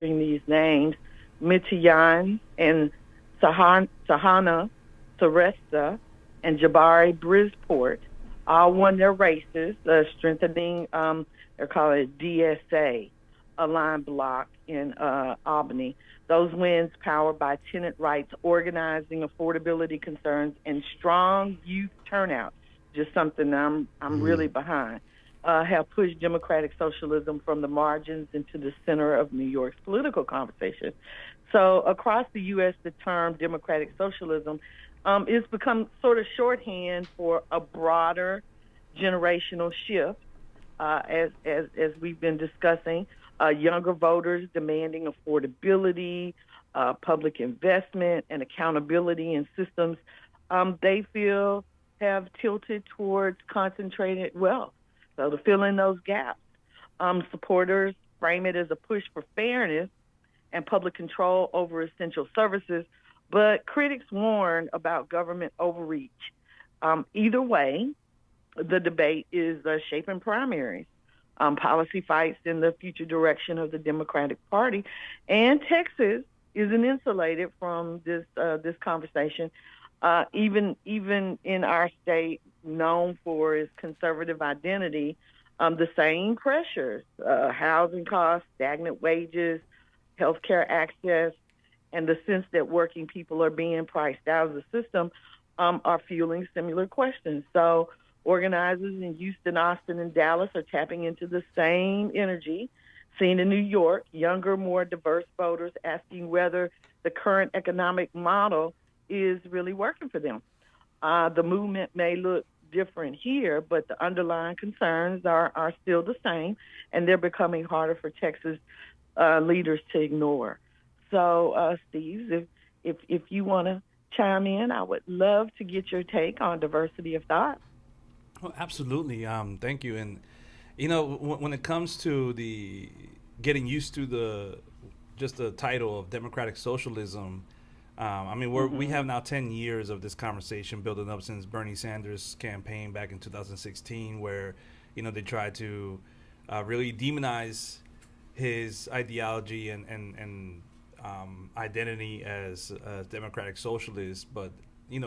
butchering these names, Mitiyan and Sahana Saresta and Jabari Brisport all won their races, strengthening, they're called it DSA, aligned block in Albany. Those wins, powered by tenant rights, organizing, affordability concerns, and strong youth turnout, just something I'm really behind, have pushed democratic socialism from the margins into the center of New York's political conversation. So across the U.S., the term democratic socialism is become sort of shorthand for a broader generational shift, as we've been discussing. Younger voters demanding affordability, public investment, and accountability in systems they feel have tilted towards concentrated wealth. So to fill in those gaps, supporters frame it as a push for fairness and public control over essential services, but critics warn about government overreach. Either way, the debate is shaping primaries, policy fights in the future direction of the Democratic Party, and Texas isn't insulated from this conversation. Even in our state, known for its conservative identity, the same pressures: housing costs, stagnant wages, healthcare access, and the sense that working people are being priced out of the system are fueling similar questions. So organizers in Houston, Austin, and Dallas are tapping into the same energy seen in New York, younger, more diverse voters asking whether the current economic model is really working for them. The movement may look different here, but the underlying concerns are still the same, and they're becoming harder for Texas leaders to ignore. So, Steve, if you want to chime in, I would love to get your take on diversity of thought. Well, absolutely. Thank you. And when it comes to the getting used to the title of democratic socialism, we have now 10 years of this conversation building up since Bernie Sanders' campaign back in 2016, where they tried to really demonize his ideology and identity as a democratic socialist. But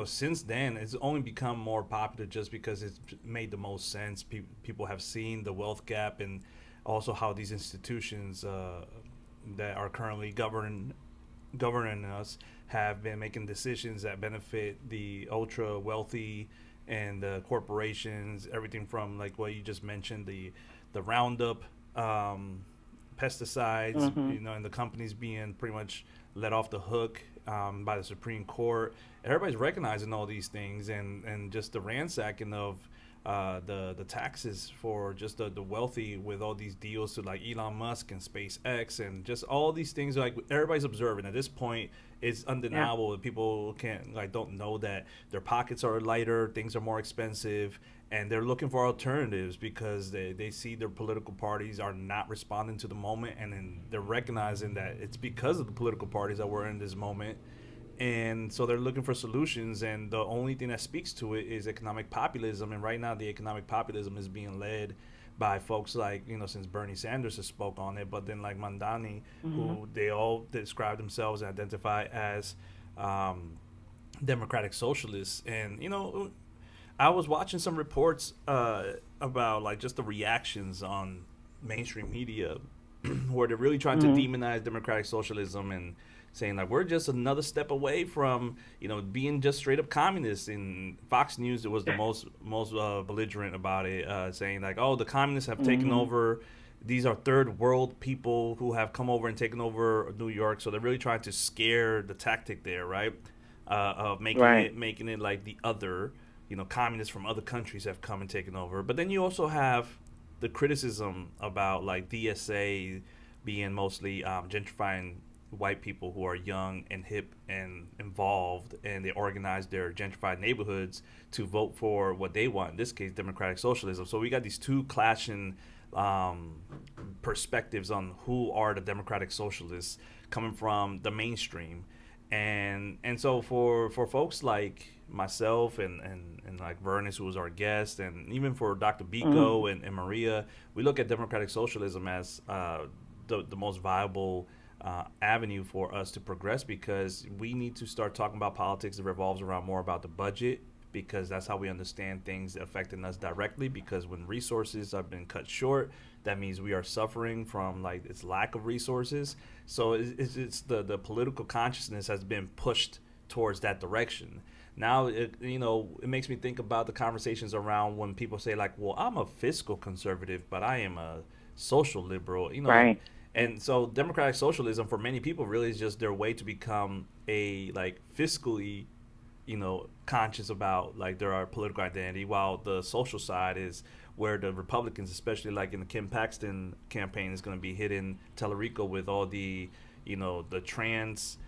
since then, it's only become more popular just because it's made the most sense. People have seen the wealth gap and also how these institutions that are currently governing us have been making decisions that benefit the ultra wealthy and the corporations. Everything from, like what you just mentioned, the Roundup pesticides, and the companies being pretty much let off the hook by the Supreme Court. Everybody's recognizing all these things, and just the ransacking of the taxes for just the wealthy with all these deals to like Elon Musk and SpaceX and just all these things. Like everybody's observing at this point, it's undeniable that people don't know that their pockets are lighter, things are more expensive, and they're looking for alternatives because they see their political parties are not responding to the moment, and then they're recognizing that it's because of the political parties that we're in this moment. And so they're looking for solutions, and the only thing that speaks to it is economic populism. And right now, the economic populism is being led by folks like, since Bernie Sanders has spoke on it, but then like Mandani, who they all describe themselves and identify as democratic socialists. And, I was watching some reports about like just the reactions on mainstream media where they're really trying to demonize democratic socialism and saying like we're just another step away from being just straight up communists. In Fox News, it was the most belligerent about it, saying like, oh, the communists have taken over. These are third world people who have come over and taken over New York. So they're really trying to scare the tactic there, right? Of making it like the other, communists from other countries have come and taken over. But then you also have the criticism about like DSA being mostly gentrifying white people who are young and hip and involved, and they organize their gentrified neighborhoods to vote for what they want, in this case democratic socialism. So we got these two clashing perspectives on who are the democratic socialists coming from the mainstream. And so for folks like myself and like Vernis, who was our guest, and even for Dr. Biko and Maria, we look at democratic socialism as the most viable avenue for us to progress, because we need to start talking about politics that revolves around more about the budget, because that's how we understand things affecting us directly. Because when resources have been cut short, that means we are suffering from like its lack of resources. So it's the political consciousness has been pushed towards that direction. Now it makes me think about the conversations around when people say like, well, I'm a fiscal conservative, but I am a social liberal, Right. and so democratic socialism for many people really is just their way to become a like fiscally conscious about like their political identity, while the social side is where the Republicans, especially like in the Kim Paxton campaign, is going to be hitting Tellerico with all the the trans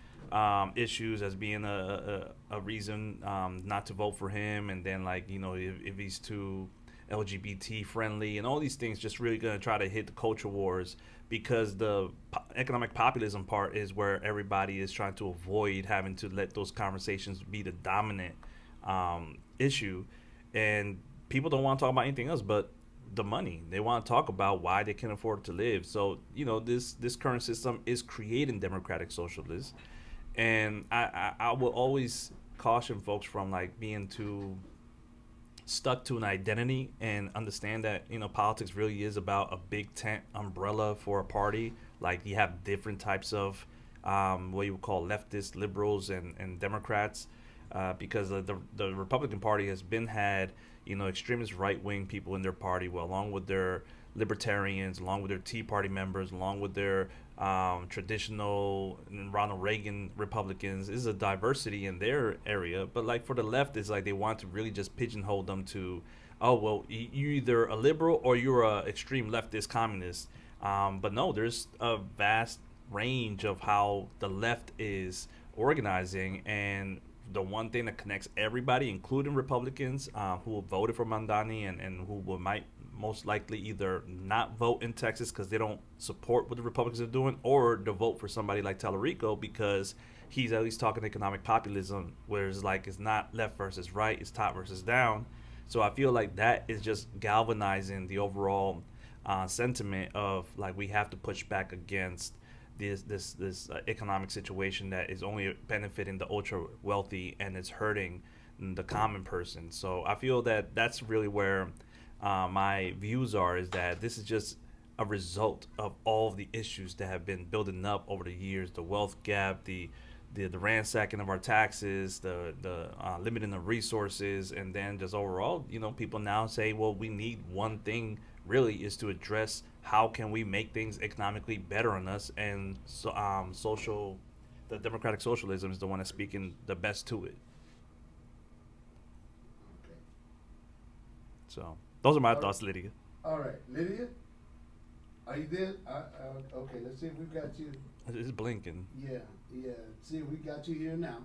issues as being a reason not to vote for him, and then like if he's too LGBT friendly and all these things, just really going to try to hit the culture wars, because the economic populism part is where everybody is trying to avoid having to let those conversations be the dominant issue, and people don't want to talk about anything else but the money. They want to talk about why they can afford to live. So this current system is creating democratic socialists, and I will always caution folks from like being too stuck to an identity, and understand that politics really is about a big tent umbrella for a party. Like you have different types of what you would call leftist liberals and Democrats, because the Republican Party has been had extremist right-wing people in their party, well, along with their libertarians, along with their Tea Party members, along with their traditional Ronald Reagan Republicans. Is a diversity in their area, but like for the left, it's like they want to really just pigeonhole them to, oh well, you're either a liberal or you're a extreme leftist communist. But no, there's a vast range of how the left is organizing, and the one thing that connects everybody, including Republicans who voted for Mandani and who might most likely either not vote in Texas because they don't support what the Republicans are doing, or to vote for somebody like Tellerico because he's at least talking economic populism, whereas like it's not left versus right, it's top versus down. So I feel like that is just galvanizing the overall sentiment of like we have to push back against this economic situation that is only benefiting the ultra wealthy and it's hurting the common person. So I feel that that's really where my views are, is that this is just a result of all of the issues that have been building up over the years: the wealth gap, the ransacking of our taxes, the limiting of resources, and then just overall, people now say, well, we need one thing really, is to address how can we make things economically better on us, and so the democratic socialism is the one that's speaking the best to it. Okay. So those are my All right. thoughts, Lydia. All right, Lydia, are you there? Okay, let's see if we've got you. It's blinking. Yeah, yeah. See if we got you here now.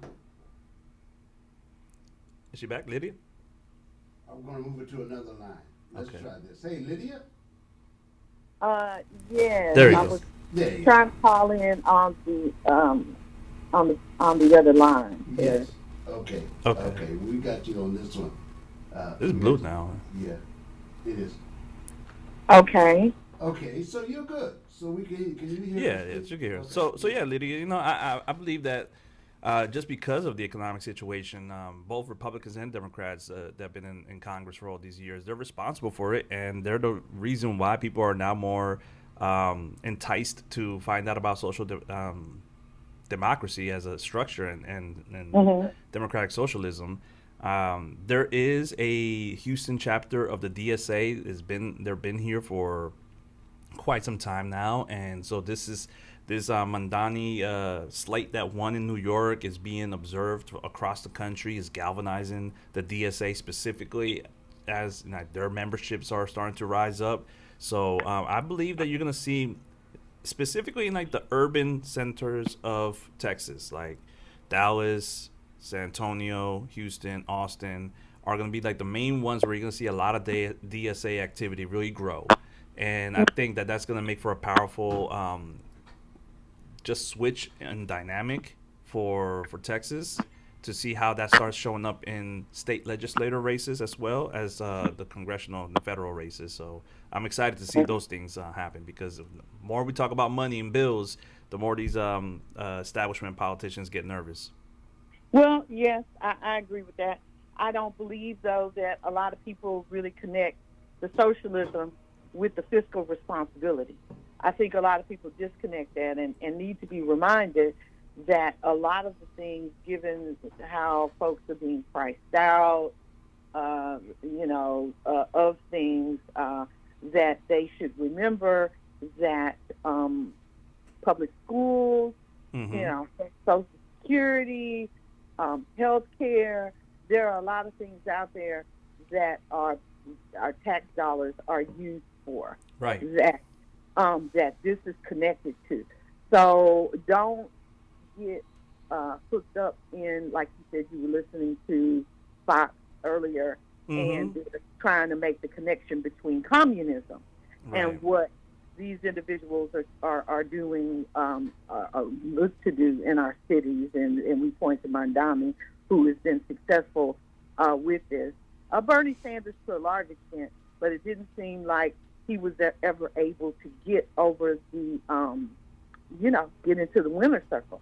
Is she back, Lydia? I'm going to move it to another line. Let's Okay. try this. Hey, Lydia. Yes. There you I go. was There you trying to call in on the other line. Yes. Okay. Okay. Okay. We got you on this one. It's blue now. Yeah, it is. Okay. Okay, so you're good. So we can you hear? Yeah, us? yeah, you can hear. Okay. So yeah, Lydia. I believe that just because of the economic situation, both Republicans and Democrats that have been in Congress for all these years, they're responsible for it, and they're the reason why people are now more enticed to find out about social democracy as a structure and democratic socialism. There is a Houston chapter of the DSA. They've been here for quite some time now, and so this Mandani slate that won in New York is being observed across the country, is galvanizing the DSA specifically, as their memberships are starting to rise up. So I believe that you're going to see, specifically in like the urban centers of Texas, like Dallas, San Antonio, Houston, Austin, are going to be like the main ones where you're going to see a lot of DSA activity really grow. And I think that that's going to make for a powerful just switch in dynamic for Texas, to see how that starts showing up in state legislator races as well as the congressional and the federal races. So I'm excited to see those things happen, because the more we talk about money and bills, the more these establishment politicians get nervous. Well, yes, I agree with that. I don't believe, though, that a lot of people really connect the socialism with the fiscal responsibility. I think a lot of people disconnect that and need to be reminded that a lot of the things, given how folks are being priced out, of things, that they should remember that public schools, Social Security, health care, there are a lot of things out there that our tax dollars are used for. Right. That this is connected to. So don't get hooked up in, like you said, you were listening to Fox earlier, and they're trying to make the connection between communism and what these individuals are doing, look to do in our cities. And we point to Mondami, who has been successful with this. Bernie Sanders to a large extent, but it didn't seem like he was ever able to get over the, get into the winner's circle.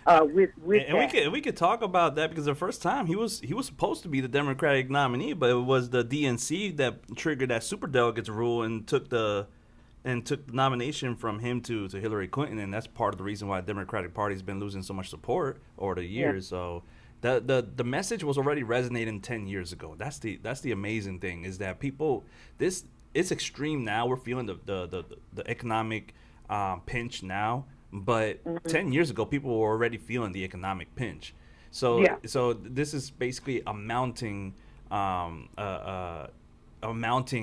With and that. we could talk about that, because the first time he was supposed to be the Democratic nominee, but it was the DNC that triggered that superdelegates rule and took the nomination from him to Hillary Clinton, and that's part of the reason why the Democratic Party's been losing so much support over the years. Yeah. So the message was already resonating 10 years ago. That's the amazing thing, is that people, it's extreme now. We're feeling the economic pinch now. But 10 years ago, people were already feeling the economic pinch. So this is basically a mounting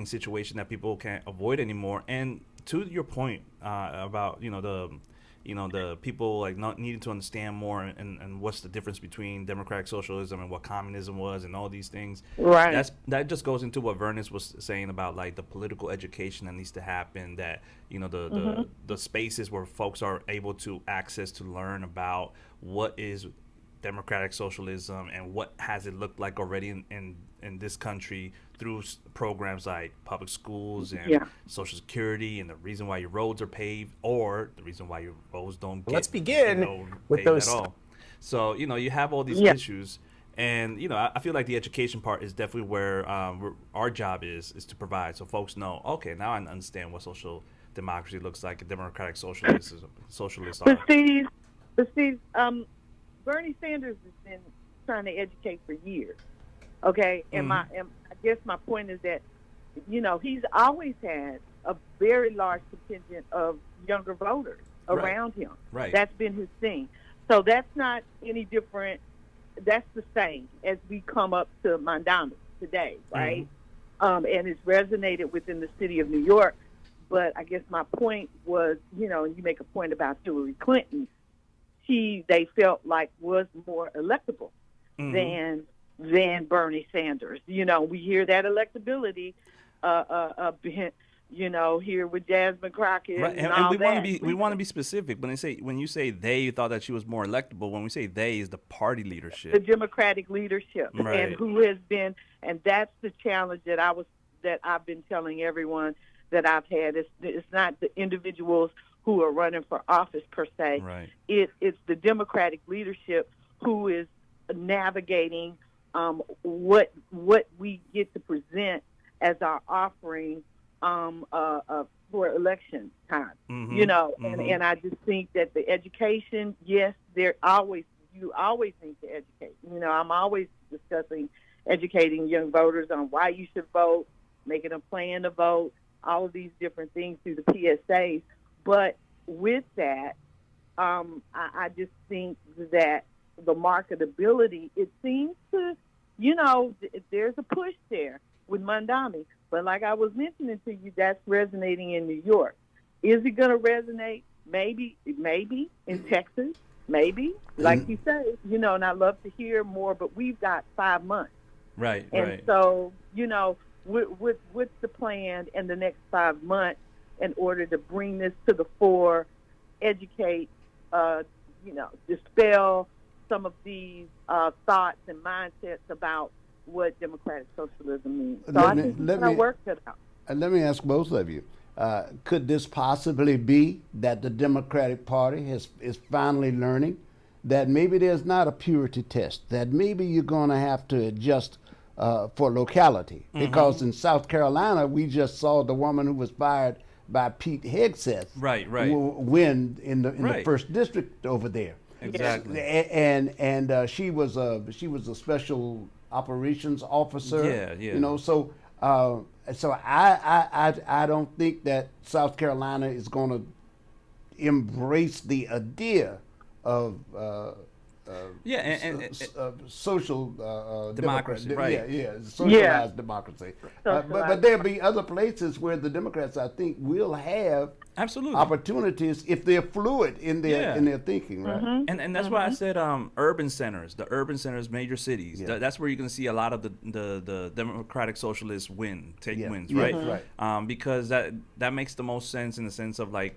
situation that people can't avoid anymore. And to your point about the people like not needing to understand more and what's the difference between democratic socialism and what communism was and all these things. Right. That just goes into what Vernon was saying about like the political education that needs to happen, that the spaces where folks are able to access to learn about what is democratic socialism and what has it looked like already in this country through programs like public schools and Social Security, and the reason why your roads are paved, or the reason why your roads don't get Let's begin with those at all. So you have all these issues, and I feel like the education part is definitely where our job is to provide, so folks know, okay, now I understand what social democracy looks like, and democratic socialists are. But Steve, Bernie Sanders has been trying to educate for years. Okay, and I guess my point is that, he's always had a very large contingent of younger voters around him. Right. That's been his thing. So that's not any different. That's the same as we come up to Mondami today, right? And it's resonated within the city of New York. But I guess my point was, and you make a point about Hillary Clinton, they felt like was more electable than Bernie Sanders. We hear that electability here with Jasmine Crockett. Right. And we want to be specific. When you say they thought that she was more electable, when we say they, is the party leadership, the Democratic leadership, right. And who has been, and that's the challenge that I've been telling everyone that I've had. It's not the individuals who are running for office per se. Right. It's the Democratic leadership who is navigating what we get to present as our offering for election time. And I just think that the education, yes, you always need to educate. I'm always discussing educating young voters on why you should vote, making a plan to vote, all of these different things through the PSAs. But with that, I just think that the marketability, it seems to, there's a push there with Mondami. But like I was mentioning to you, that's resonating in New York. Is it going to resonate? Maybe in Texas, maybe. Like you say, and I'd love to hear more, but we've got 5 months. Right, and so, what's the plan in the next 5 months in order to bring this to the fore, educate, dispel some of these thoughts and mindsets about what democratic socialism means. So I think we're going to work that out. And let me ask both of you. Could this possibly be that the Democratic Party is finally learning that maybe there's not a purity test, that maybe you're going to have to adjust for locality? Because in South Carolina, we just saw the woman who was fired by Pete Hegseth Right. win in the Right. first district over there. Exactly. And she was a special operations officer. Yeah. You know, so I don't think that South Carolina is going to embrace the idea of social democracy, right? Socialized democracy. But there'll be other places where the Democrats, I think, will have Absolutely opportunities if they're fluid in their thinking, right? And that's why I said urban centers, the urban centers, major cities. That's where you're going to see a lot of the Democratic Socialists take wins, right? Right. Because that makes the most sense in the sense of like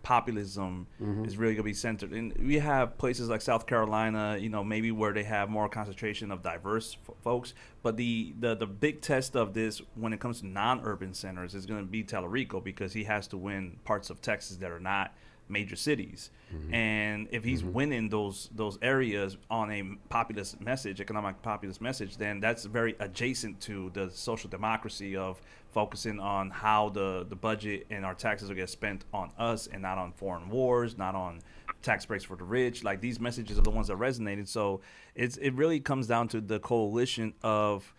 populism is really going to be centered. And we have places like South Carolina, maybe where they have more concentration of diverse folks. But the big test of this when it comes to non-urban centers is going to be Tellerico, because he has to win parts of Texas that are not major cities. And if he's winning those areas on a populist message, economic populist message, then that's very adjacent to the social democracy of focusing on how the budget and our taxes will get spent on us and not on foreign wars, not on tax breaks for the rich. Like, these messages are the ones that resonated. So it really comes down to the coalition of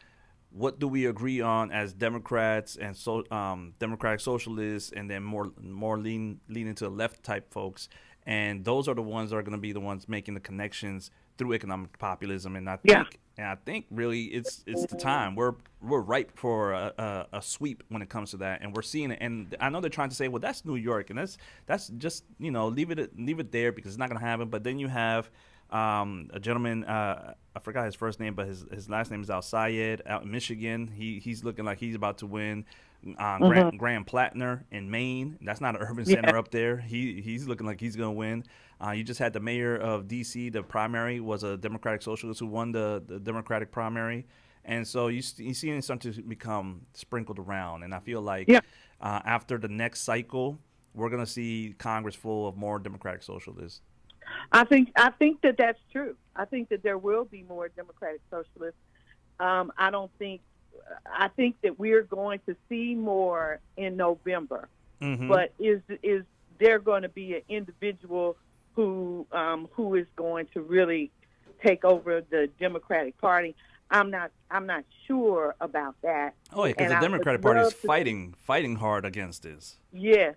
what do we agree on as Democrats and Democratic Socialists, and then more lean into the left type folks. And those are the ones that are going to be the ones making the connections through economic populism. And I think really it's the time. We're ripe for a sweep when it comes to that, and we're seeing it. And I know they're trying to say, well, that's New York, and that's just leave it there because it's not going to happen. But then you have a gentleman, I forgot his first name, but his last name is Al-Sayed out in Michigan. He's looking like he's about to win. Graham Plattner in Maine. That's not an urban center up there. He's looking like he's going to win. You just had the mayor of D.C. The primary was a Democratic Socialist who won the Democratic primary. And so you see it starting to become sprinkled around. And I feel like after the next cycle, we're going to see Congress full of more Democratic Socialists. I think that that's true. I think that there will be more Democratic Socialists. I think that we're going to see more in November. But is there going to be an individual who is going to really take over the Democratic Party? I'm not sure about that. Oh, yeah, because the Democratic Party is fighting hard against this. Yes,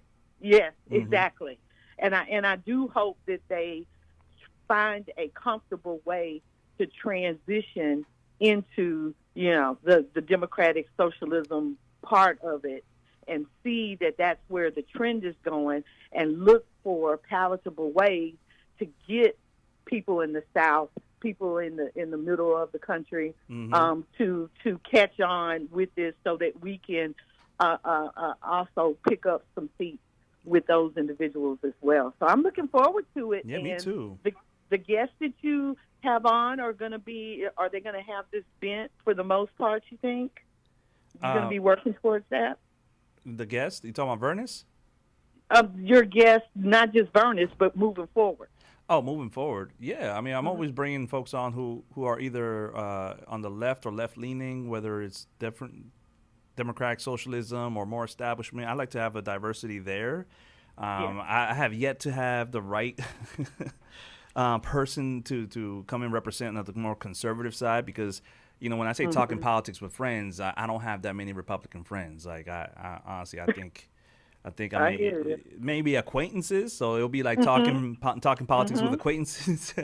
exactly. And I do hope that they find a comfortable way to transition into the democratic socialism part of it, and see that that's where the trend is going, and look for palatable ways to get people in the South, people in the middle of the country, to catch on with this, so that we can also pick up some seats with those individuals as well. So I'm looking forward to it. Yeah, me too. The guests that you have on are they going to have this bent for the most part, you think? You're going to be working towards that? The guests? You talking about Vernus? Your guests, not just Vernus, but moving forward. Oh, moving forward. Yeah, I mean, I'm always bringing folks on who are either on the left or left-leaning, whether it's different democratic socialism or more establishment. I like to have a diversity there. I have yet to have the right person to come and represent on the more conservative side, because when I say talking politics with friends, I don't have that many Republican friends. Like, I honestly, I mean, maybe acquaintances, so it'll be like talking politics with acquaintances.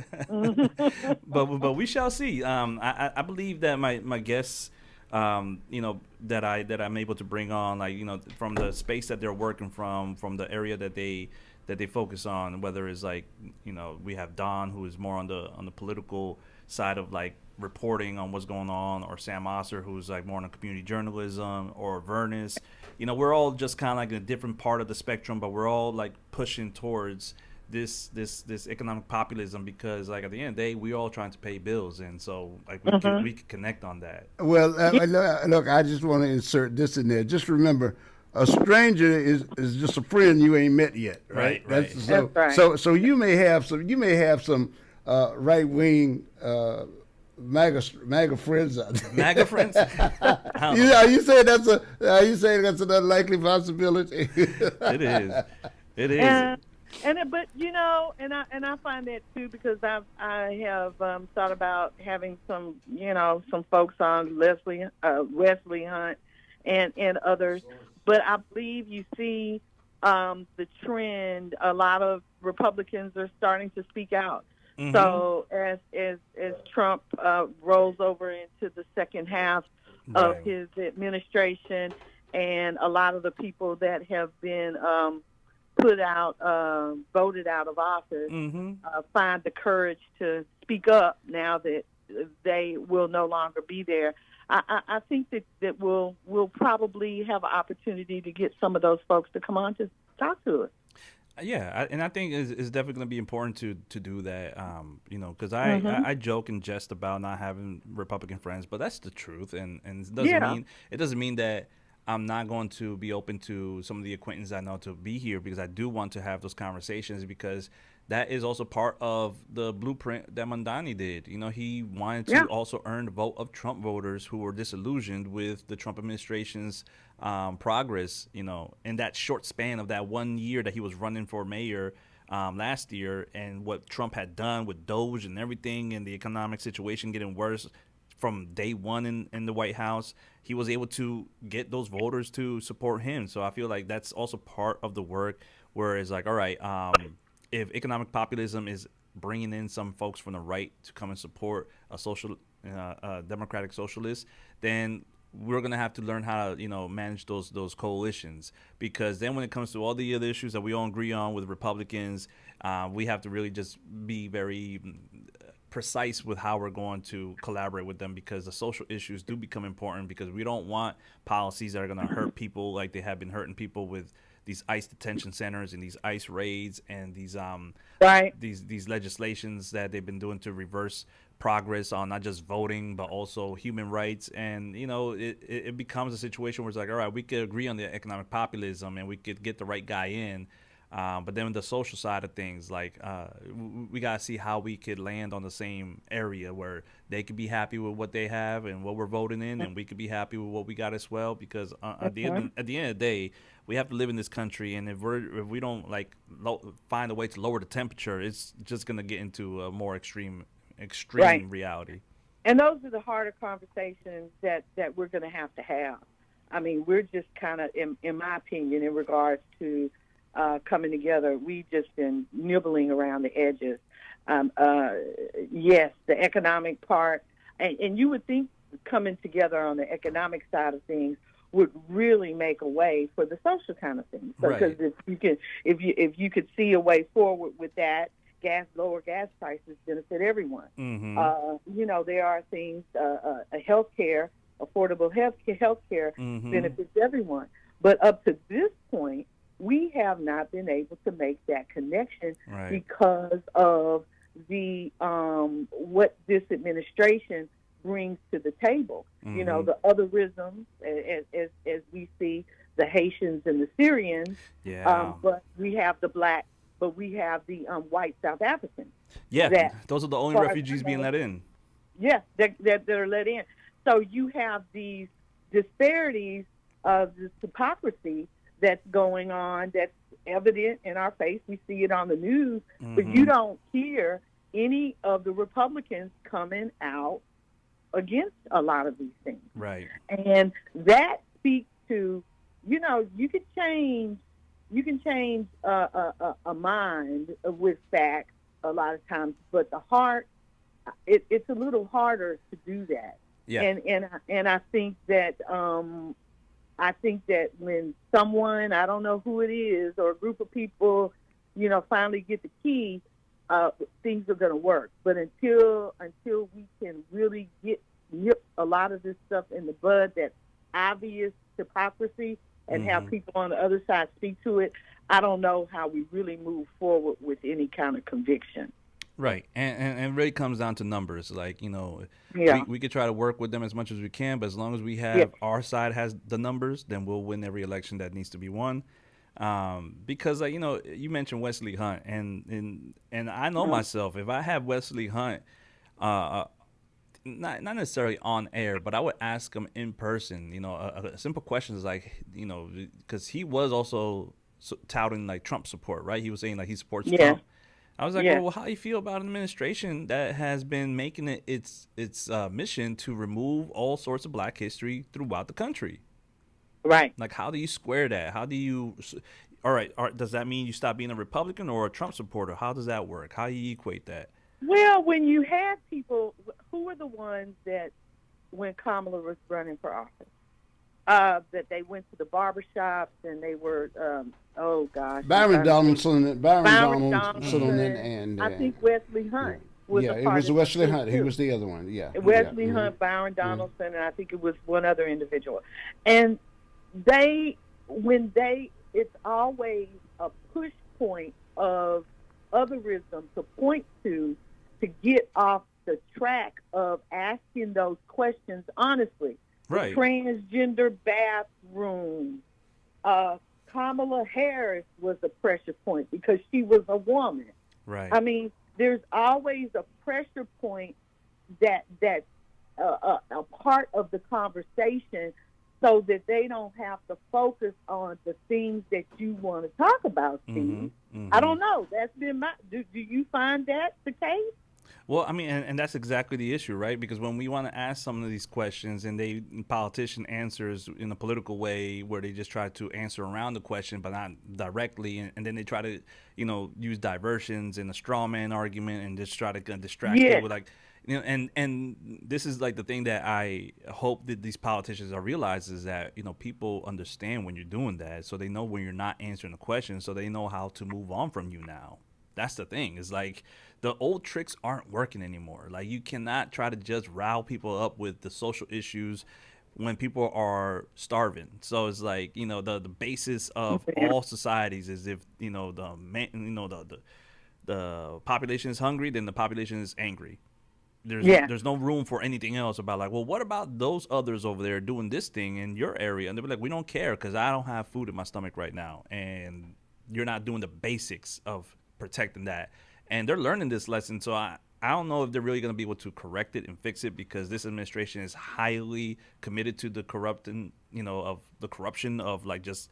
but we shall see. I believe that my guests, that I'm able to bring on, like, from the space that they're working from the area that they focus on, whether it's like, we have Don, who is more on the political side of like reporting on what's going on, or Sam Osser, who's like more on community journalism, or Vernus. We're all just kind of like in a different part of the spectrum, but we're all like pushing towards this economic populism, because like at the end of the day, we're all trying to pay bills, and so like we can connect on that. Well, look, I just want to insert this in there. Just remember, a stranger is just a friend you ain't met yet, right? Right. So That's right. so you may have some right wing MAGA friends out there. MAGA friends? I don't You know. are you saying that's an unlikely possibility? It is. It is. And but and I find that too because I have thought about having some folks on Wesley Hunt and others, but I believe you see the trend. A lot of Republicans are starting to speak out. Mm-hmm. So as Trump rolls over into the second half of Right. his administration, and a lot of the people that have been voted out of office, Mm-hmm. find the courage to speak up now that they will no longer be there. I think that we'll probably have an opportunity to get some of those folks to come on to talk to us. Yeah, and I think it's definitely going to be important to do that. Because Mm-hmm. I joke and jest about not having Republican friends, but that's the truth, and Yeah. it doesn't mean that I'm not going to be open to some of the acquaintances I know to be here because I do want to have those conversations because that is also part of the blueprint that Mandani did. He wanted to Yeah. also earn the vote of Trump voters who were disillusioned with the Trump administration's progress, in that short span of that 1 year that he was running for mayor last year and what Trump had done with Doge and everything and the economic situation getting worse from day one in the White House. He was able to get those voters to support him. So I feel like that's also part of the work where it's like, all right, if economic populism is bringing in some folks from the right to come and support a democratic socialist, then we're gonna have to learn how to manage those coalitions because then when it comes to all the other issues that we all agree on with Republicans, we have to really just be very precise with how we're going to collaborate with them because the social issues do become important because we don't want policies that are going to hurt people like they have been hurting people with these ICE detention centers and these ICE raids and these Right. these legislations that they've been doing to reverse progress on not just voting but also human rights. And it becomes a situation where it's like, all right, we could agree on the economic populism and we could get the right guy in, but then the social side of things, like we gotta see how we could land on the same area where they could be happy with what they have and what we're voting in, and we could be happy with what we got as well. Because at the end of the day, we have to live in this country, and if we don't find a way to lower the temperature, it's just gonna get into a more extreme Right. reality. And those are the harder conversations that we're going to have. I mean, we're just kind of, in my opinion, in regards to coming together, we've just been nibbling around the edges. Yes, the economic part, and you would think coming together on the economic side of things would really make a way for the social kind of things. Right. Because if you could see a way forward with that, lower gas prices benefit everyone. Mm-hmm. There are things, healthcare, affordable healthcare Mm-hmm. benefits everyone. But up to this point, we have not been able to make that connection Right. because of the what this administration brings to the table. Mm-hmm. The otherisms, as we see the Haitians and the Syrians, Yeah. but we have the black. But we have the white South Africans. Yeah, those are the only far as refugees being let in. Yes, that are let in. So you have these disparities of this hypocrisy that's going on, that's evident in our face. We see it on the news, but you don't hear any of the Republicans coming out against a lot of these things. Right. And that speaks to, you can change a mind with facts a lot of times, but the heart, it's a little harder to do that. Yeah. And I think that when someone, I don't know who it is, or a group of people, finally get the key, things are going to work. But until we can really nip a lot of this stuff in the bud, that obvious hypocrisy, and have people on the other side speak to it, I don't know how we really move forward with any kind of conviction. Right, and it really comes down to numbers. Like, Yeah. we could try to work with them as much as we can, but as long as we Yeah. have our side has the numbers, then we'll win every election that needs to be won. Because like, you mentioned Wesley Hunt, and I know Mhm. myself. If I have Wesley Hunt, uh, not necessarily on air, but I would ask him in person. A simple question is like, because he was also touting like Trump support, right? He was saying like he supports Yeah. Trump. I was like, Yeah. well, how do you feel about an administration that has been making it its mission to remove all sorts of Black history throughout the country? Right. Like, how do you square that? How do you? All right, does that mean you stop being a Republican or a Trump supporter? How does that work? How do you equate that? Well, when you had people who were the ones that when Kamala was running for office, that they went to the barbershops and they were, oh gosh, I'm Byron trying to think. Donaldson, Byron and I think Wesley yeah, Hunt was yeah, a it part was of Wesley it Hunt. He too. was the other one. Yeah, yeah. Wesley Hunt, Byron Donaldson, and I think it was one other individual. And they, it's always a push point of otherism to point to get off the track of asking those questions honestly. Right. The transgender bathroom. Kamala Harris was a pressure point because she was a woman. Right. I mean, there's always a pressure point that's a part of the conversation so that they don't have to focus on the things that you want to talk about, Steve. I don't know. That's been do you find that the case? Well, I mean, and that's exactly the issue, right? Because when we want to ask some of these questions and politician answers in a political way where they just try to answer around the question but not directly, and then they try to, use diversions and a straw man argument and just try to distract Yes. people, like, and this is like the thing that I hope that these politicians are realize is that, people understand when you're doing that, so they know when you're not answering the question, so they know how to move on from you now. That's the thing. Is like the old tricks aren't working anymore. Like, you cannot try to just rile people up with the social issues when people are starving. So it's like, the basis of all societies is if, the population is hungry, then the population is angry. There's no room for anything else about like, well, what about those others over there doing this thing in your area? And they'll be like, we don't care because I don't have food in my stomach right now. And you're not doing the basics of protecting that. And they're learning this lesson. So I don't know if they're really going to be able to correct it and fix it, because this administration is highly committed to the of the corruption of like just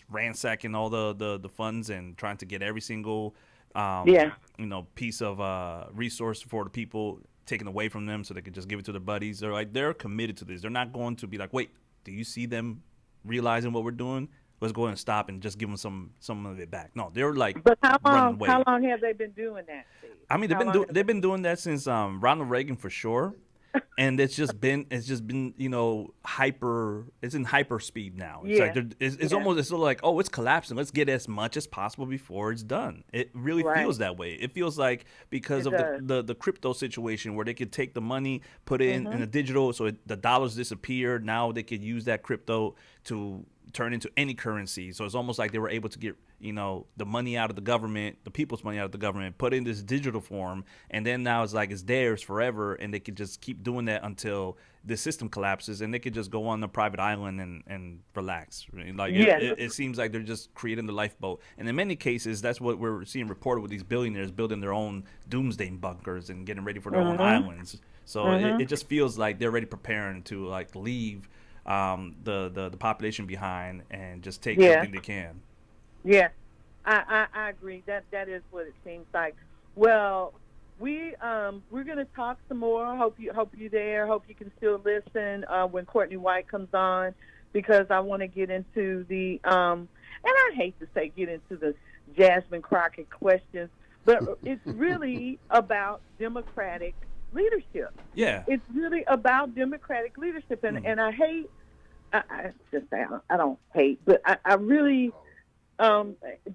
ransacking all the funds and trying to get every single piece of resource for the people taken away from them so they could just give it to their buddies. They're committed to this. They're not going to be like, wait, do you see them realizing what we're doing? Let's go ahead and stop and just give them some of it back. No, they're like, but running away. How long have they been doing that, Steve? I mean, they've been doing that since Ronald Reagan for sure, and it's just been hyper. It's in hyper speed now. It's like it's almost it's like, oh, it's collapsing. Let's get as much as possible before it's done. It really feels that way. It feels like because of the crypto situation where they could take the money, put it in a digital, so the dollars disappear. Now they could use that crypto to turn into any currency. So it's almost like they were able to get the money out of the government, the people's money out of the government, put it in this digital form, and then now it's like it's theirs forever, and they could just keep doing that until the system collapses, and they could just go on a private island and relax. Like it seems like they're just creating the lifeboat, and in many cases that's what we're seeing reported with these billionaires building their own doomsday bunkers and getting ready for their own islands. So it just feels like they're already preparing to like leave the population behind and just take everything they can. Yeah, I agree. That is what it seems like. Well, we're gonna talk some more. Hope you there. Hope you can still listen when Courtney White comes on, because I want to get into the and I hate to say get into the Jasmine Crockett questions, but it's really about Democratic leadership. Yeah, it's really about Democratic leadership, and I hate. I just say I don't hate, but I really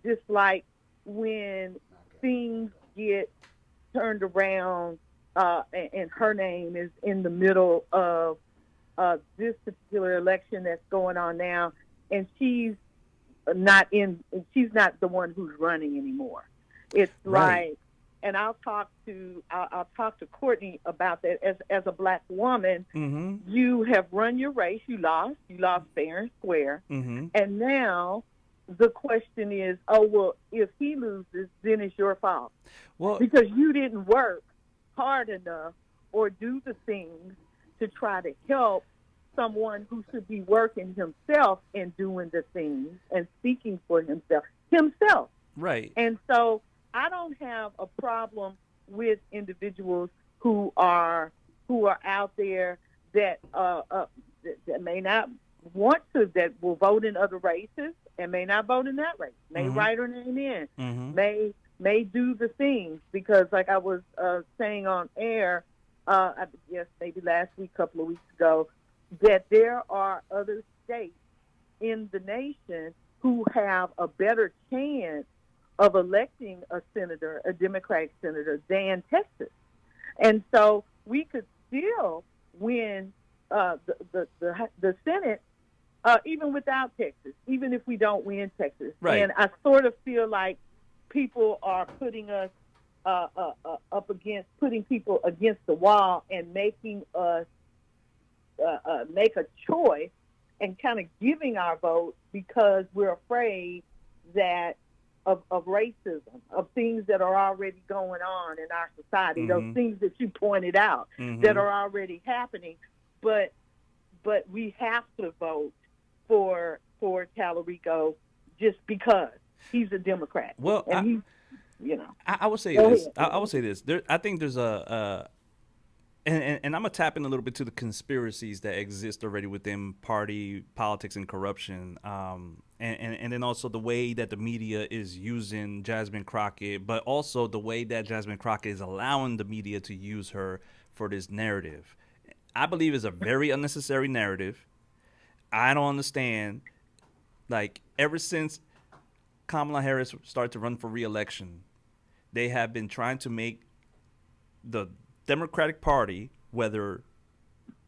dislike when things get turned around, and her name is in the middle of this particular election that's going on now, and she's not the one who's running anymore. It's like and I'll talk to Courtney about that. As a black woman, you have run your race. You lost fair and square, and now the question is, oh well, if he loses, then it's your fault. Well, because you didn't work hard enough or do the things to try to help someone who should be working himself and doing the things and speaking for himself. Right. And so I don't have a problem with individuals who are out there that may not want to, that will vote in other races and may not vote in that race, may write her name in, may do the things, because like I was saying on air, I guess maybe last week, a couple of weeks ago, that there are other states in the nation who have a better chance of electing a senator, a Democratic senator, than Texas. And so we could still win the Senate even without Texas, even if we don't win Texas. Right. And I sort of feel like people are putting us putting people against the wall and making us make a choice and kind of giving our vote because we're afraid that of racism, of things that are already going on in our society, those things that you pointed out that are already happening. But we have to vote for Tallarico just because he's a Democrat. Well, and I would say this. I would say this. I think there's and I'm gonna tap in a little bit to the conspiracies that exist already within party politics and corruption, and then also the way that the media is using Jasmine Crockett, but also the way that Jasmine Crockett is allowing the media to use her for this narrative. I believe is a very unnecessary narrative. I don't understand. Like, ever since Kamala Harris started to run for re-election, they have been trying to make the Democratic Party, whether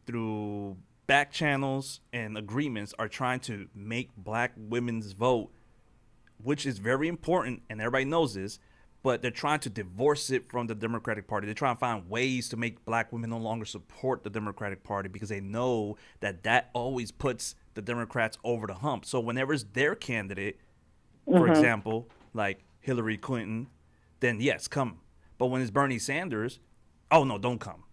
through back channels and agreements, are trying to make black women's vote, which is very important, and everybody knows this, but they're trying to divorce it from the Democratic Party. They're trying to find ways to make black women no longer support the Democratic Party because they know that always puts the Democrats over the hump. So whenever it's their candidate, for example, like Hillary Clinton, then yes, come. But when it's Bernie Sanders, oh no, don't come,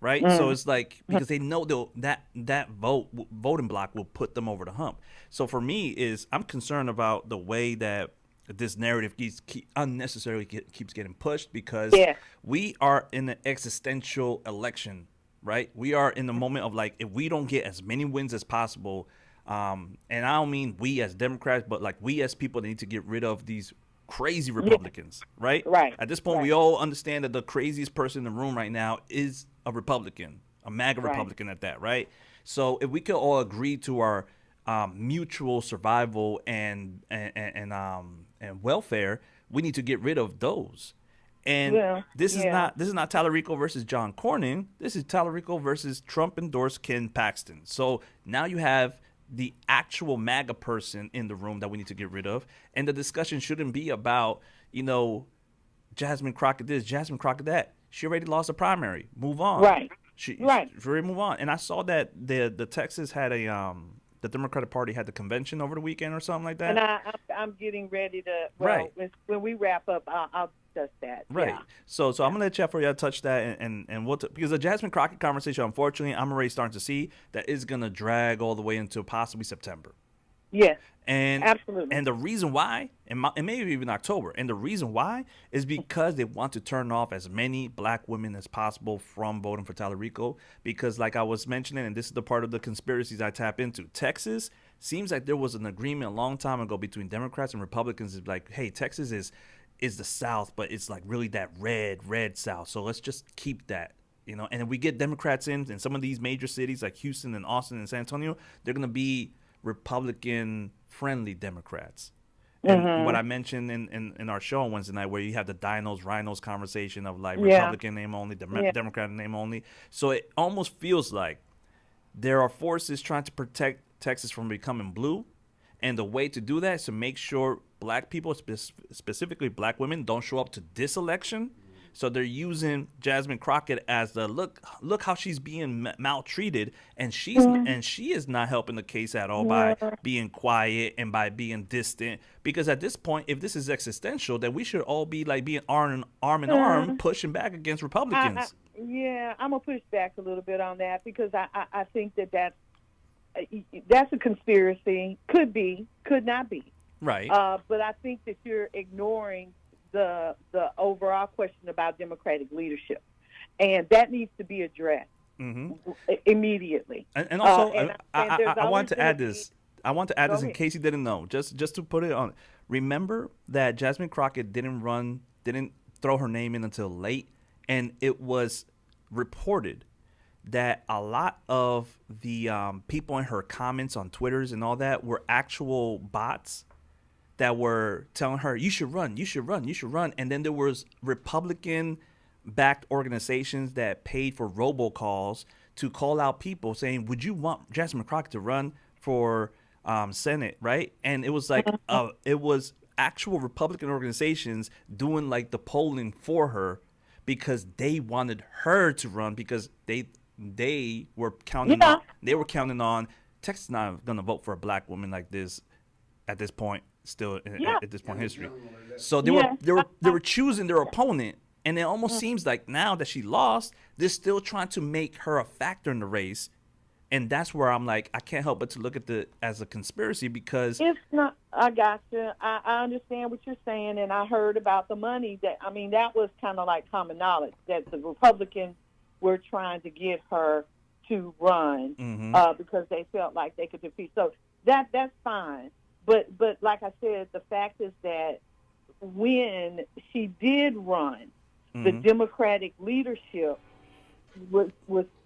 right? So it's like, because they know that voting block will put them over the hump. So for me, I'm concerned about the way that this narrative unnecessarily keeps getting pushed, because we are in an existential election, right? We are in the moment of, like, if we don't get as many wins as possible, and I don't mean we as Democrats, but like we as people that need to get rid of these crazy Republicans, right? Right. At this point, we all understand that the craziest person in the room right now is a Republican, a MAGA Republican at that, right? So if we could all agree to our mutual survival and welfare, we need to get rid of those. And this is not Tallarico versus John Cornyn. This is Tallarico versus Trump-endorsed Ken Paxton. So now you have the actual MAGA person in the room that we need to get rid of. And the discussion shouldn't be about, Jasmine Crockett this, Jasmine Crockett that. She already lost a primary. Move on. Right. She already move on. And I saw that the Texas had the Democratic Party had the convention over the weekend or something like that. And I'm getting ready to, when we wrap up, I'll discuss that. Right. Yeah. So I'm going to let Jeff for you to touch that, and because the Jasmine Crockett conversation, unfortunately, I'm already starting to see that is going to drag all the way into possibly September. Yes. And absolutely. And the reason why, and maybe even October, and the reason why is because they want to turn off as many black women as possible from voting for Tallarico. Because, like I was mentioning, and this is the part of the conspiracies I tap into, Texas seems like there was an agreement a long time ago between Democrats and Republicans. It's like, hey, Texas is the South, but it's like really that red South. So let's just keep that. And if we get Democrats in some of these major cities like Houston and Austin and San Antonio, they're going to be Republican-friendly Democrats. And what I mentioned in our show on Wednesday night, where you have the dinos, rhinos conversation of like Republican name only, Democrat name only. So it almost feels like there are forces trying to protect Texas from becoming blue. And the way to do that is to make sure black people, specifically black women, don't show up to this election So they're using Jasmine Crockett as the look how she's being maltreated, and she is not helping the case at all by being quiet and by being distant. Because at this point, if this is existential, then we should all be like being arm in arm, pushing back against Republicans. I'm gonna push back a little bit on that, because I think that's a conspiracy. Could be, could not be. Right. But I think that you're ignoring the overall question about Democratic leadership, and that needs to be addressed immediately. And also, I want to add this. I want to add this in case you didn't know. Just to put it on. Remember that Jasmine Crockett didn't throw her name in until late, and it was reported that a lot of the people in her comments on Twitters and all that were actual bots that were telling her, you should run, you should run, you should run. And then there was Republican-backed organizations that paid for robocalls to call out people saying, would you want Jasmine Crockett to run for Senate, right? And it was like, it was actual Republican organizations doing like the polling for her because they wanted her to run, because they were counting on Texas not going to vote for a black woman like this at this point. Still at this point in history. So they were choosing their opponent, and it almost seems like now that she lost, they're still trying to make her a factor in the race. And that's where I'm like, I can't help but to look at as a conspiracy, because it's not. I got you. I understand what you're saying, and I heard about the money. That was kind of like common knowledge that the Republicans were trying to get her to run because they felt like they could defeat. So that's fine. But like I said, the fact is that when she did run, the Democratic leadership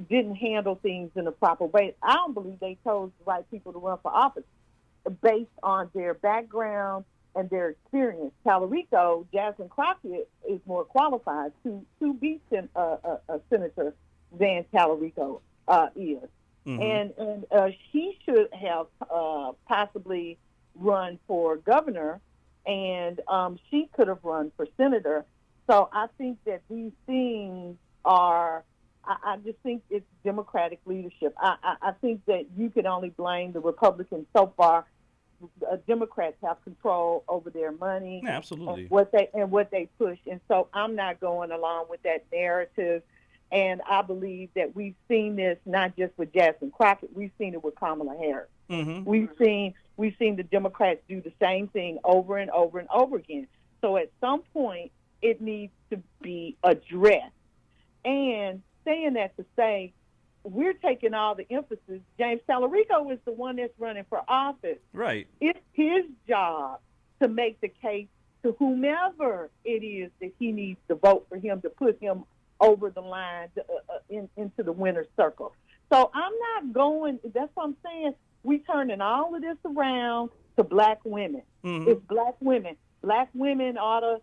didn't handle things in a proper way. I don't believe they chose the right people to run for office based on their background and their experience. Jasmine Crockett is more qualified to be a senator than Tallarico is, and she should have possibly run for governor, and she could have run for senator. So I think that these things are, I just think it's Democratic leadership. I think that you can only blame the Republicans so far. Democrats have control over their money, absolutely, and what they push, and so I'm not going along with that narrative. And I believe that we've seen this not just with Jasmine Crockett, we've seen it with Kamala Harris. We've seen the Democrats do the same thing over and over and over again. So at some point, it needs to be addressed. And saying that to say, we're taking all the emphasis. James Tallarico is the one that's running for office. Right. It's his job to make the case to whomever it is that he needs to vote for him to put him over the line into the winner's circle. So I'm not going, that's what I'm saying, we turning all of this around to black women. It's black women. Black women ought to,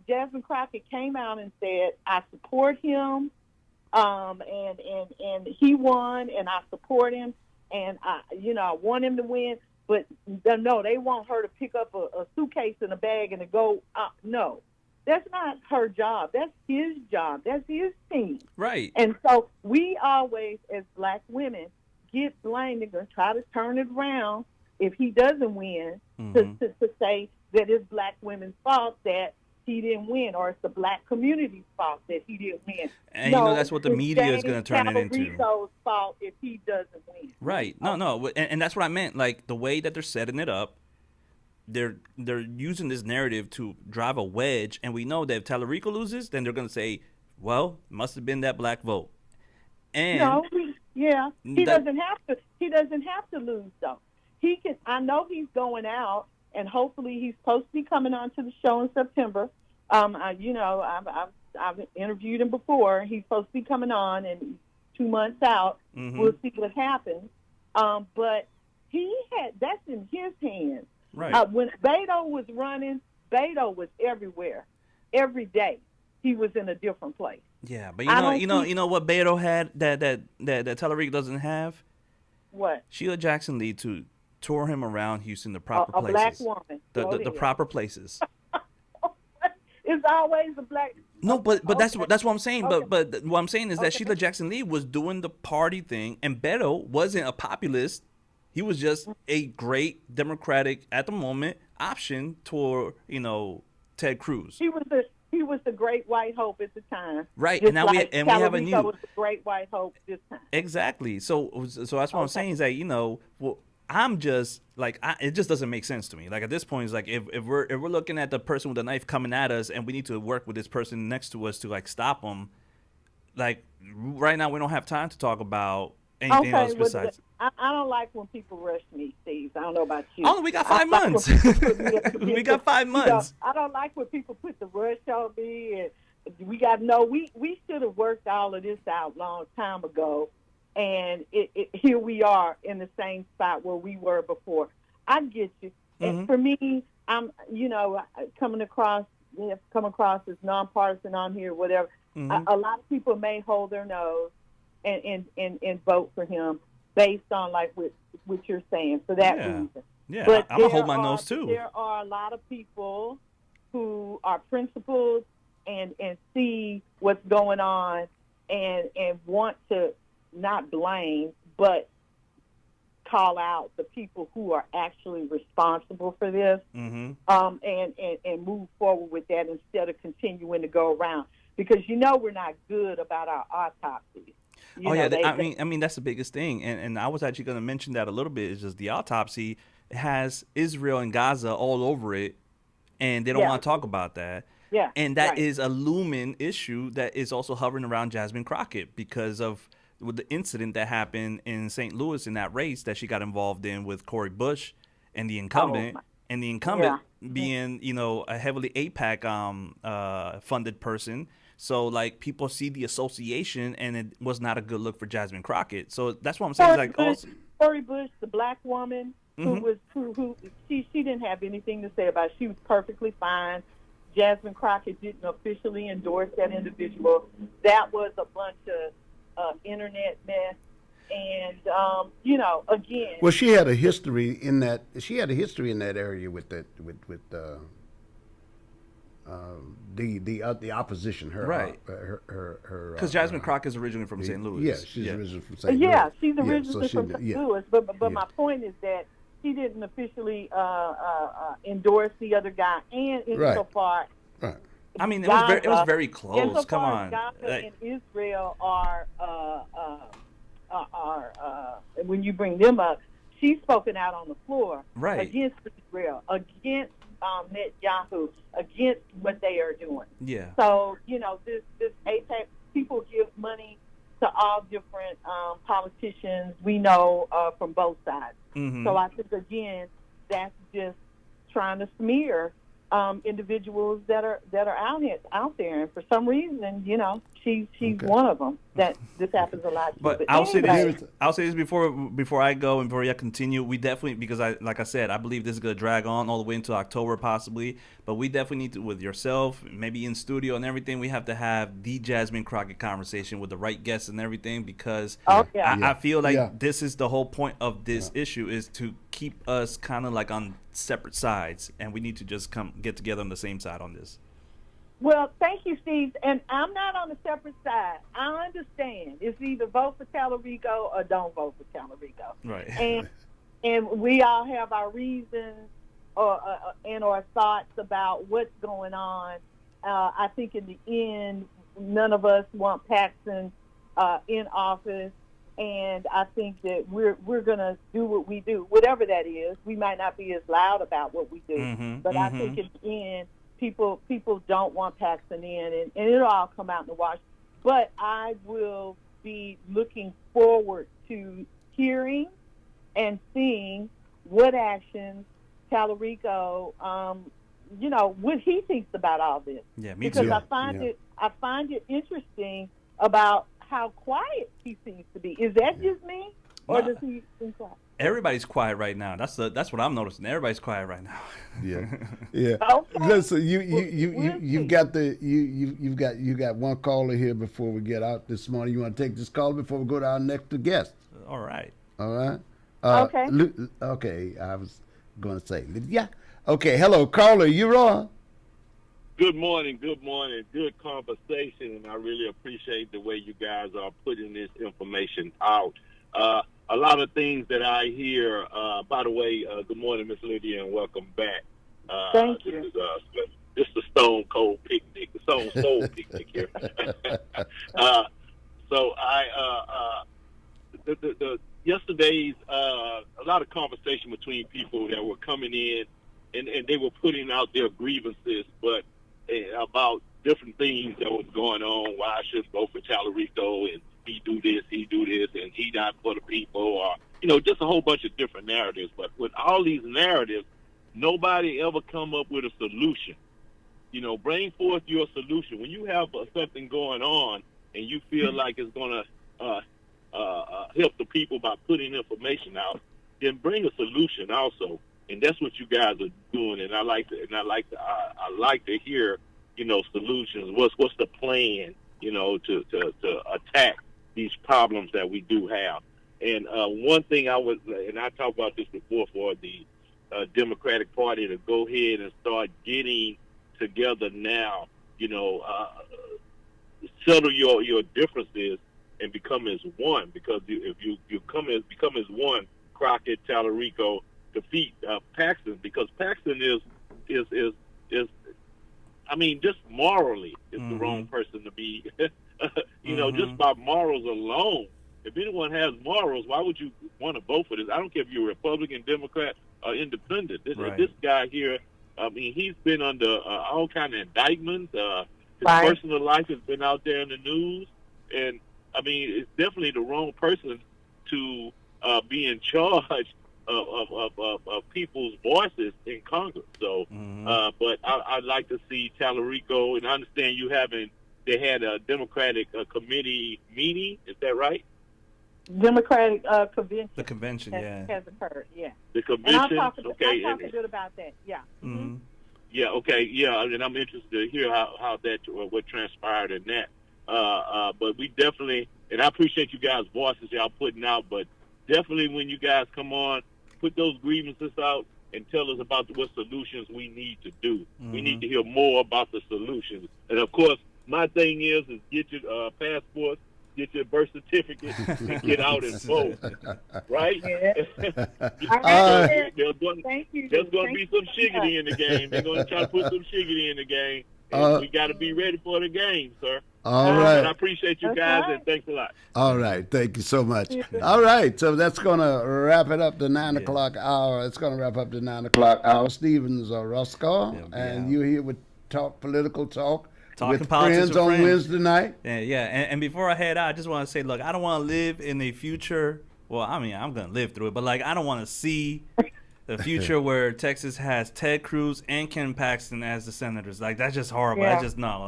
Jasmine Crockett came out and said, I support him, and he won, and I support him, and I want him to win. But no, they want her to pick up a suitcase and a bag and to go. No, that's not her job. That's his job. That's his team. Right. And so we always, as black women, get blamed and try to turn it around if he doesn't win to say that it's black women's fault that he didn't win, or it's the black community's fault that he didn't win. And that's what the media is going to turn it into. It's fault if he doesn't win. Right. No. And that's what I meant. Like, the way that they're setting it up, they're using this narrative to drive a wedge, and we know that if Tallarico loses, then they're going to say, well, it must have been that black vote. And he doesn't have to. He doesn't have to lose, though. He can. I know he's going out, and hopefully he's supposed to be coming on to the show in September. I've interviewed him before. He's supposed to be coming on, and 2 months out, we'll see what happens. But that's in his hands. Right. When Beto was running, Beto was everywhere, every day. He was in a different place. Yeah, but you know what Beto had that Tallarico doesn't have? What? Sheila Jackson Lee to tour him around Houston, the proper places. A black woman. The proper places. It's always a black. No, but that's Okay. what I'm saying. Okay. But what I'm saying is that Okay. Sheila Jackson Lee was doing the party thing, and Beto wasn't a populist. He was just a great Democratic at the moment option toward Ted Cruz. He was the great white hope at the time. Right, and Just now like we have a Tallarico new was the great white hope this time. exactly. So that's what I'm Okay. saying is that well, I'm just like it just doesn't make sense to me. Like at this point, it's like if we're looking at the person with the knife coming at us, and we need to work with this person next to us to like stop them. Like right now, we don't have time to talk about anything Okay, else besides. I don't like when people rush me, Steve. I don't know about you. Oh, we got I 5 like when months. people put me at the We end got of- 5 months. I don't like when people put the rush on me, and we got no. We should have worked all of this out long time ago, and here we are in the same spot where we were before. I get you. And for me, I'm coming across as nonpartisan on here, whatever. A lot of people may hold their nose and vote for him based on like what you're saying for that reason. Yeah, But I'm gonna hold my nose too. There are a lot of people who are principled and see what's going on and want to not blame but call out the people who are actually responsible for this, and move forward with that instead of continuing to go around, because we're not good about our autopsies. I mean that's the biggest thing, and I was actually going to mention that a little bit. Is just the autopsy has Israel and Gaza all over it, and they don't want to talk about that. Yeah, and that right. is a looming issue that is also hovering around Jasmine Crockett because of with the incident that happened in St. Louis in that race that she got involved in with Cori Bush and the incumbent, being a heavily AIPAC funded person. So like people see the association, and it was not a good look for Jasmine Crockett. So that's what I'm saying. Cori Bush, the black woman who she didn't have anything to say about it. She was perfectly fine. Jasmine Crockett didn't officially endorse that individual. That was a bunch of internet mess. And again. Well, she had a history in that. She had a history in that area with that the opposition. Her right. Her because Jasmine Crockett is originally from St. Louis. Yeah, she's originally from St. Louis. Yeah, she's originally from St. Louis. But my point is that she didn't officially endorse the other guy, and insofar. Right. I mean, it was very close. Come on. Gaza and Israel are when you bring them up, she's spoken out on the floor against Israel, against Netanyahu, against what they are doing. Yeah. So this AIPAC, people give money to all different politicians we know from both sides. Mm-hmm. So I think again that's just trying to smear individuals that are out there, and for some reason, she's one of them that this happens a lot to. But I'll say this before I go and before I continue. We definitely, because like I said, I believe this is going to drag on all the way into October possibly. But we definitely need to, with yourself, maybe in studio and everything, we have to have the Jasmine Crockett conversation with the right guests and everything, because I feel like this is the whole point of this issue, is to keep us kind of like on separate sides, and we need to just get together on the same side on this. Well, thank you, Steve. And I'm not on a separate side. I understand. It's either vote for Tallarico or don't vote for Tallarico. Right. And we all have our reasons and our thoughts about what's going on. I think in the end, none of us want Paxton in office. And I think that we're going to do what we do, whatever that is. We might not be as loud about what we do, but I think in the end, people don't want Paxton in, and it'll all come out in the wash. But I will be looking forward to hearing and seeing what actions Tallarico, what he thinks about all this. Yeah, me because too. I find it interesting about how quiet he seems to be. Is that just me, or does he seem quiet? Everybody's quiet right now. That's what I'm noticing. Everybody's quiet right now. Yeah. Okay. Listen, you've got one caller here before we get out this morning. You want to take this call before we go to our next guest? All right. Okay. Okay. I was going to say, yeah. Okay. Hello, caller. You're on. Good morning. Good morning. Good conversation, and I really appreciate the way you guys are putting this information out. A lot of things that I hear. By the way, good morning, Miss Lydia, and welcome back. Thank you. This is the Stone Cold picnic, the Stone Soul picnic here. So yesterday's a lot of conversation between people that were coming in, and they were putting out their grievances, but about different things that was going on. Why I should vote for Tallarico, and he do this, and he not for the people, or just a whole bunch of different narratives. But with all these narratives, nobody ever come up with a solution. Bring forth your solution. When you have something going on and you feel like it's going to help the people by putting information out, then bring a solution also. And that's what you guys are doing. And I like to hear, solutions. What's the plan, to attack these problems that we do have. And one thing and I talked about this before, for the Democratic Party to go ahead and start getting together now, settle your differences and become as one. Because if you become as one, Crockett, Tallarico, defeat Paxton, because Paxton is just morally is the wrong person to be. Just by morals alone. If anyone has morals, why would you want to vote for this? I don't care if you're Republican, Democrat, or Independent. This guy here, he's been under all kind of indictments. His personal life has been out there in the news, and it's definitely the wrong person to be in charge of people's voices in Congress. So, but I'd like to see Tallarico, and I understand they had a Democratic committee meeting. Is that right? Democratic convention. The convention, has occurred. Yeah. The convention. And I'll talk a bit about that. Yeah. Mm-hmm. Yeah. Okay. Yeah. And I'm interested to hear how that what transpired in that. But we definitely, and I appreciate you guys' voices y'all putting out. But definitely, when you guys come on, put those grievances out and tell us about what solutions we need to do. We need to hear more about the solutions. And of course, my thing is get your passports, get your birth certificate, and get out and vote. Right? Yeah. There's going to be some shiggity in the game. They're going to try to put some shiggity in the game. And we got to be ready for the game, sir. All right. And I appreciate you guys, and thanks a lot. All right. Thank you so much. All right. So that's going to wrap it up the 9 o'clock hour. It's going to wrap up the 9 o'clock hour. Stevens Roscoe, and you're here with Political Talk. Talking with politics friends with on friends. Wednesday night. Yeah. And before I head out, I just want to say, look, I don't want to live in a future. Well, I'm going to live through it, but I don't want to see the future where Texas has Ted Cruz and Ken Paxton as the senators. That's just horrible. Yeah. I just know.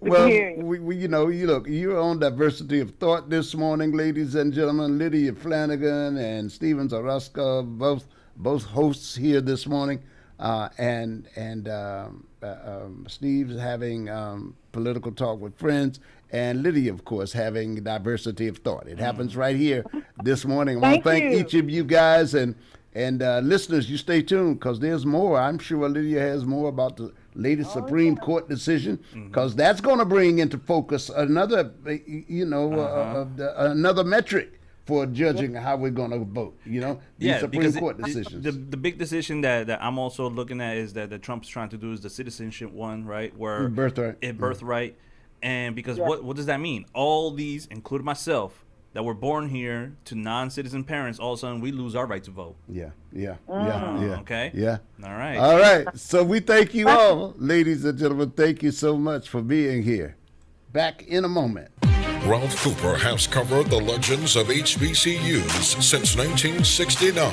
Well, you look, you're on diversity of thought this morning, ladies and gentlemen. Lydia Flanagan and Stevens Orozco, both hosts here this morning, and Steve's having political talk with friends, and Lydia, of course, having diversity of thought. It happens right here this morning. I want to thank each of you guys, and listeners, you stay tuned, because there's more. I'm sure Lydia has more about the latest Supreme Court decision, because that's going to bring into focus another, another metric for judging how we're going to vote, these Supreme Court decisions. The big decision that I'm also looking at is that Trump's trying to do is the citizenship one, right? Where birthright. And because what does that mean? All these, including myself, that were born here to non-citizen parents, all of a sudden we lose our right to vote. Yeah. Okay? Yeah. All right. All right. So we thank you all, ladies and gentlemen. Thank you so much for being here. Back in a moment. Ralph Cooper has covered the legends of HBCUs since 1969.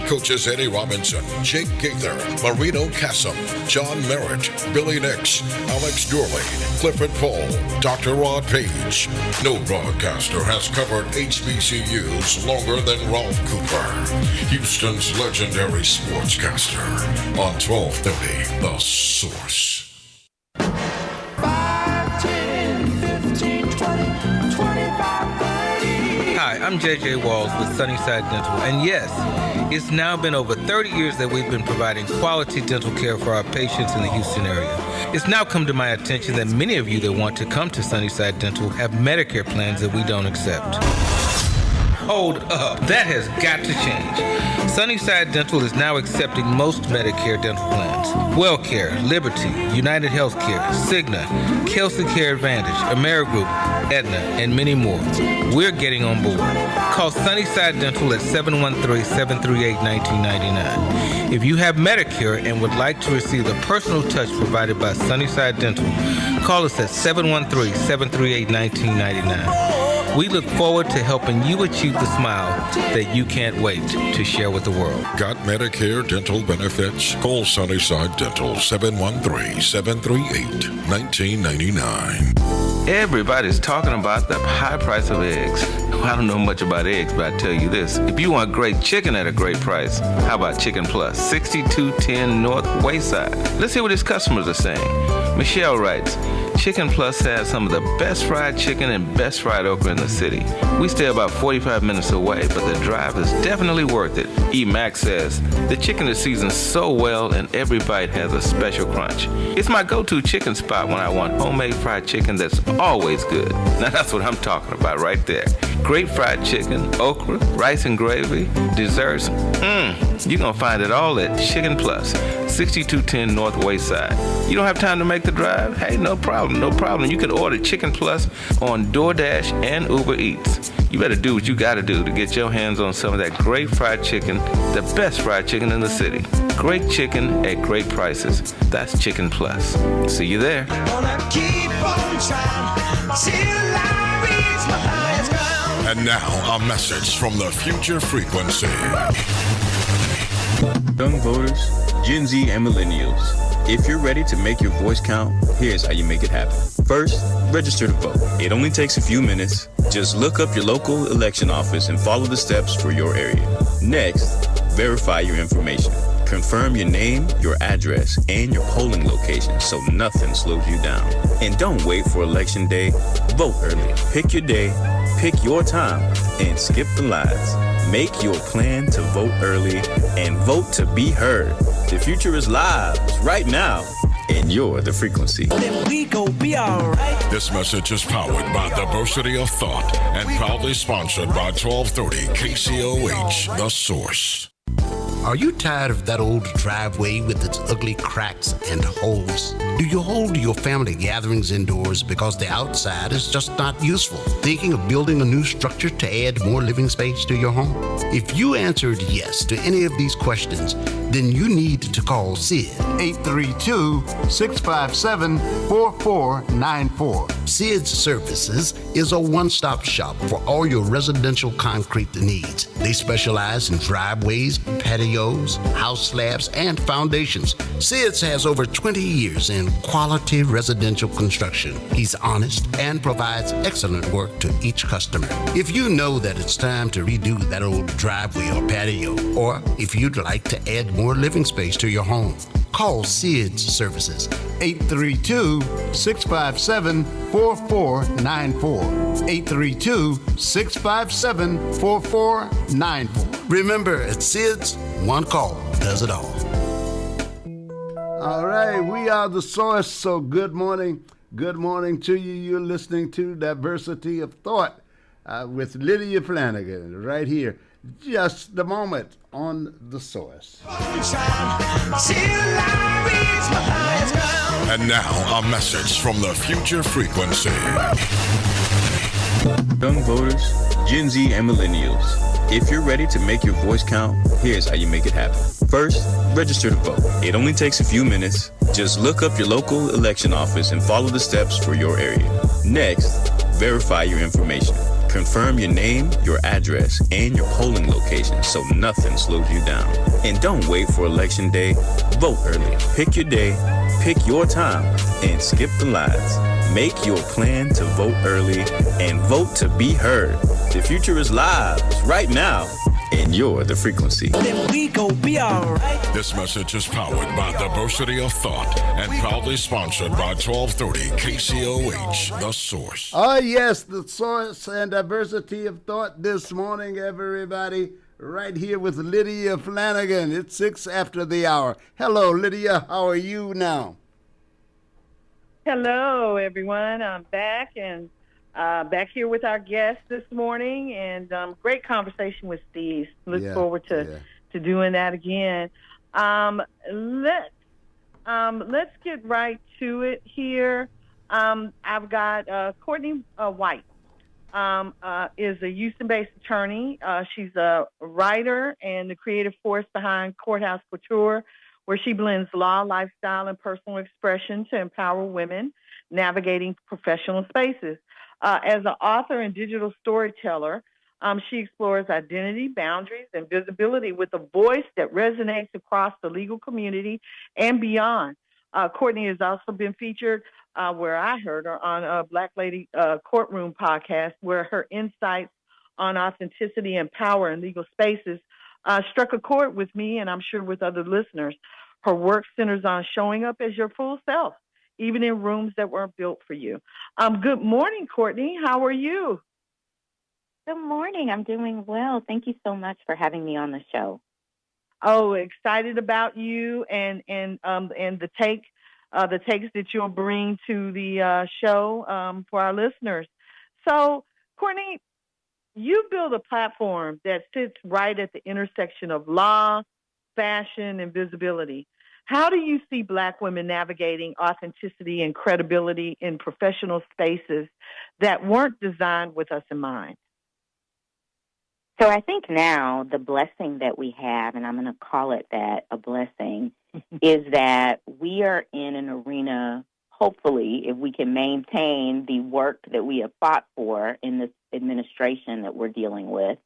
Coaches Eddie Robinson, Jake Gaither, Marino Cassim, John Merritt, Billy Nix, Alex Dorley, Clifford Paul, Dr. Rod Page. No broadcaster has covered HBCUs longer than Ralph Cooper, Houston's legendary sportscaster, on 1230 The Source. 5, 10, 15, 20, 25, 30. Hi, I'm JJ Walls with Sunnyside Dental, and yes, it's now been over 30 years that we've been providing quality dental care for our patients in the Houston area. It's now come to my attention that many of you that want to come to Sunnyside Dental have Medicare plans that we don't accept. Hold up, that has got to change. Sunnyside Dental is now accepting most Medicare dental plans. WellCare, Liberty, United Healthcare, Cigna, Kelsey Care Advantage, Amerigroup, Aetna, and many more. We're getting on board. Call Sunnyside Dental at 713-738-1999. If you have Medicare and would like to receive the personal touch provided by Sunnyside Dental, call us at 713-738-1999. We look forward to helping you achieve the smile that you can't wait to share with the world. Got Medicare dental benefits? Call Sunnyside Dental 713-738-1999. Everybody's talking about the high price of eggs. Well, I don't know much about eggs, but I tell you this. If you want great chicken at a great price, how about Chicken Plus, 6210 North Wayside? Let's hear what his customers are saying. Michelle writes, Chicken Plus has some of the best fried chicken and best fried okra in the city. We stay about 45 minutes away, but the drive is definitely worth it. E. Max says, the chicken is seasoned so well and every bite has a special crunch. It's my go-to chicken spot when I want homemade fried chicken that's always good. Now that's what I'm talking about right there. Great fried chicken, okra, rice and gravy, desserts. You're going to find it all at Chicken Plus, 6210 North Wayside. You don't have time to make the drive? Hey, no problem. You can order Chicken Plus on DoorDash and Uber Eats. You better do what you got to do to get your hands on some of that great fried chicken, the best fried chicken in the city. Great chicken at great prices. That's Chicken Plus. See you there. And now, a message from the future frequency. Young voters, Gen Z, and millennials, if you're ready to make your voice count, here's how you make it happen. First, register to vote. It only takes a few minutes. Just look up your local election office and follow the steps for your area. Next, verify your information. Confirm your name, your address, and your polling location so nothing slows you down. And don't wait for election day. Vote early. Pick your day, pick your time, and skip the lines. Make your plan to vote early and vote to be heard. The future is live right now, and you're the frequency. Then we go be alright. This message is powered by Diversity of Thought and proudly sponsored by 1230 KCOH, The Source. Are you tired of that old driveway with its ugly cracks and holes? Do you hold your family gatherings indoors because the outside is just not useful? Thinking of building a new structure to add more living space to your home? If you answered yes to any of these questions, then you need to call Sid. 832-657-4494. Sid's Services is a one-stop shop for all your residential concrete needs. They specialize in driveways, patios, house slabs, and foundations. Sid's has over 20 years in quality residential construction. He's honest and provides excellent work to each customer. If you know that it's time to redo that old driveway or patio, or if you'd like to add more living space to your home, call Sid's Services, 832-657-4494, 832-657-4494. Remember, at Sid's, one call does it all. All right, we are The Source, so good morning. Good morning to you. You're listening to Diversity of Thought with Lydia Flanagan right here. Just a moment on The Source. And now, a message from the future frequency. Young voters, Gen Z, and millennials, if you're ready to make your voice count, here's how you make it happen. First, register to vote. It only takes a few minutes. Just look up your local election office and follow the steps for your area. Next, verify your information. Confirm your name, your address, and your polling location so nothing slows you down. And don't wait for election day. Vote early. Pick your day, pick your time, and skip the lines. Make your plan to vote early and vote to be heard. The future is live right now, and you're the frequency. Then we gon' be alright. This message is powered by Diversity of Thought and proudly sponsored by 1230 KCOH, The Source. Oh, yes, The Source and Diversity of Thought this morning, everybody. Right here with Lydia Flanagan. It's 6 after the hour. Hello, Lydia. How are you now? Hello, everyone. I'm back and back here with our guest this morning, and great conversation with Steve. Look forward to doing that again. Let's get right to it here. I've got Courtney White. Is a Houston-based attorney. She's a writer and the creative force behind Courthouse Couture, where she blends law, lifestyle, and personal expression to empower women navigating professional spaces. As an author and digital storyteller, she explores identity, boundaries, and visibility with a voice that resonates across the legal community and beyond. Courtney has also been featured where I heard her on a Black Lady Courtroom podcast, where her insights on authenticity and power in legal spaces struck a chord with me, and I'm sure with other listeners. Her work centers on showing up as your full self, even in rooms that weren't built for you. Good morning, Courtney. How are you? Good morning. I'm doing well. Thank you so much for having me on the show. Oh, excited about you and the takes that you'll bring to the show for our listeners. So, Courtney, you build a platform that sits right at the intersection of law, fashion, and visibility. How do you see Black women navigating authenticity and credibility in professional spaces that weren't designed with us in mind? So I think now the blessing that we have, and I'm going to call it that, a blessing, is that we are in an arena, hopefully, if we can maintain the work that we have fought for in this administration that we're dealing with,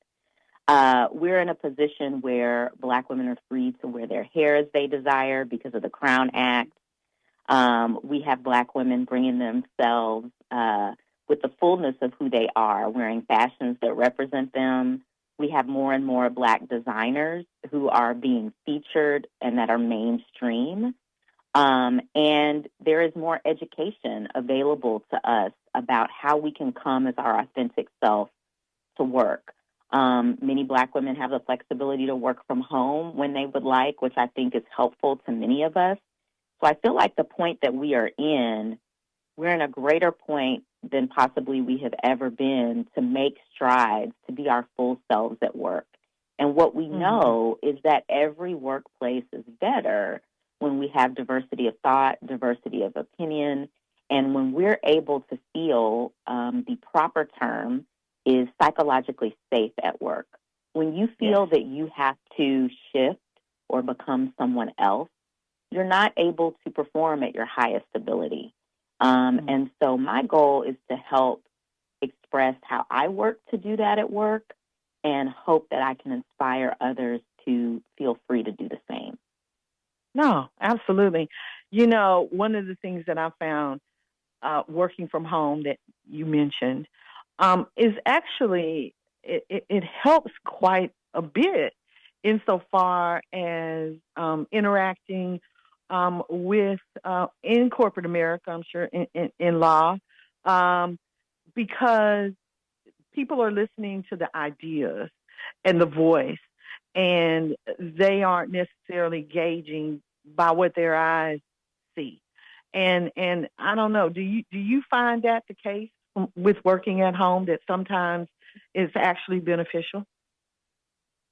we're in a position where Black women are free to wear their hair as they desire because of the Crown Act. We have Black women bringing themselves with the fullness of who they are, wearing fashions that represent them. We have more and more Black designers who are being featured and that are mainstream. And there is more education available to us about how we can come as our authentic self to work. Many Black women have the flexibility to work from home when they would like, which I think is helpful to many of us. So I feel like the point that we are in, we're in a greater point than possibly we have ever been to make strides to be our full selves at work. And what we know is that every workplace is better when we have diversity of thought, diversity of opinion, and when we're able to feel the proper term is psychologically safe at work. When you feel that you have to shift or become someone else, you're not able to perform at your highest ability. And so my goal is to help express how I work to do that at work and hope that I can inspire others to feel free to do the same. No, absolutely. You know, one of the things that I found working from home that you mentioned is actually, it helps quite a bit insofar as interacting with in corporate America, I'm sure, in law, because people are listening to the ideas and the voice, and they aren't necessarily gauging by what their eyes see. And I don't know, do you find that the case with working at home, that sometimes it's actually beneficial?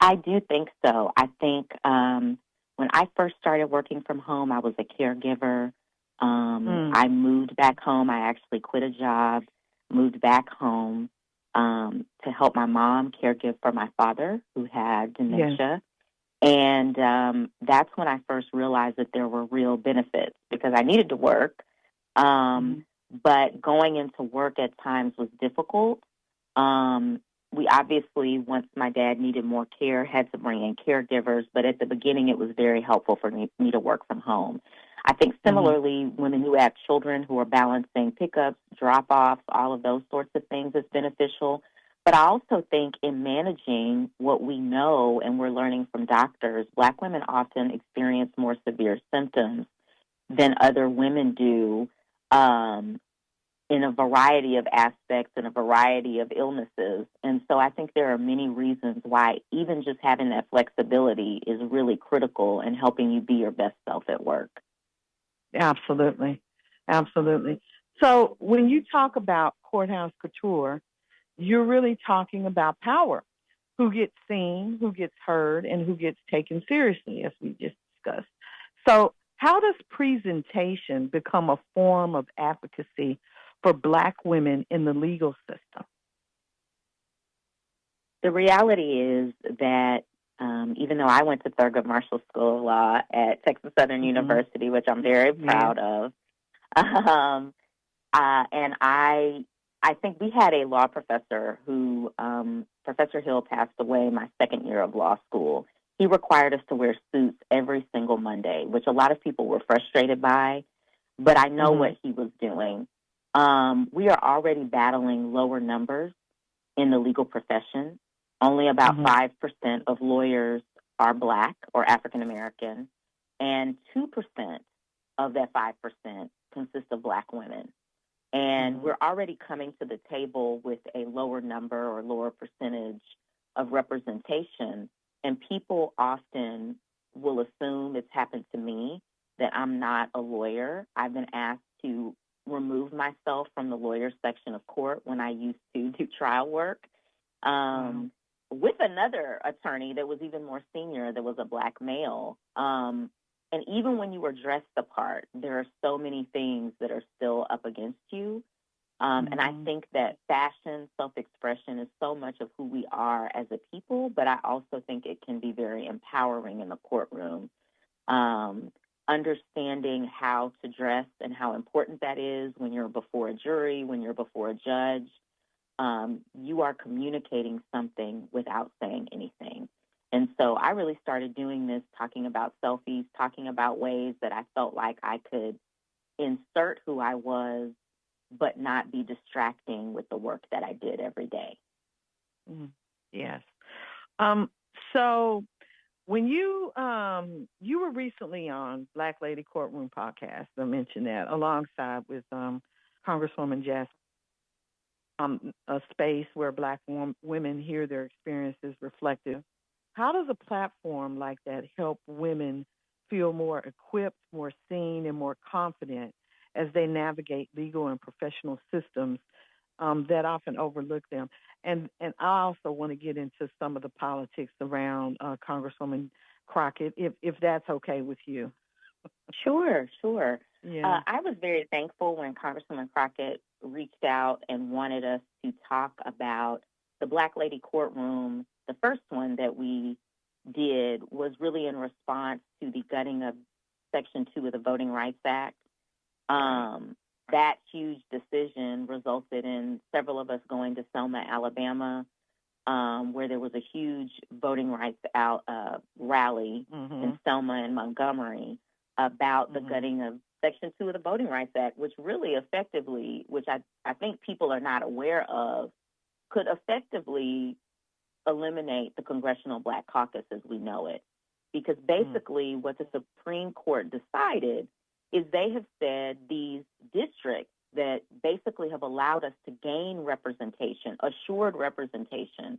I do think so. I think when I first started working from home, I was a caregiver. I moved back home. I actually quit a job, moved back home to help my mom caregive for my father, who had dementia. And that's when I first realized that there were real benefits, because I needed to work. But going into work at times was difficult. We obviously, once my dad needed more care, had to bring in caregivers. But at the beginning, it was very helpful for me to work from home. I think similarly, women who have children who are balancing pickups, drop-offs, all of those sorts of things is beneficial. But I also think in managing what we know and we're learning from doctors, Black women often experience more severe symptoms than other women do in a variety of aspects and a variety of illnesses. And so I think there are many reasons why even just having that flexibility is really critical in helping you be your best self at work. Absolutely. Absolutely. So when you talk about courthouse couture, you're really talking about power. Who gets seen, who gets heard, and who gets taken seriously, as we just discussed. So how does presentation become a form of advocacy for Black women in the legal system? The reality is that even though I went to Thurgood Marshall School of Law at Texas Southern University, which I'm very proud of, and I think we had a law professor who, Professor Hill, passed away my second year of law school. He required us to wear suits every single Monday, which a lot of people were frustrated by, but I know what he was doing. We are already battling lower numbers in the legal profession. Only about 5% of lawyers are Black or African American, and 2% of that 5% consist of Black women. And we're already coming to the table with a lower number or lower percentage of representation. And people often will assume, it's happened to me, that I'm not a lawyer. I've been asked to remove myself from the lawyer section of court when I used to do trial work with another attorney that was even more senior, that was a Black male. And even when you were dressed the part, there are so many things that are still up against you. And I think that fashion, self-expression is so much of who we are as a people, but I also think it can be very empowering in the courtroom. Understanding how to dress and how important that is when you're before a jury, when you're before a judge. You are communicating something without saying anything. And so I really started doing this, talking about selfies, talking about ways that I felt like I could insert who I was, but not be distracting with the work that I did every day. Yes. So when you were recently on Black Lady Courtroom podcast, I mentioned that, alongside with Congresswoman Jasmine, a space where Black women hear their experiences reflected. How does a platform like that help women feel more equipped, more seen, and more confident as they navigate legal and professional systems that often overlook them? And I also want to get into some of the politics around Congresswoman Crockett, if that's okay with you. Sure. Yeah. I was very thankful when Congresswoman Crockett reached out and wanted us to talk about the Black Lady Courtroom. The first one that we did was really in response to the gutting of Section 2 of the Voting Rights Act. That huge decision resulted in several of us going to Selma, Alabama, where there was a huge voting rights rally in Selma and Montgomery about the gutting of Section 2 of the Voting Rights Act, which really effectively, which I think people are not aware of, could effectively eliminate the Congressional Black Caucus as we know it. Because basically what the Supreme Court decided is they have said these districts that basically have allowed us to gain representation, assured representation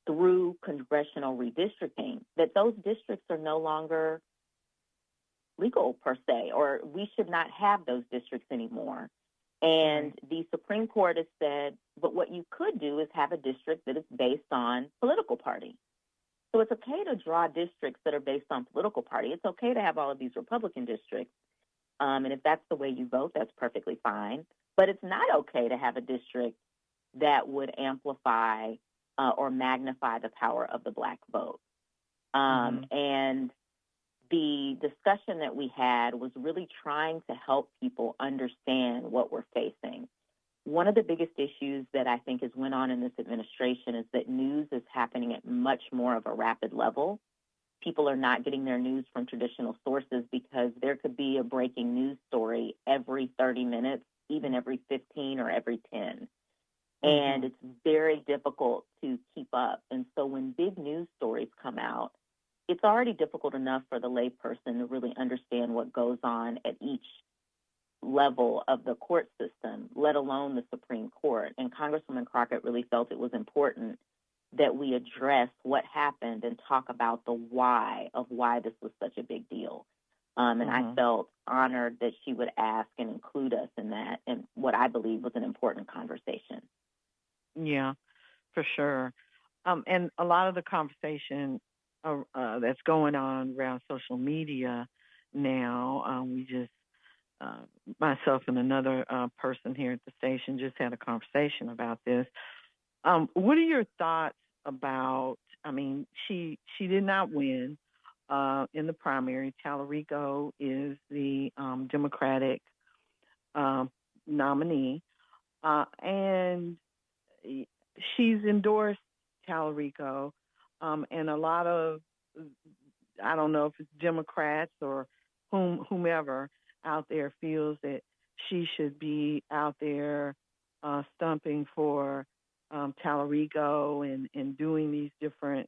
through congressional redistricting, that those districts are no longer legal per se, or we should not have those districts anymore. And the Supreme Court has said, but what you could do is have a district that is based on political party. So it's okay to draw districts that are based on political party. It's okay to have all of these Republican districts. And if that's the way you vote, that's perfectly fine. But it's not okay to have a district that would amplify or magnify the power of the Black vote. And the discussion that we had was really trying to help people understand what we're facing. One of the biggest issues that I think has went on in this administration is that news is happening at much more of a rapid level. People are not getting their news from traditional sources because there could be a breaking news story every 30 minutes, even every 15 or every 10. And it's very difficult to keep up. And so when big news stories come out, it's already difficult enough for the layperson to really understand what goes on at each level of the court system, let alone the Supreme Court. And Congresswoman Crockett really felt it was important that we address what happened and talk about the why of why this was such a big deal. And I felt honored that she would ask and include us in that, and what I believe was an important conversation. Yeah, for sure. And a lot of the conversation that's going on around social media now, we just, myself and another person here at the station just had a conversation about this. What are your thoughts about, I mean, she did not win in the primary. Tallarico is the Democratic nominee, and she's endorsed Tallarico, and a lot of, I don't know if it's Democrats or whomever out there feels that she should be out there stumping for Tallarico and doing these different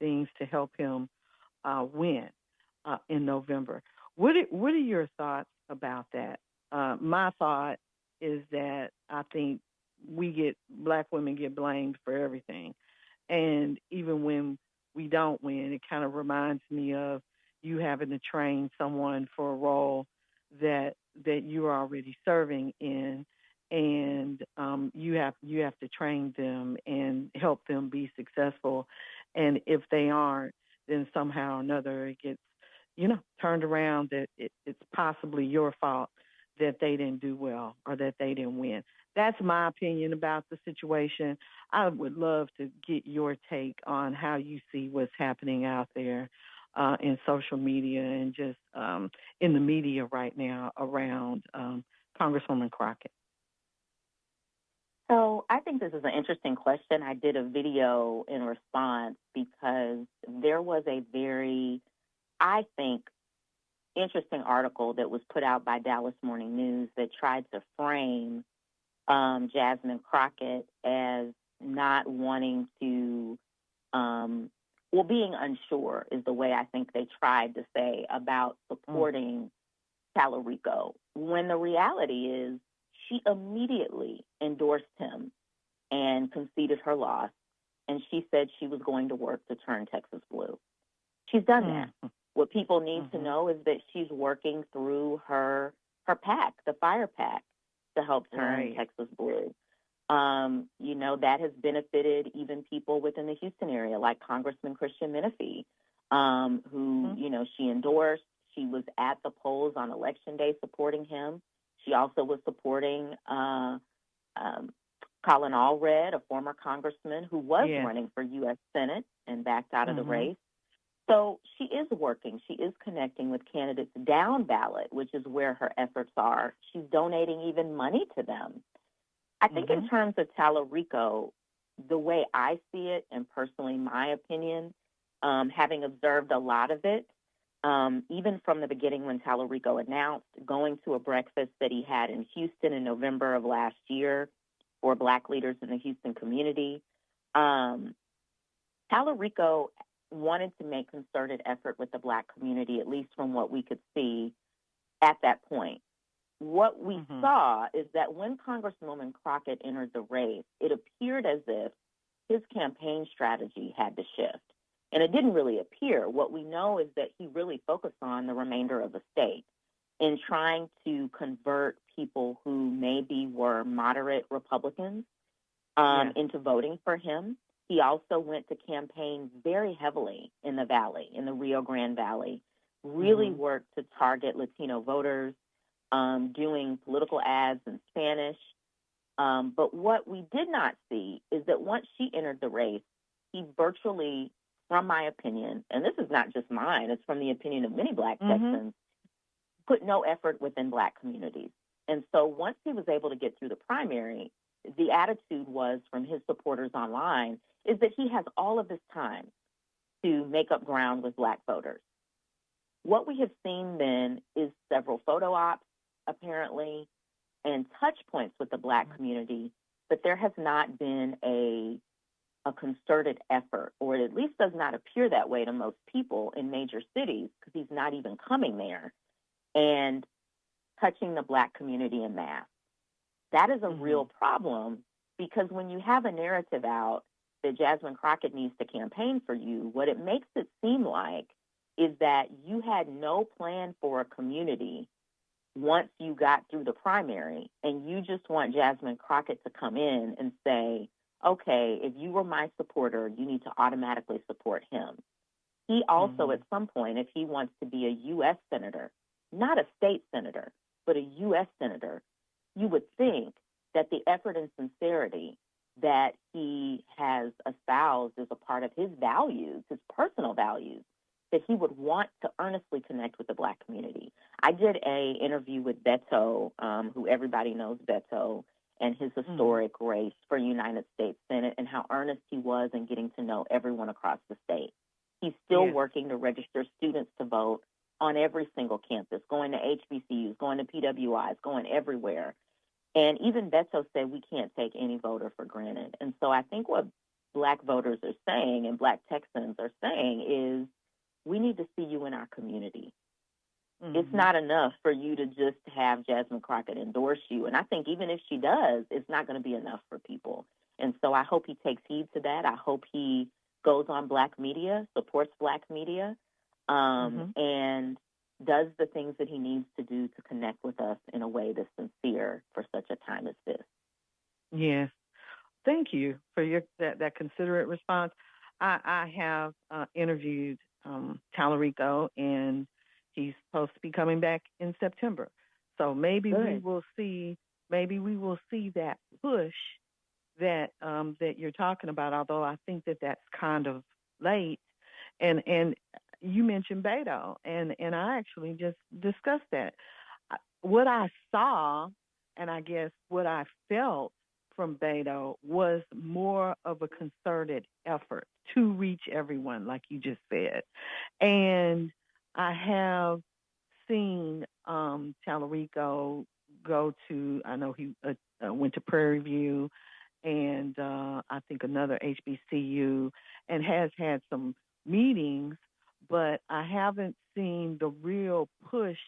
things to help him win in November. What are your thoughts about that? My thought is that I think black women get blamed for everything. And even when we don't win, it kind of reminds me of you having to train someone for a role that you're already serving in, and you have to train them and help them be successful. And if they aren't, then somehow or another it gets, turned around that it's possibly your fault that they didn't do well or that they didn't win. That's my opinion about the situation. I would love to get your take on how you see what's happening out there in social media and just in the media right now around Congresswoman Crockett. So I think this is an interesting question. I did a video in response because there was a very, I think, interesting article that was put out by Dallas Morning News that tried to frame Jasmine Crockett as not wanting to, being unsure is the way I think they tried to say about supporting Tallarico, when the reality is she immediately endorsed him and conceded her loss, and she said she was going to work to turn Texas blue. She's done that. What people need to know is that she's working through her PAC, the Fire PAC, to help turn Texas blue. That has benefited even people within the Houston area, like Congressman Christian Menifee, who, she endorsed. She was at the polls on Election Day supporting him. She also was supporting Colin Allred, a former congressman who was running for U.S. Senate and backed out of the race. So she is working. She is connecting with candidates down ballot, which is where her efforts are. She's donating even money to them. I think in terms of Tallarico, the way I see it, and personally my opinion, having observed a lot of it, even from the beginning when Tallarico announced, going to a breakfast that he had in Houston in November of last year for Black leaders in the Houston community, Tallarico wanted to make concerted effort with the Black community, at least from what we could see at that point. What we saw is that when Congresswoman Crockett entered the race, it appeared as if his campaign strategy had to shift. And it didn't really appear. What we know is that he really focused on the remainder of the state in trying to convert people who maybe were moderate Republicans into voting for him. He also went to campaign very heavily in the Valley, in the Rio Grande Valley, really worked to target Latino voters, doing political ads in Spanish. But what we did not see is that once she entered the race, he virtually, from my opinion, and this is not just mine, it's from the opinion of many Black Texans, put no effort within Black communities. And so once he was able to get through the primary, the attitude was from his supporters online is that he has all of this time to make up ground with Black voters. What we have seen then is several photo ops, apparently, and touch points with the Black community but there has not been a concerted effort, or it at least does not appear that way to most people in major cities, because he's not even coming there and touching the Black community en masse. That is a real problem, because when you have a narrative out that Jasmine Crockett needs to campaign for you, what it makes it seem like is that you had no plan for a community once you got through the primary, and you just want Jasmine Crockett to come in and say, okay, if you were my supporter, you need to automatically support him. He also, at some point, if he wants to be a U.S. senator, not a state senator, but a U.S. senator, you would think that the effort and sincerity that he has espoused as a part of his values, his personal values, that he would want to earnestly connect with the Black community. I did an interview with Beto, who everybody knows Beto, and his historic race for United States Senate, and how earnest he was in getting to know everyone across the state. He's still working to register students to vote on every single campus, going to HBCUs, going to PWIs, going everywhere. And even Beto said we can't take any voter for granted. And so I think what Black voters are saying and Black Texans are saying is, we need to see you in our community. It's not enough for you to just have Jasmine Crockett endorse you. And I think even if she does, it's not going to be enough for people. And so I hope he takes heed to that. I hope he goes on Black media, supports Black media, and does the things that he needs to do to connect with us in a way that's sincere for such a time as this. Yes. Thank you for that considerate response. I have interviewed Tallarico, and he's supposed to be coming back in September. So maybe we will see that push that that you're talking about, although I think that that's kind of late. And you mentioned Beto, and I actually just discussed that. What I saw, and I guess what I felt from Beto, was more of a concerted effort to reach everyone, like you just said. And I have seen Tallarico go to, I know he went to Prairie View and I think another HBCU, and has had some meetings, but I haven't seen the real push,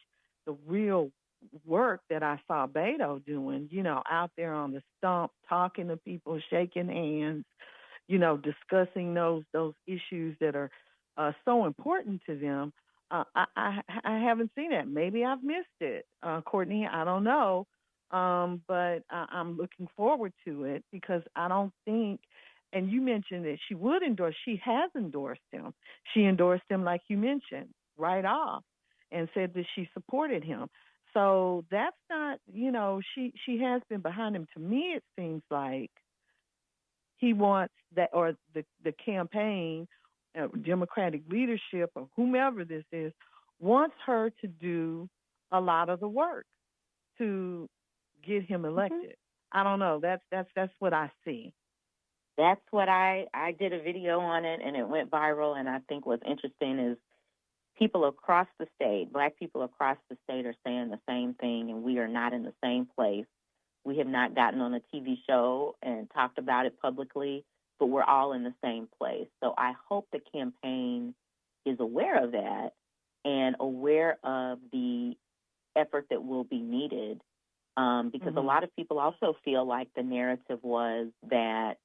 the real work that I saw Beto doing, out there on the stump, talking to people, shaking hands, discussing those issues that are so important to them. I haven't seen that. Maybe I've missed it, Courtney. I don't know, but I'm looking forward to it, because I don't think. And you mentioned that she would endorse. She has endorsed him. She endorsed him, like you mentioned, right off, and said that she supported him. So that's not, she has been behind him. To me, it seems like he wants that, or the campaign, Democratic leadership, or whomever this is, wants her to do a lot of the work to get him elected. I don't know. That's what I see. That's what I did a video on it, and it went viral. And I think what's interesting is people across the state, Black people across the state, are saying the same thing, and we are not in the same place. We have not gotten on a TV show and talked about it publicly, but we're all in the same place. So I hope the campaign is aware of that and aware of the effort that will be needed, because a lot of people also feel like the narrative was that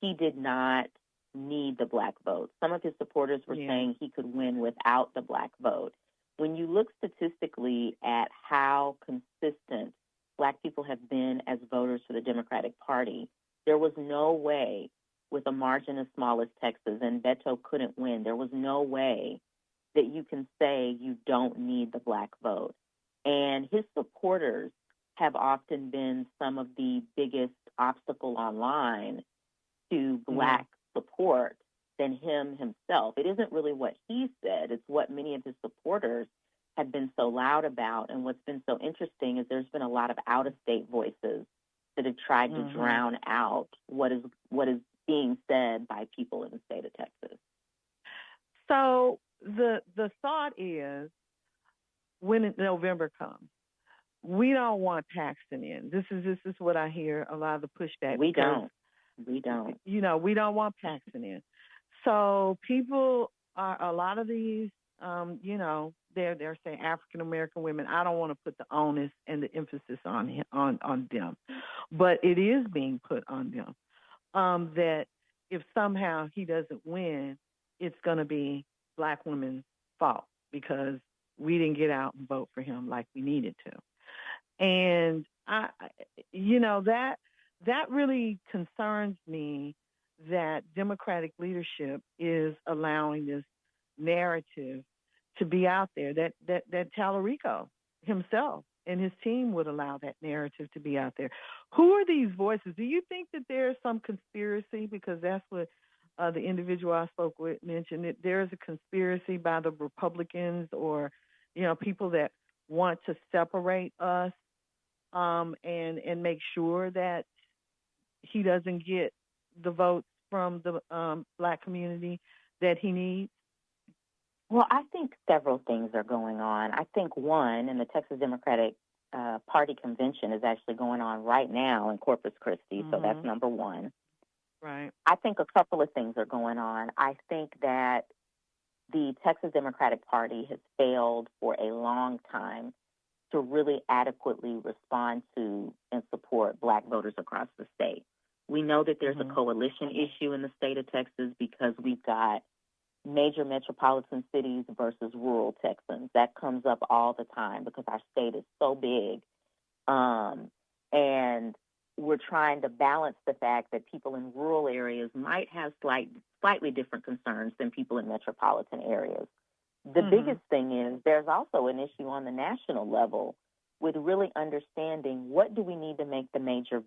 he did not need the Black vote. Some of his supporters were saying he could win without the Black vote. When you look statistically at how consistent Black people have been as voters for the Democratic Party, there was no way, with a margin as small as Texas, and Beto couldn't win, there was no way that you can say you don't need the Black vote. And his supporters have often been some of the biggest obstacle online to Black support than him himself. It isn't really what he said, it's what many of his supporters have been so loud about. And what's been so interesting is there's been a lot of out-of-state voices that have tried to drown out what is being said by people in the state of Texas. So the thought is, when November comes, we don't want Paxton in. This is what I hear a lot of the pushback. We don't. We don't. You know, we don't want Paxton in. So people are, a lot of these, you know, they're saying African American women. I don't want to put the onus and the emphasis on them, but it is being put on them. That if somehow he doesn't win, it's going to be Black women's fault because we didn't get out and vote for him like we needed to. And you know, that really concerns me, that Democratic leadership is allowing this narrative to be out there, that Tallarico himself and his team would allow that narrative to be out there. Who are these voices? Do you think that there's some conspiracy? Because that's what the individual I spoke with mentioned, that there's a conspiracy by the Republicans or, you know, people that want to separate us and make sure that he doesn't get the votes from the Black community that he needs? Well, I think several things are going on. I think one, and the Texas Democratic Party convention is actually going on right now in Corpus Christi, so that's number one. Right. I think a couple of things are going on. I think that the Texas Democratic Party has failed for a long time to really adequately respond to and support Black voters across the state. We know that there's a coalition issue in the state of Texas because we've got major metropolitan cities versus rural Texans. That comes up all the time because our state is so big. And we're trying to balance the fact that people in rural areas might have slightly different concerns than people in metropolitan areas. The biggest thing is there's also an issue on the national level with really understanding what do we need to make the major,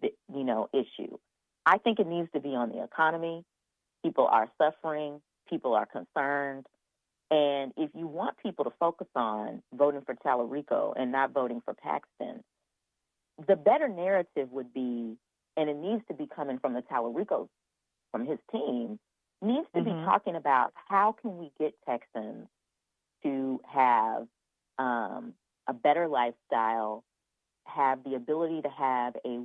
issue. I think it needs to be on the economy. People are suffering. People are concerned. And if you want people to focus on voting for Tallarico and not voting for Paxton, the better narrative would be, and it needs to be coming from the Tallarico, from his team, needs to be talking about how can we get Texans to have a better lifestyle, have the ability to have a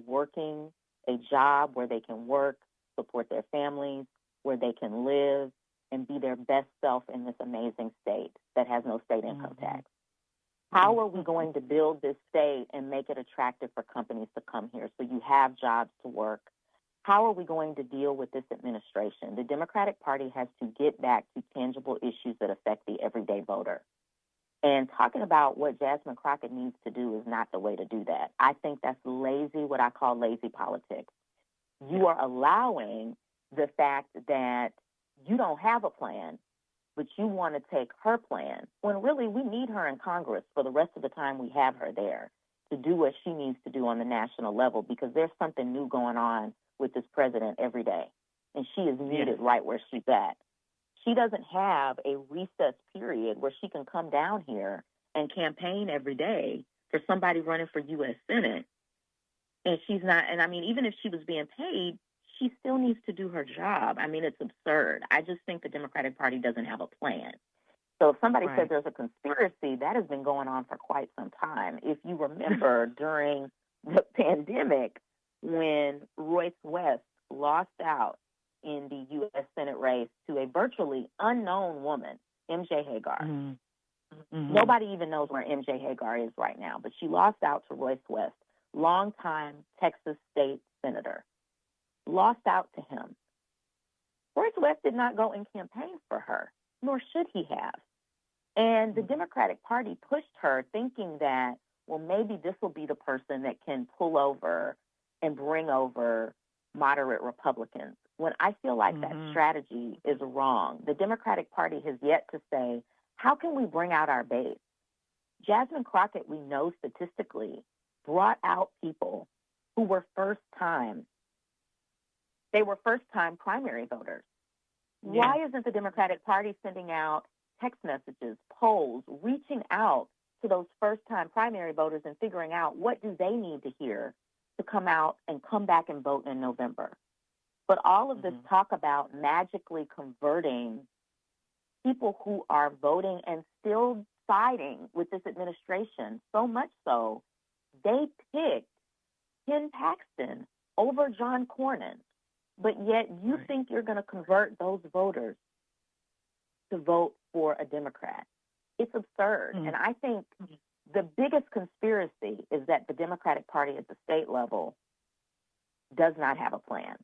job where they can work, support their families, where they can live, and be their best self in this amazing state that has no state income tax. How are we going to build this state and make it attractive for companies to come here so you have jobs to work? How are we going to deal with this administration? The Democratic Party has to get back to tangible issues that affect the everyday voter. And talking about what Jasmine Crockett needs to do is not the way to do that. I think that's lazy, what I call lazy politics. You are allowing the fact that you don't have a plan, but you want to take her plan, when really we need her in Congress for the rest of the time we have her there to do what she needs to do on the national level, because there's something new going on with this president every day, and she is needed right where she's at. She doesn't have a recess period where she can come down here and campaign every day for somebody running for U.S. Senate. And she's not, and I mean, even if she was being paid, she still needs to do her job. I mean, it's absurd. I just think the Democratic Party doesn't have a plan. So if somebody says there's a conspiracy, that has been going on for quite some time. If you remember during the pandemic when Royce West lost out in the U.S. Senate race to a virtually unknown woman, MJ Hagar. Nobody even knows where MJ Hagar is right now, but she lost out to Royce West, longtime Texas state senator. Lost out to him. Royce West did not go and campaign for her, nor should he have. And the Democratic Party pushed her thinking that, well, maybe this will be the person that can pull over and bring over moderate Republicans, when I feel like that strategy is wrong. The Democratic Party has yet to say, how can we bring out our base? Jasmine Crockett, we know statistically, brought out people who were first-time. They were first-time primary voters. Why isn't the Democratic Party sending out text messages, polls, reaching out to those first-time primary voters and figuring out what do they need to hear to come out and come back and vote in November? But all of this talk about magically converting people who are voting and still siding with this administration, so much so They picked Ken Paxton over John Cornyn, but yet you think you're going to convert those voters to vote for a Democrat. It's absurd. And I think the biggest conspiracy is that the Democratic Party at the state level does not have a plan.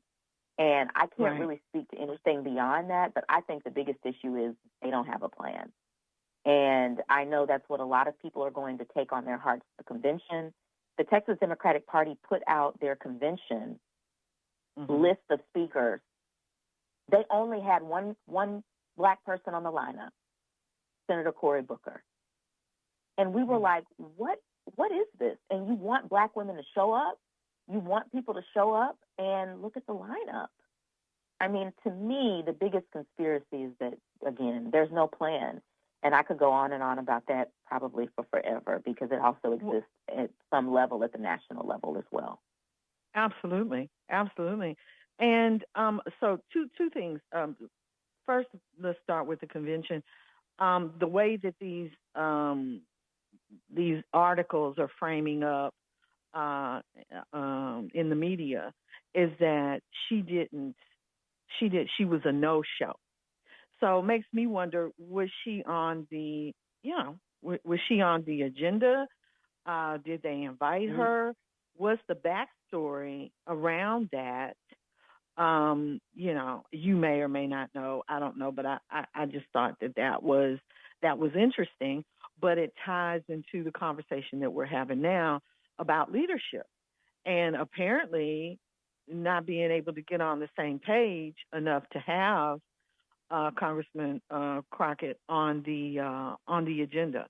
And I can't really speak to anything beyond that, but I think the biggest issue is they don't have a plan. And I know that's what a lot of people are going to take on their hearts at the convention. The Texas Democratic Party put out their convention list of speakers. They only had one black person on the lineup, Senator Cory Booker. And we were like, what is this? And you want black women to show up? You want people to show up? And look at the lineup. I mean, to me, the biggest conspiracy is that, again, there's no plan. And I could go on and on about that probably for forever, because it also exists at some level at the national level as well. Absolutely. Absolutely. And so two things. First, let's start with the convention. The way that these articles are framing up in the media is that she was a no-show. So it makes me wonder, was she on the agenda? Did they invite her? What's the backstory around that? You may or may not know. I don't know, but I just thought that was interesting. But it ties into the conversation that we're having now about leadership, and apparently not being able to get on the same page enough to have Congressman Crockett on the agenda.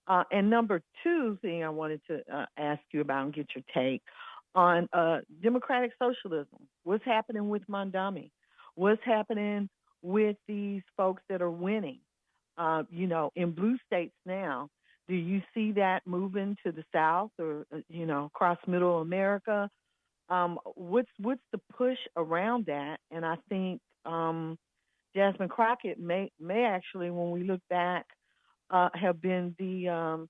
And number two thing I wanted to ask you about and get your take on democratic socialism. What's happening with Mondami? What's happening with these folks that are winning? In blue states now, do you see that moving to the South or, across middle America? What's the push around that? And I think Jasmine Crockett may actually, when we look back, have been the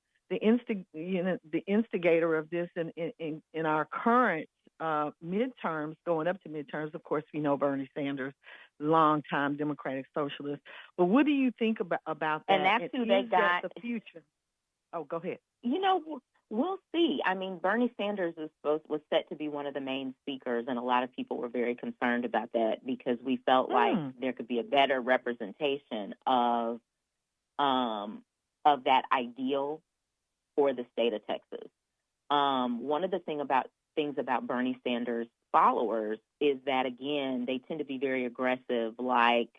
instigator of this in our current midterms, going up to midterms. Of course, we know Bernie Sanders, longtime Democratic socialist. But what do you think about that? And that's who they got. The future. Oh, go ahead. We'll see. I mean, Bernie Sanders was set to be one of the main speakers, and a lot of people were very concerned about that because we felt like there could be a better representation of that ideal for the state of Texas. One of the things about Bernie Sanders followers is that, again, they tend to be very aggressive, like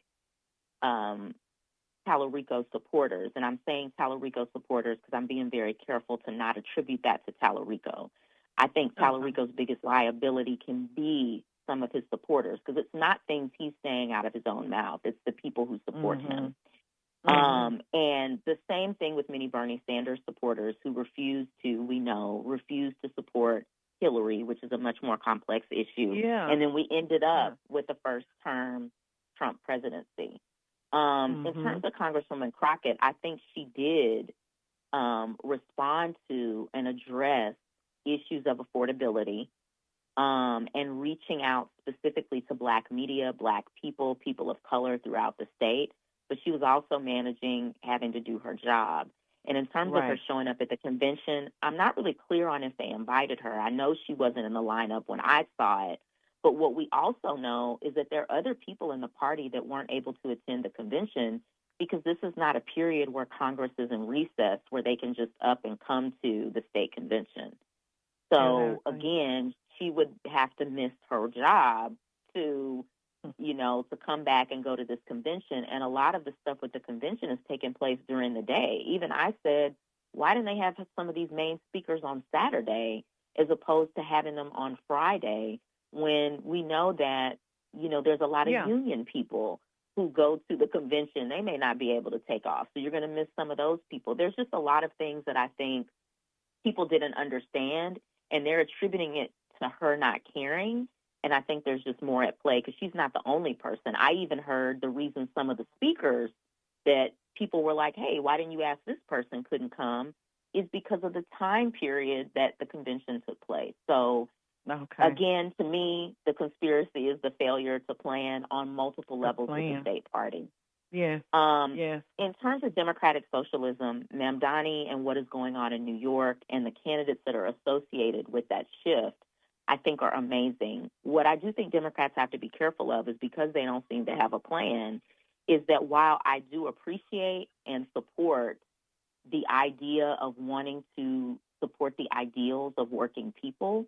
Tallarico supporters. And I'm saying Tallarico supporters because I'm being very careful to not attribute that to Tallarico. I think Tallarico's biggest liability can be some of his supporters, because it's not things he's saying out of his own mouth. It's the people who support him. And the same thing with many Bernie Sanders supporters who refuse to support Hillary, which is a much more complex issue. Yeah. And then we ended up with the first term Trump presidency. In terms of Congresswoman Crockett, I think she did respond to and address issues of affordability and reaching out specifically to Black media, Black people, people of color throughout the state. But she was also managing having to do her job. And in terms of her showing up at the convention, I'm not really clear on if they invited her. I know she wasn't in the lineup when I saw it. But what we also know is that there are other people in the party that weren't able to attend the convention because this is not a period where Congress is in recess where they can just up and come to the state convention. So, again, she would have to miss her job to come back and go to this convention. And a lot of the stuff with the convention is taking place during the day. Even I said, why didn't they have some of these main speakers on Saturday as opposed to having them on Friday, when we know that, there's a lot of union people who go to the convention. They may not be able to take off. So you're going to miss some of those people. There's just a lot of things that I think people didn't understand, and they're attributing it to her not caring. And I think there's just more at play because she's not the only person. I even heard the reason some of the speakers that people were like, hey, why didn't you ask this person couldn't come? is because of the time period that the convention took place. So, again, to me, the conspiracy is the failure to plan on multiple levels of the state party. Yes. In terms of democratic socialism, Mamdani and what is going on in New York and the candidates that are associated with that shift, I think are amazing. What I do think Democrats have to be careful of is because they don't seem to have a plan, is that while I do appreciate and support the idea of wanting to support the ideals of working people,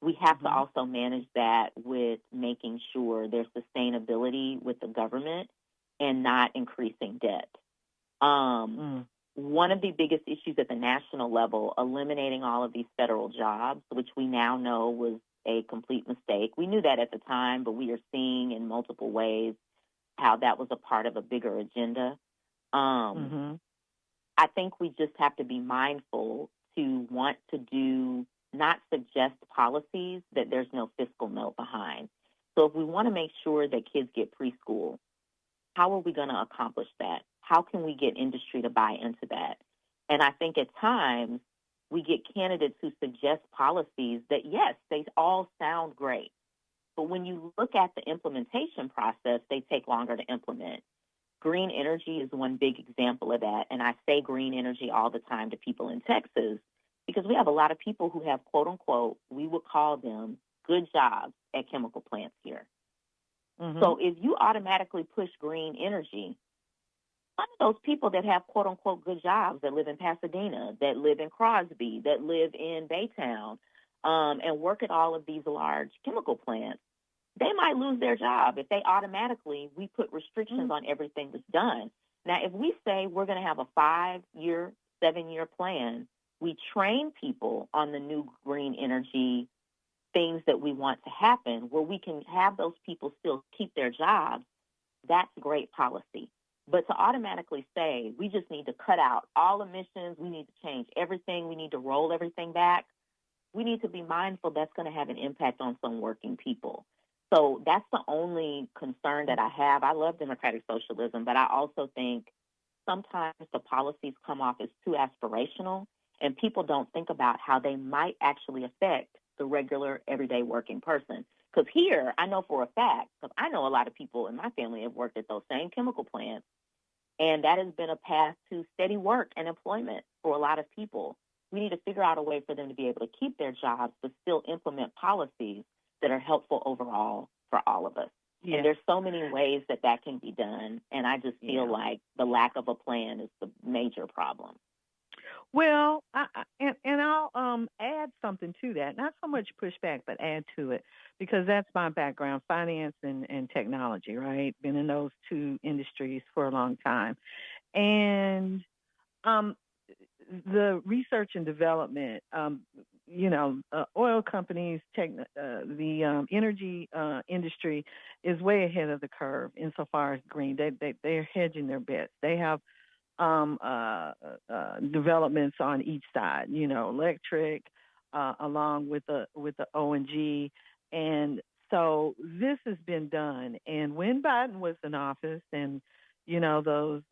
we have to also manage that with making sure there's sustainability with the government and not increasing debt. One of the biggest issues at the national level, eliminating all of these federal jobs, which we now know was a complete mistake. We knew that at the time, but we are seeing in multiple ways how that was a part of a bigger agenda. I think we just have to be mindful to want to not suggest policies that there's no fiscal note behind. So if we want to make sure that kids get preschool, how are we going to accomplish that? How can we get industry to buy into that? And I think at times we get candidates who suggest policies that, yes, they all sound great. But when you look at the implementation process, they take longer to implement. Green energy is one big example of that. And I say green energy all the time to people in Texas because we have a lot of people who have, quote unquote, we would call them good jobs at chemical plants here. So if you automatically push green energy, some of those people that have, quote unquote, good jobs that live in Pasadena, that live in Crosby, that live in Baytown, and work at all of these large chemical plants, they might lose their job if we put restrictions on everything that's done. Now, if we say we're going to have a 5-year, 7-year plan, we train people on the new green energy things that we want to happen, where we can have those people still keep their jobs, that's great policy. But to automatically say we just need to cut out all emissions, we need to change everything, we need to roll everything back, we need to be mindful that's going to have an impact on some working people. So that's the only concern that I have. I love democratic socialism, but I also think sometimes the policies come off as too aspirational, and people don't think about how they might actually affect the regular, everyday working person. Because here, I know for a fact, because I know a lot of people in my family have worked at those same chemical plants, and that has been a path to steady work and employment for a lot of people. We need to figure out a way for them to be able to keep their jobs but still implement policies that are helpful overall for all of us. Yeah. And there's so many ways that can be done, and I just feel like the lack of a plan is the major problem. Well, I'll add something to that. Not so much pushback, but add to it, because that's my background, finance and technology, right? Been in those two industries for a long time. And the research and development, oil companies, the energy industry is way ahead of the curve insofar as green. They're hedging their bets. They have developments on each side, electric, along with the O&G. And so this has been done. And when Biden was in office and, those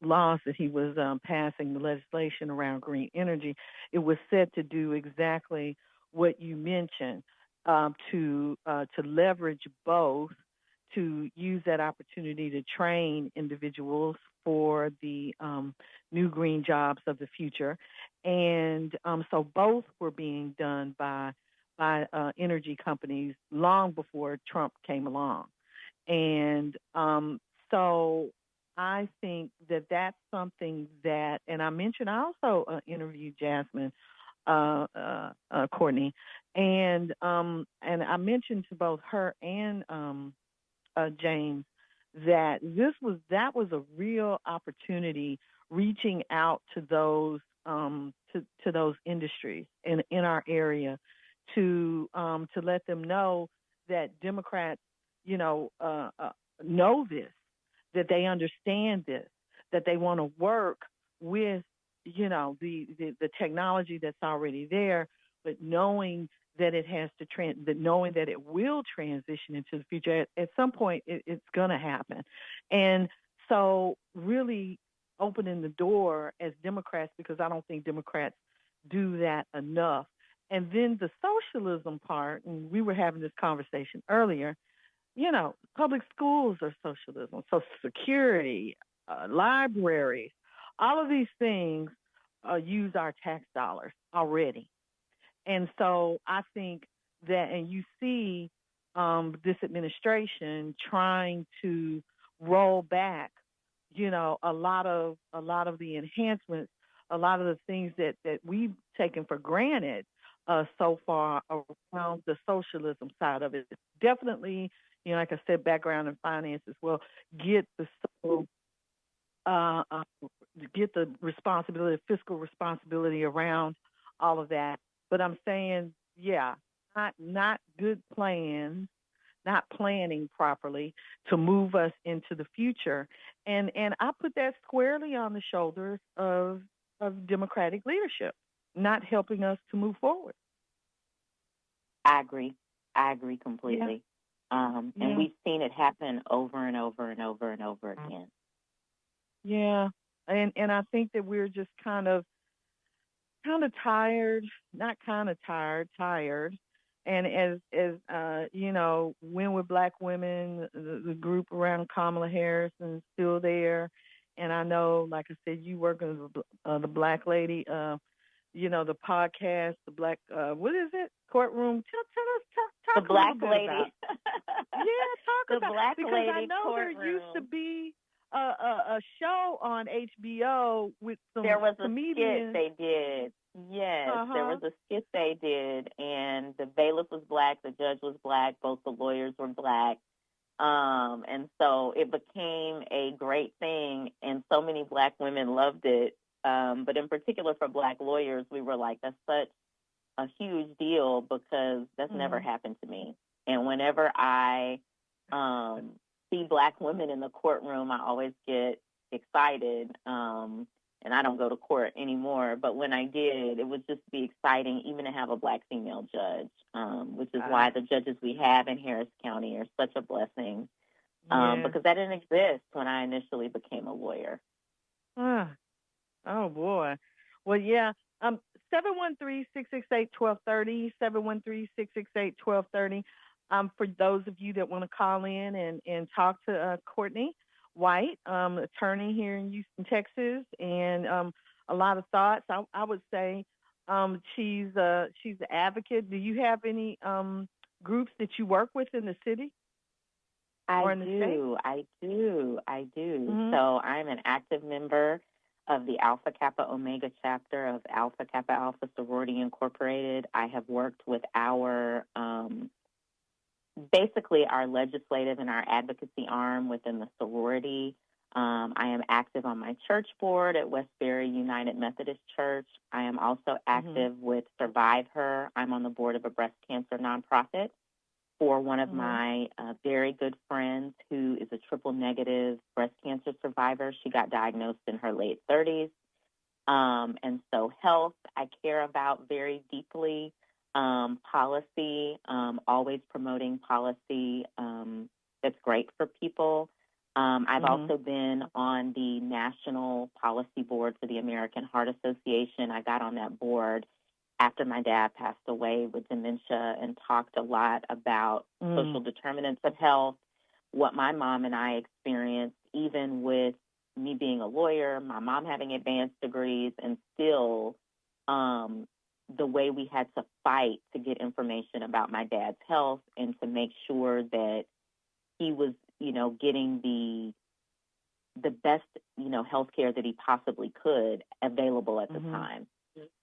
laws that he was passing, the legislation around green energy, it was set to do exactly what you mentioned, to leverage both, to use that opportunity to train individuals for the new green jobs of the future. And so both were being done by energy companies long before Trump came along. And so I think that's something that, and I mentioned, I also interviewed Jasmine Courtney, and I mentioned to both her and James that that was a real opportunity, reaching out to those to those industries in our area to let them know that Democrats know this, that they understand this, that they want to work with the technology that's already there, but knowing that it has to knowing that it will transition into the future. At some point, it's going to happen. And so really opening the door as Democrats, because I don't think Democrats do that enough. And then the socialism part, and we were having this conversation earlier, public schools are socialism, Social Security, libraries, all of these things use our tax dollars already. And so I think that, and you see this administration trying to roll back, a lot of the enhancements, a lot of the things that we've taken for granted so far around the socialism side of it. Definitely, like I said, background in finance as well. Get the responsibility, fiscal responsibility around all of that. But I'm saying, not good plans, not planning properly to move us into the future. And I put that squarely on the shoulders of Democratic leadership, not helping us to move forward. I agree completely. And we've seen it happen over and over and over and over again. Yeah. And I think that we're just kind of tired, not kind of tired. And as When With Black Women, the group around Kamala Harris is still there. And I know, like I said, you work with the Black Lady, the podcast, the Black, what is it? Courtroom. Talk the a Black little bit Lady. About. Talk the about Black because Lady I know Courtroom. there used to be a show on HBO with some comedians. There was a skit they did. Yes, there was a skit they did, and the bailiff was Black, the judge was Black, both the lawyers were Black. And so it became a great thing, and so many Black women loved it. But in particular for Black lawyers, we were like, that's such a huge deal because that's never happened to me. And whenever I see Black women in the courtroom, I always get excited. And I don't go to court anymore. But when I did, it would just be exciting even to have a Black female judge, which is why the judges we have in Harris County are such a blessing, because that didn't exist when I initially became a lawyer. Oh, boy. Well, 713-668-1230, 713-668-1230. For those of you that want to call in and talk to Courtney White, attorney here in Houston, Texas, and a lot of thoughts. I would say she's an advocate. Do you have any groups that you work with in the city? I do. Mm-hmm. So I'm an active member of the Alpha Kappa Omega chapter of Alpha Kappa Alpha Sorority Incorporated. I have worked with our basically our legislative and our advocacy arm within the sorority. I am active on my church board at Westbury United Methodist Church. I am also active with Survive Her. I'm on the board of a breast cancer nonprofit for one of my very good friends who is a triple negative breast cancer survivor. She got diagnosed in her late 30s. And so health, I care about very deeply. Policy, always promoting policy that's great for people. I've also been on the National Policy Board for the American Heart Association. I got on that board after my dad passed away with dementia and talked a lot about social determinants of health, what my mom and I experienced, even with me being a lawyer, my mom having advanced degrees, and still the way we had to fight to get information about my dad's health and to make sure that he was, getting the best, health care that he possibly could available at the time.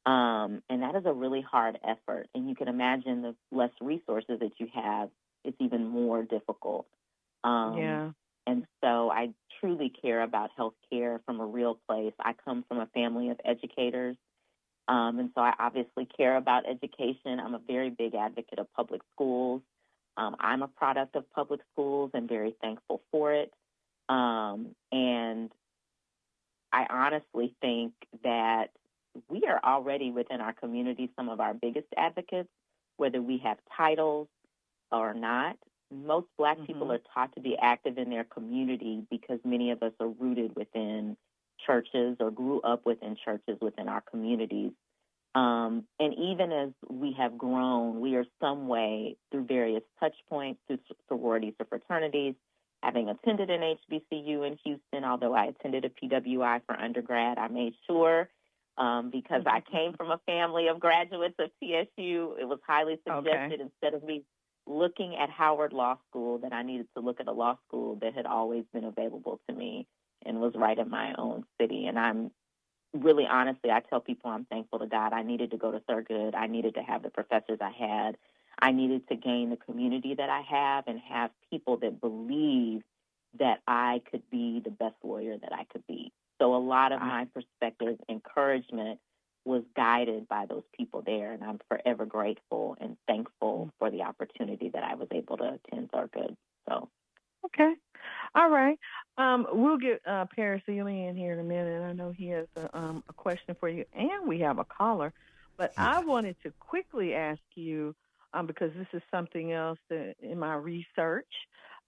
And that is a really hard effort. And you can imagine the less resources that you have, it's even more difficult. And so I truly care about health care from a real place. I come from a family of educators. And so I obviously care about education. I'm a very big advocate of public schools. I'm a product of public schools and very thankful for it. And I honestly think that we are already within our community some of our biggest advocates, whether we have titles or not. Most Black people are taught to be active in their community because many of us are rooted within churches or grew up within churches within our communities. And even as we have grown, we are some way through various touch points, through sororities or fraternities, having attended an HBCU in Houston, although I attended a PWI for undergrad, I made sure, because I came from a family of graduates of TSU, it was highly suggested instead of me looking at Howard Law School that I needed to look at a law school that had always been available to me and was right in my own city. And I'm really, honestly, I tell people I'm thankful to God. I needed to go to Thurgood. I needed to have the professors I had. I needed to gain the community that I have and have people that believe that I could be the best lawyer that I could be. So a lot of my perspective, encouragement, was guided by those people there, and I'm forever grateful and thankful for the opportunity that I was able to attend Thurgood. So, okay, all right. We'll get Paris Eley in here in a minute. I know he has a question for you, and we have a caller. But I wanted to quickly ask you, because this is something else that in my research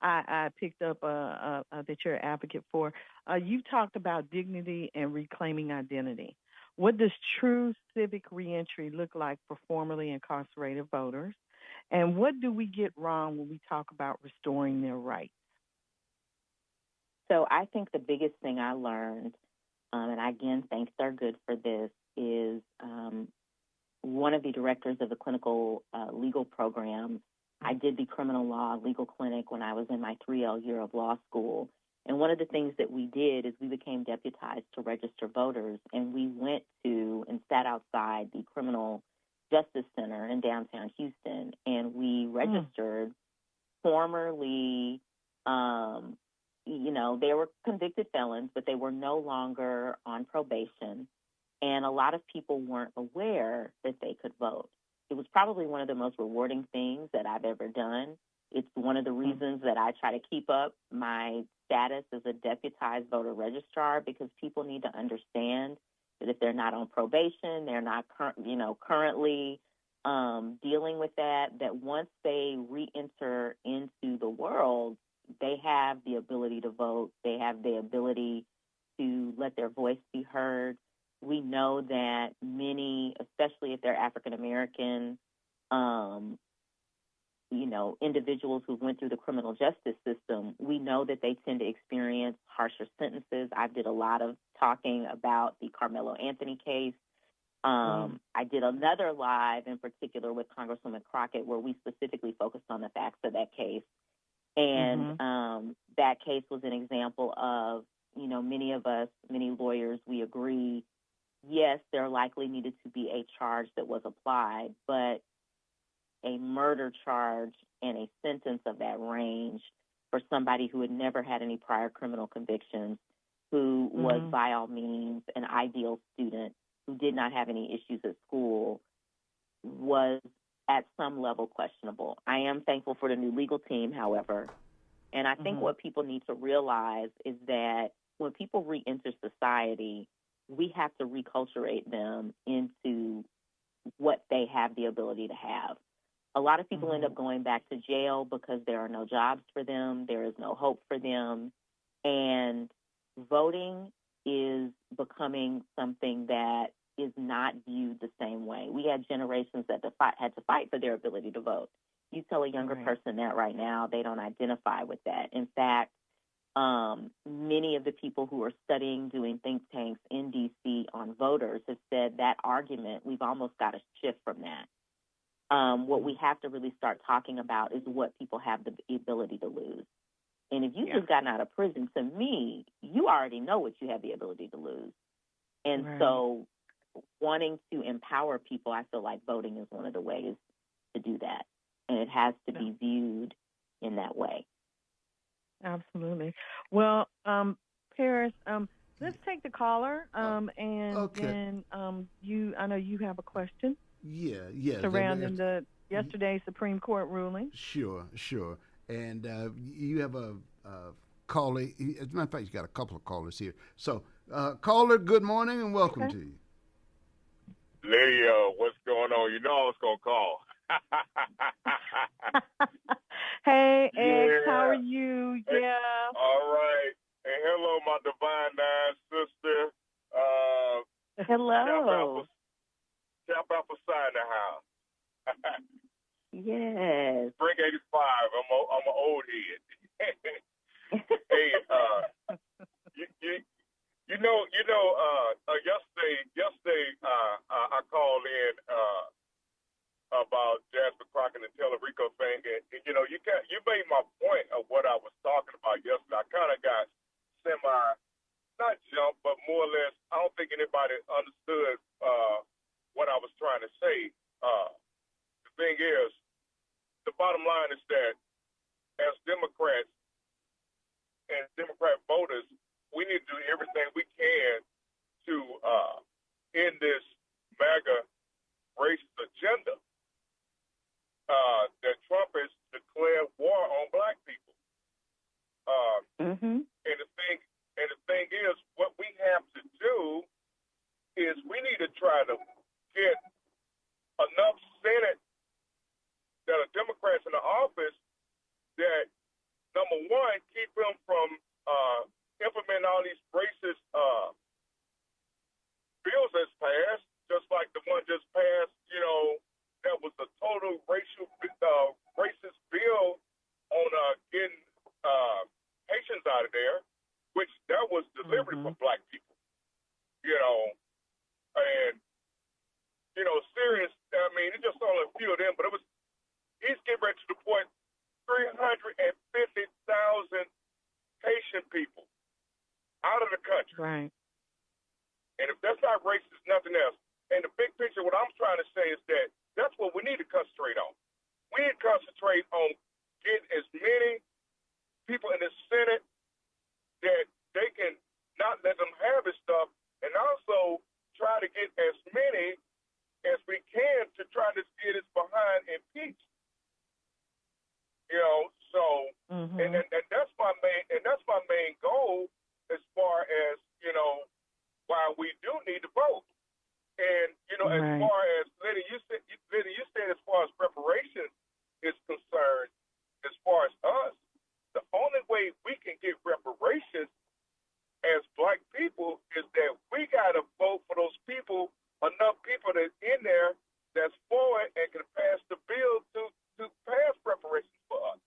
I picked up that you're an advocate for. You talked about dignity and reclaiming identity. What does true civic reentry look like for formerly incarcerated voters? And what do we get wrong when we talk about restoring their rights? So I think the biggest thing I learned, and I again thank Thurgood for this, is one of the directors of the clinical legal program. I did the criminal law legal clinic when I was in my 3L year of law school. And one of the things that we did is we became deputized to register voters, and we went to and sat outside the Criminal Justice Center in downtown Houston, and we registered formerly, they were convicted felons, but they were no longer on probation, and a lot of people weren't aware that they could vote. It was probably one of the most rewarding things that I've ever done. It's one of the reasons that I try to keep up my status as a deputized voter registrar, because people need to understand that if they're not on probation, they're not currently dealing with that once they re-enter into the world, they have the ability to vote. They have the ability to let their voice be heard. We know that many, especially if they're African American, individuals who went through the criminal justice system, we know that they tend to experience harsher sentences. I did a lot of talking about the Carmelo Anthony case. I did another live in particular with Congresswoman Crockett where we specifically focused on the facts of that case. And that case was an example of, many lawyers, we agree, yes, there likely needed to be a charge that was applied, but a murder charge and a sentence of that range for somebody who had never had any prior criminal convictions, who was by all means an ideal student, who did not have any issues at school, was at some level questionable. I am thankful for the new legal team, however, and I think what people need to realize is that when people re-enter society, we have to reculturate them into what they have the ability to have. A lot of people end up going back to jail because there are no jobs for them, there is no hope for them, and voting is becoming something that is not viewed the same way. We had generations that had to fight for their ability to vote. You tell a younger person that right now, they don't identify with that. In fact, many of the people who are studying, doing think tanks in D.C. on voters have said that argument, we've almost got to shift from that. What we have to really start talking about is what people have the ability to lose. And if you just gotten out of prison, to me, you already know what you have the ability to lose. And so wanting to empower people, I feel like voting is one of the ways to do that. And it has to be viewed in that way. Absolutely. Well, Paris, let's take the caller. And then I know you have a question. Yeah. Surrounding the yesterday's Supreme Court ruling. Sure. And you have a caller. As a matter of fact, you got a couple of callers here. So, caller, good morning and welcome to you. Lydia, what's going on? You know I was going to call. Hey, X, how are you? Hey, all right. And hello, my Divine Nine sister. Hello. Chap Apple side in the house. Yes. Spring '85. I'm an old head. Hey, yesterday, I called in about Jasper Crockett and Tellerico thing, and you made my point of what I was talking about yesterday. I kind of got not jumped, but more or less, I don't think anybody understood what I was trying to say. The thing is, the bottom line is that as Democrats and Democrat voters, we need to do everything we can to end this MAGA racist agenda that Trump has declared war on black people. And the thing is, what we have to do is we need to try to get enough Senate that are Democrats in the office that, number one, keep them from implementing all these racist bills that's passed, just like the one just passed, that was a total racist bill on getting Haitians out of there, which that was delivered for black people, and, serious, it's just only a few of them, but he's getting ready to deport 350,000 Haitian people out of the country. Right. And if that's not racist, nothing else. And the big picture, what I'm trying to say is that that's what we need to concentrate on. We need to concentrate on getting as many people in the Senate that they can not let them have this stuff, and also try to get as many as we can to try to get us behind impeached. And that's my main goal as far as why we do need to vote. And as far as Lydia, you said as far as reparation is concerned, as far as us, the only way we can get reparations as black people is that we got to vote for those people, enough people that's in there that's for it and can pass the bill to pass reparations for us.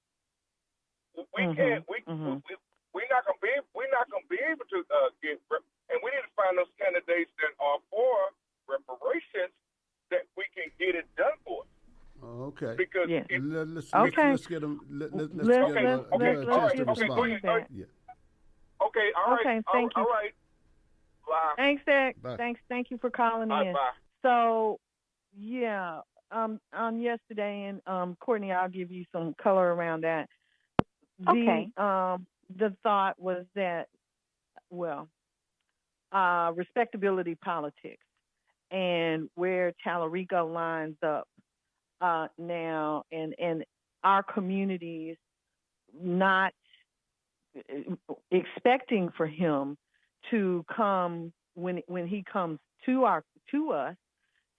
We can't. We're not gonna be able to get. And we need to find those candidates that are for reparations that we can get it done for. Okay. Because let's get them. Let's get a response. Yeah. Okay. All right. Okay. Thank you. All right. Bye. Thanks, Zach. Bye. Thank you for calling in. Bye. So, on yesterday, and Courtney, I'll give you some color around that. Okay. The thought was that, respectability politics and where Tallarico lines up now, and our communities not expecting for him to come when he comes to us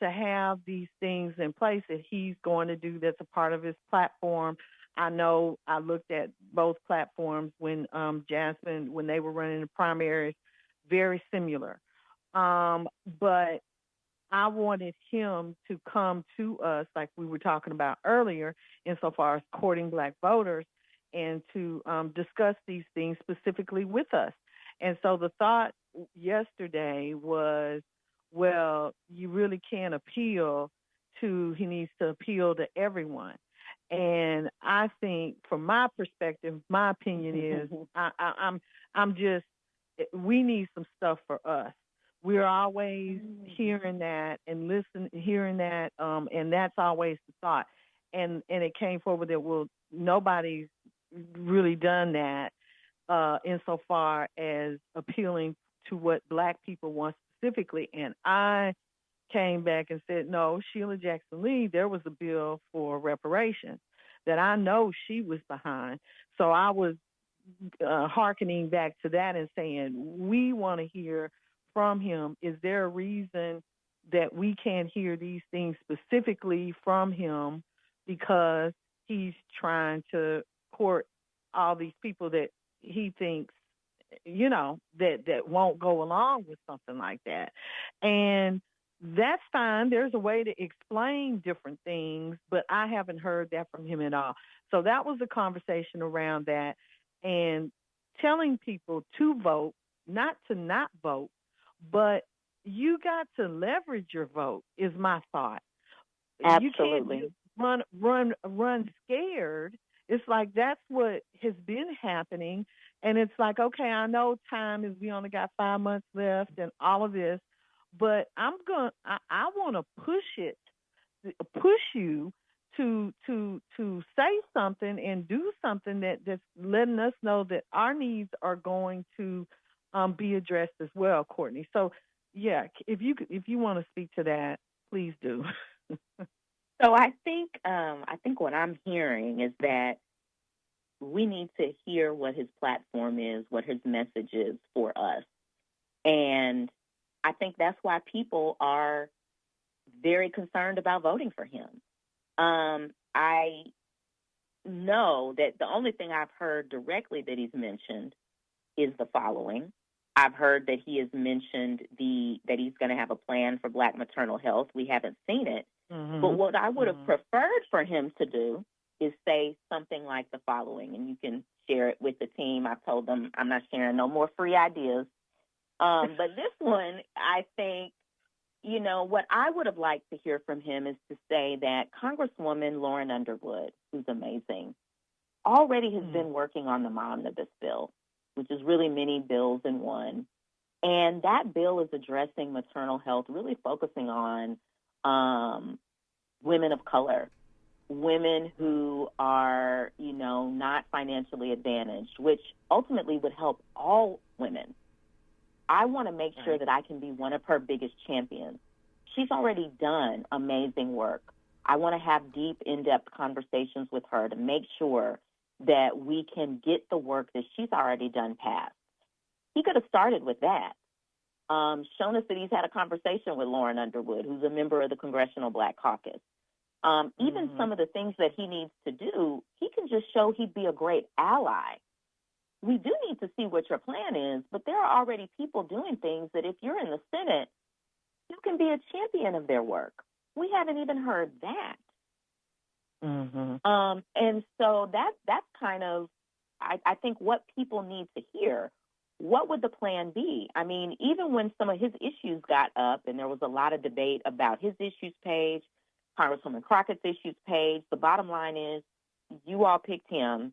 to have these things in place that he's going to do that's a part of his platform. I know I looked at both platforms when Jasmine, when they were running the primaries, very similar. But I wanted him to come to us, like we were talking about earlier, insofar as courting black voters, and to discuss these things specifically with us. And so the thought yesterday was, you really can't appeal to, he needs to appeal to everyone. And I think, from my perspective, my opinion is, we need some stuff for us. We're always hearing that and hearing that, and that's always the thought. And it came forward that, nobody's really done that insofar as appealing to what black people want specifically. And I came back and said, no, Sheila Jackson Lee, there was a bill for reparations that I know she was behind. So I was hearkening back to that and saying, we want to hear from him. Is there a reason that we can't hear these things specifically from him because he's trying to court all these people that he thinks that won't go along with something like that. And that's fine. There's a way to explain different things, but I haven't heard that from him at all. So that was a conversation around that, and telling people to vote, not to not vote, but you got to leverage your vote is my thought. Absolutely. You can't run scared. It's like that's what has been happening. And it's like, okay, I know we only got 5 months left and all of this, but I want to push you to say something and do something that's letting us know that our needs are going to be addressed as well, Courtney. So yeah, if you want to speak to that, please do. So I think what I'm hearing is that we need to hear what his platform is, what his message is for us. And I think that's why people are very concerned about voting for him. I know that the only thing I've heard directly that he's mentioned is the following. I've heard that he has mentioned that he's going to have a plan for Black maternal health. We haven't seen it. Mm-hmm. But what I would have preferred for him to do is say something like the following, and you can share it with the team. I've told them I'm not sharing no more free ideas. But this one, I think, what I would have liked to hear from him is to say that Congresswoman Lauren Underwood, who's amazing, already has been working on the omnibus bill, which is really many bills in one. And that bill is addressing maternal health, really focusing on women of color, women who are, not financially advantaged, which ultimately would help all women. I want to make sure that I can be one of her biggest champions. She's already done amazing work. I want to have deep, in-depth conversations with her to make sure that we can get the work that she's already done passed. He could have started with that. Shown us that he's had a conversation with Lauren Underwood, who's a member of the Congressional Black Caucus. Even some of the things that he needs to do, he can just show he'd be a great ally. We do need to see what your plan is, but there are already people doing things that if you're in the Senate, you can be a champion of their work. We haven't even heard that. And so that's kind of, I think, what people need to hear. What would the plan be? I mean, even when some of his issues got up and there was a lot of debate about his issues page, Congresswoman Crockett's issues page, the bottom line is you all picked him.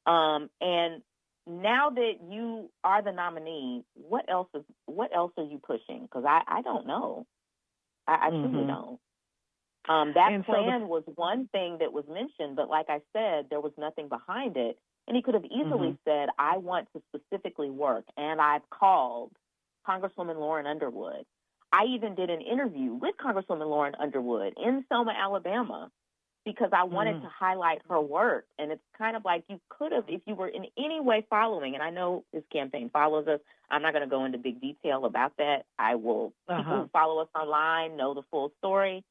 And now that you are the nominee, what else are you pushing? Because I don't know. I truly don't. That plan was one thing that was mentioned, but like I said, there was nothing behind it. And he could have easily said, I want to specifically work, and I've called Congresswoman Lauren Underwood. I even did an interview with Congresswoman Lauren Underwood in Selma, Alabama, because I wanted to highlight her work. And it's kind of like you could have, if you were in any way following, and I know his campaign follows us. I'm not going to go into big detail about that. I will, people who follow us online know the full story.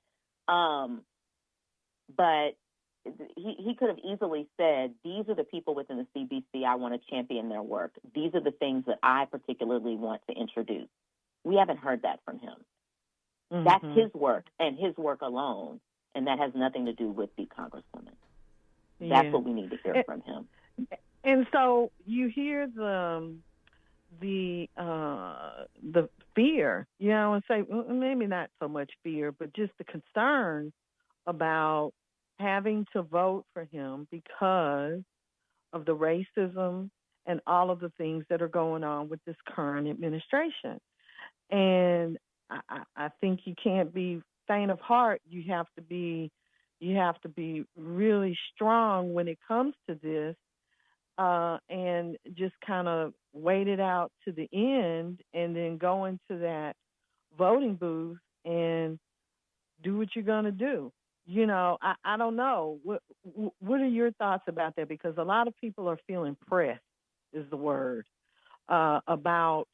But he could have easily said, these are the people within the CBC I want to champion their work. These are the things that I particularly want to introduce. We haven't heard that from him. That's his work and his work alone, and that has nothing to do with the Congresswoman. That's what we need to hear from him. And so you hear the fear, and say, well, maybe not so much fear, but just the concern about having to vote for him because of the racism and all of the things that are going on with this current administration. And I think you can't be faint of heart. You have to be really strong when it comes to this, and just kind of wait it out to the end, and then go into that voting booth and do what you're going to do. I don't know. What are your thoughts about that? Because a lot of people are feeling pressed, is the word, about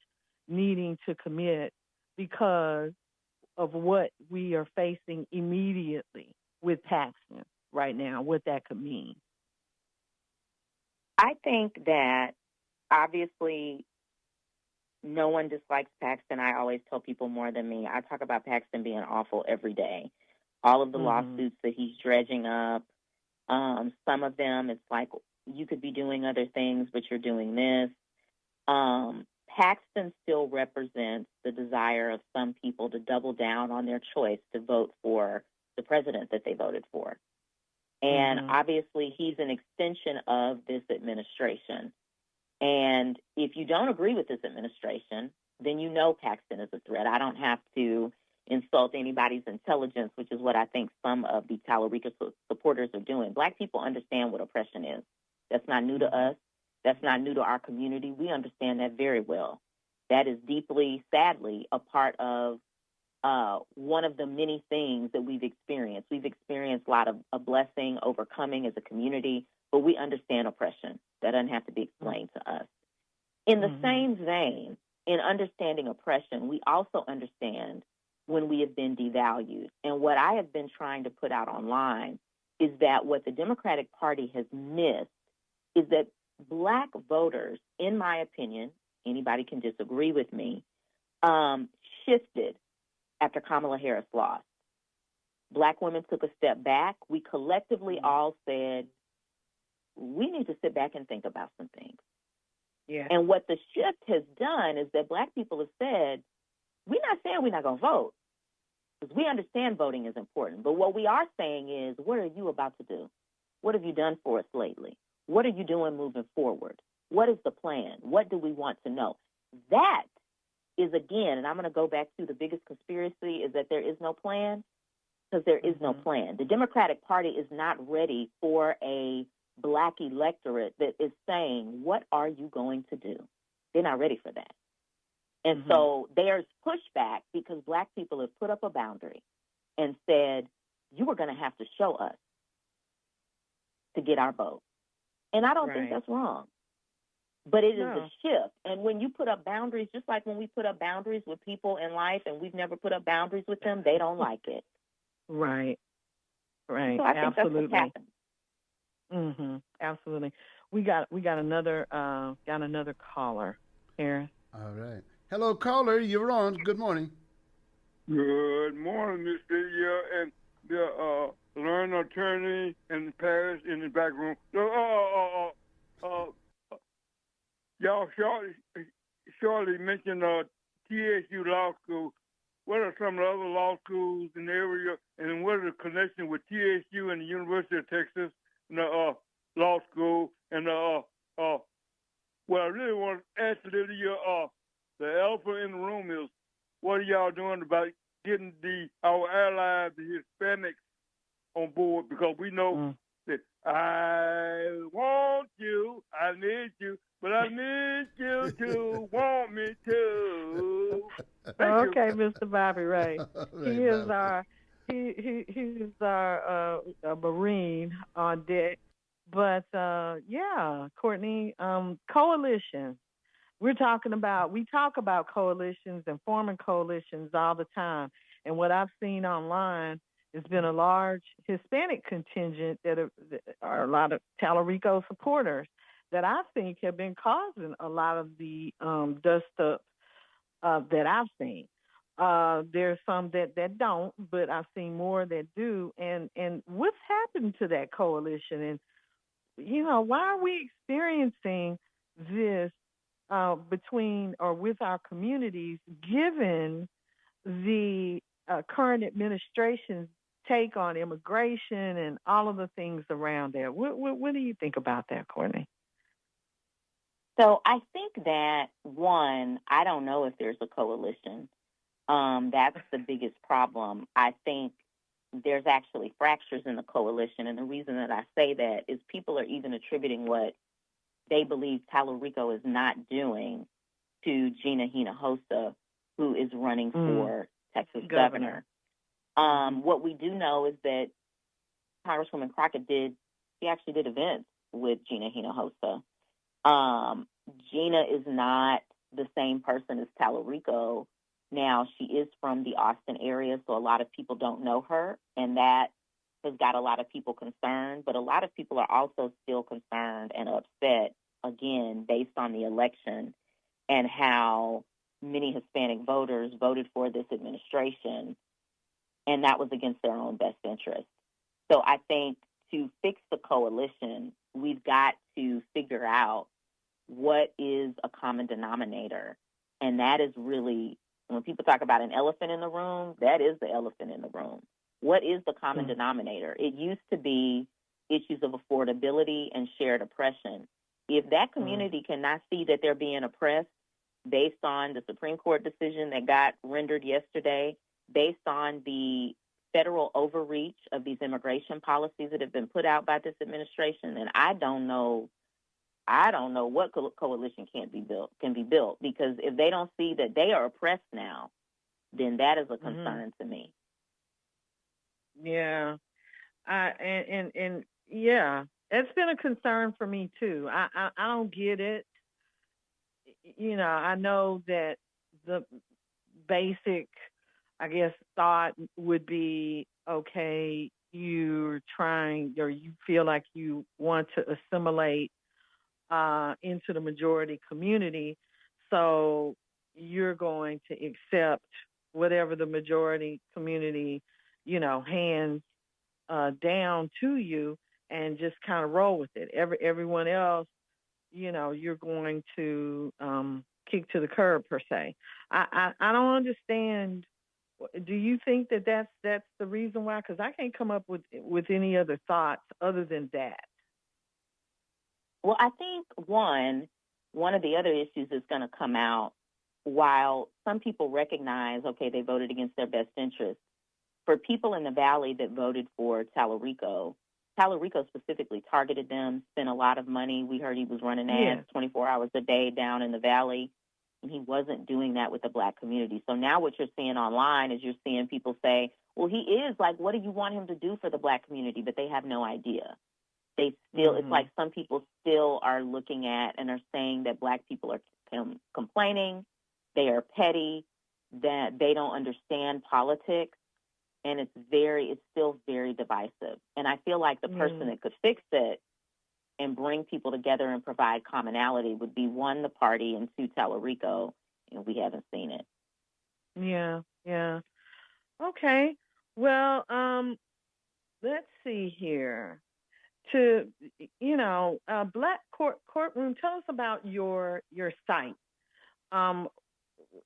needing to commit because of what we are facing immediately with Paxton right now, what that could mean. I think that obviously no one dislikes Paxton. I always tell people more than me. I talk about Paxton being awful every day. All of the lawsuits that he's dredging up, some of them, it's like, you could be doing other things, but you're doing this. Paxton still represents the desire of some people to double down on their choice to vote for the president that they voted for. And obviously, he's an extension of this administration. And if you don't agree with this administration, then you know Paxton is a threat. I don't have to insult anybody's intelligence, which is what I think some of the Tallarico supporters are doing. Black people understand what oppression is. That's not new to us. That's not new to our community. We understand that very well. That is deeply, sadly, a part of one of the many things that we've experienced. We've experienced a lot of a blessing, overcoming as a community, but we understand oppression. That doesn't have to be explained to us. In the same vein, in understanding oppression, we also understand when we have been devalued. And what I have been trying to put out online is that what the Democratic Party has missed is that Black voters, in my opinion, anybody can disagree with me, shifted after Kamala Harris lost. Black women took a step back. We collectively all said, we need to sit back and think about some things. Yeah. And what the shift has done is that Black people have said, we're not saying we're not going to vote, because we understand voting is important. But what we are saying is, what are you about to do? What have you done for us lately? What are you doing moving forward? What is the plan? What do we want to know? That is, again, and I'm going to go back to the biggest conspiracy, is that there is no plan, because there is no plan. The Democratic Party is not ready for a Black electorate that is saying, what are you going to do? They're not ready for that. And so there's pushback because Black people have put up a boundary and said, you are going to have to show us to get our vote. And I don't think that's wrong. But it is a shift. And when you put up boundaries, just like when we put up boundaries with people in life and we've never put up boundaries with them, they don't like it. Right. Right. So I think that's what's happened. Absolutely. We got another caller here. All right. Hello, caller. You're on. Good morning. Good morning, Miss Lydia, and the learned attorney in Paris in the back room. Y'all shortly mentioned TSU Law School. What are some of the other law schools in the area, and what is the connection with TSU and the University of Texas and the law school? And what I really want to ask Lydia, the elephant in the room is, what are y'all doing about getting our allies, the Hispanics, on board? Because we know that I want you, I need you, but I need you to want me too. Okay, Mr. Bobby Ray. Right, He's our Marine on deck. But Courtney, coalitions. We talk about coalitions and forming coalitions all the time. And what I've seen online has been a large Hispanic contingent that are a lot of Tallarico supporters that I think have been causing a lot of the dust up that I've seen. There's some that don't, but I've seen more that do. And what's happened to that coalition? And, why are we experiencing this between or with our communities, given the current administration's take on immigration and all of the things around there? What do you think about that, Courtney? So I think that, one, I don't know if there's a coalition. That's the biggest problem. I think there's actually fractures in the coalition, and the reason that I say that is people are even attributing what they believe Tallarico is not doing to Gina Hinojosa, who is running for Texas governor. What we do know is that Congresswoman Crockett actually did events with Gina Hinojosa. Gina is not the same person as Tallarico. Now, she is from the Austin area, so a lot of people don't know her, and that has got a lot of people concerned. But a lot of people are also still concerned and upset, again, based on the election and how many Hispanic voters voted for this administration, and that was against their own best interest. So I think to fix the coalition, we've got to figure out what is a common denominator. And that is really, when people talk about an elephant in the room, that is the elephant in the room. What is the common denominator? It used to be issues of affordability and shared oppression. If that community cannot see that they're being oppressed based on the Supreme Court decision that got rendered yesterday, based on the federal overreach of these immigration policies that have been put out by this administration, then I don't know what coalition can be built, because if they don't see that they are oppressed now, then that is a concern to me. Yeah. And yeah, it's been a concern for me too. I don't get it. You know, I know that the basic, I guess, thought would be, okay, you're trying, or you feel like you want to assimilate into the majority community, so you're going to accept whatever the majority community, you know, hands down to you and just kind of roll with it. Everyone else, you know, you're going to kick to the curb, per se. I don't understand. Do you think that that's the reason why? Because I can't come up with any other thoughts other than that. Well, I think one of the other issues is going to come out, while some people recognize, okay, they voted against their best interest. For people in the Valley that voted for Talarico specifically targeted them, spent a lot of money. We heard he was running ads 24 hours a day down in the Valley, and he wasn't doing that with the Black community. So now what you're seeing online is you're seeing people say, well, he is, like, what do you want him to do for the Black community? But they have no idea. They still, it's like some people still are looking at and are saying that Black people are complaining, they are petty, that they don't understand politics, and it's still very divisive. And I feel like the person that could fix it and bring people together and provide commonality would be, one, the party, and two, Talarico, and we haven't seen it. Yeah. Okay. Well, let's see here. To, you know, Black Courtroom, tell us about your site.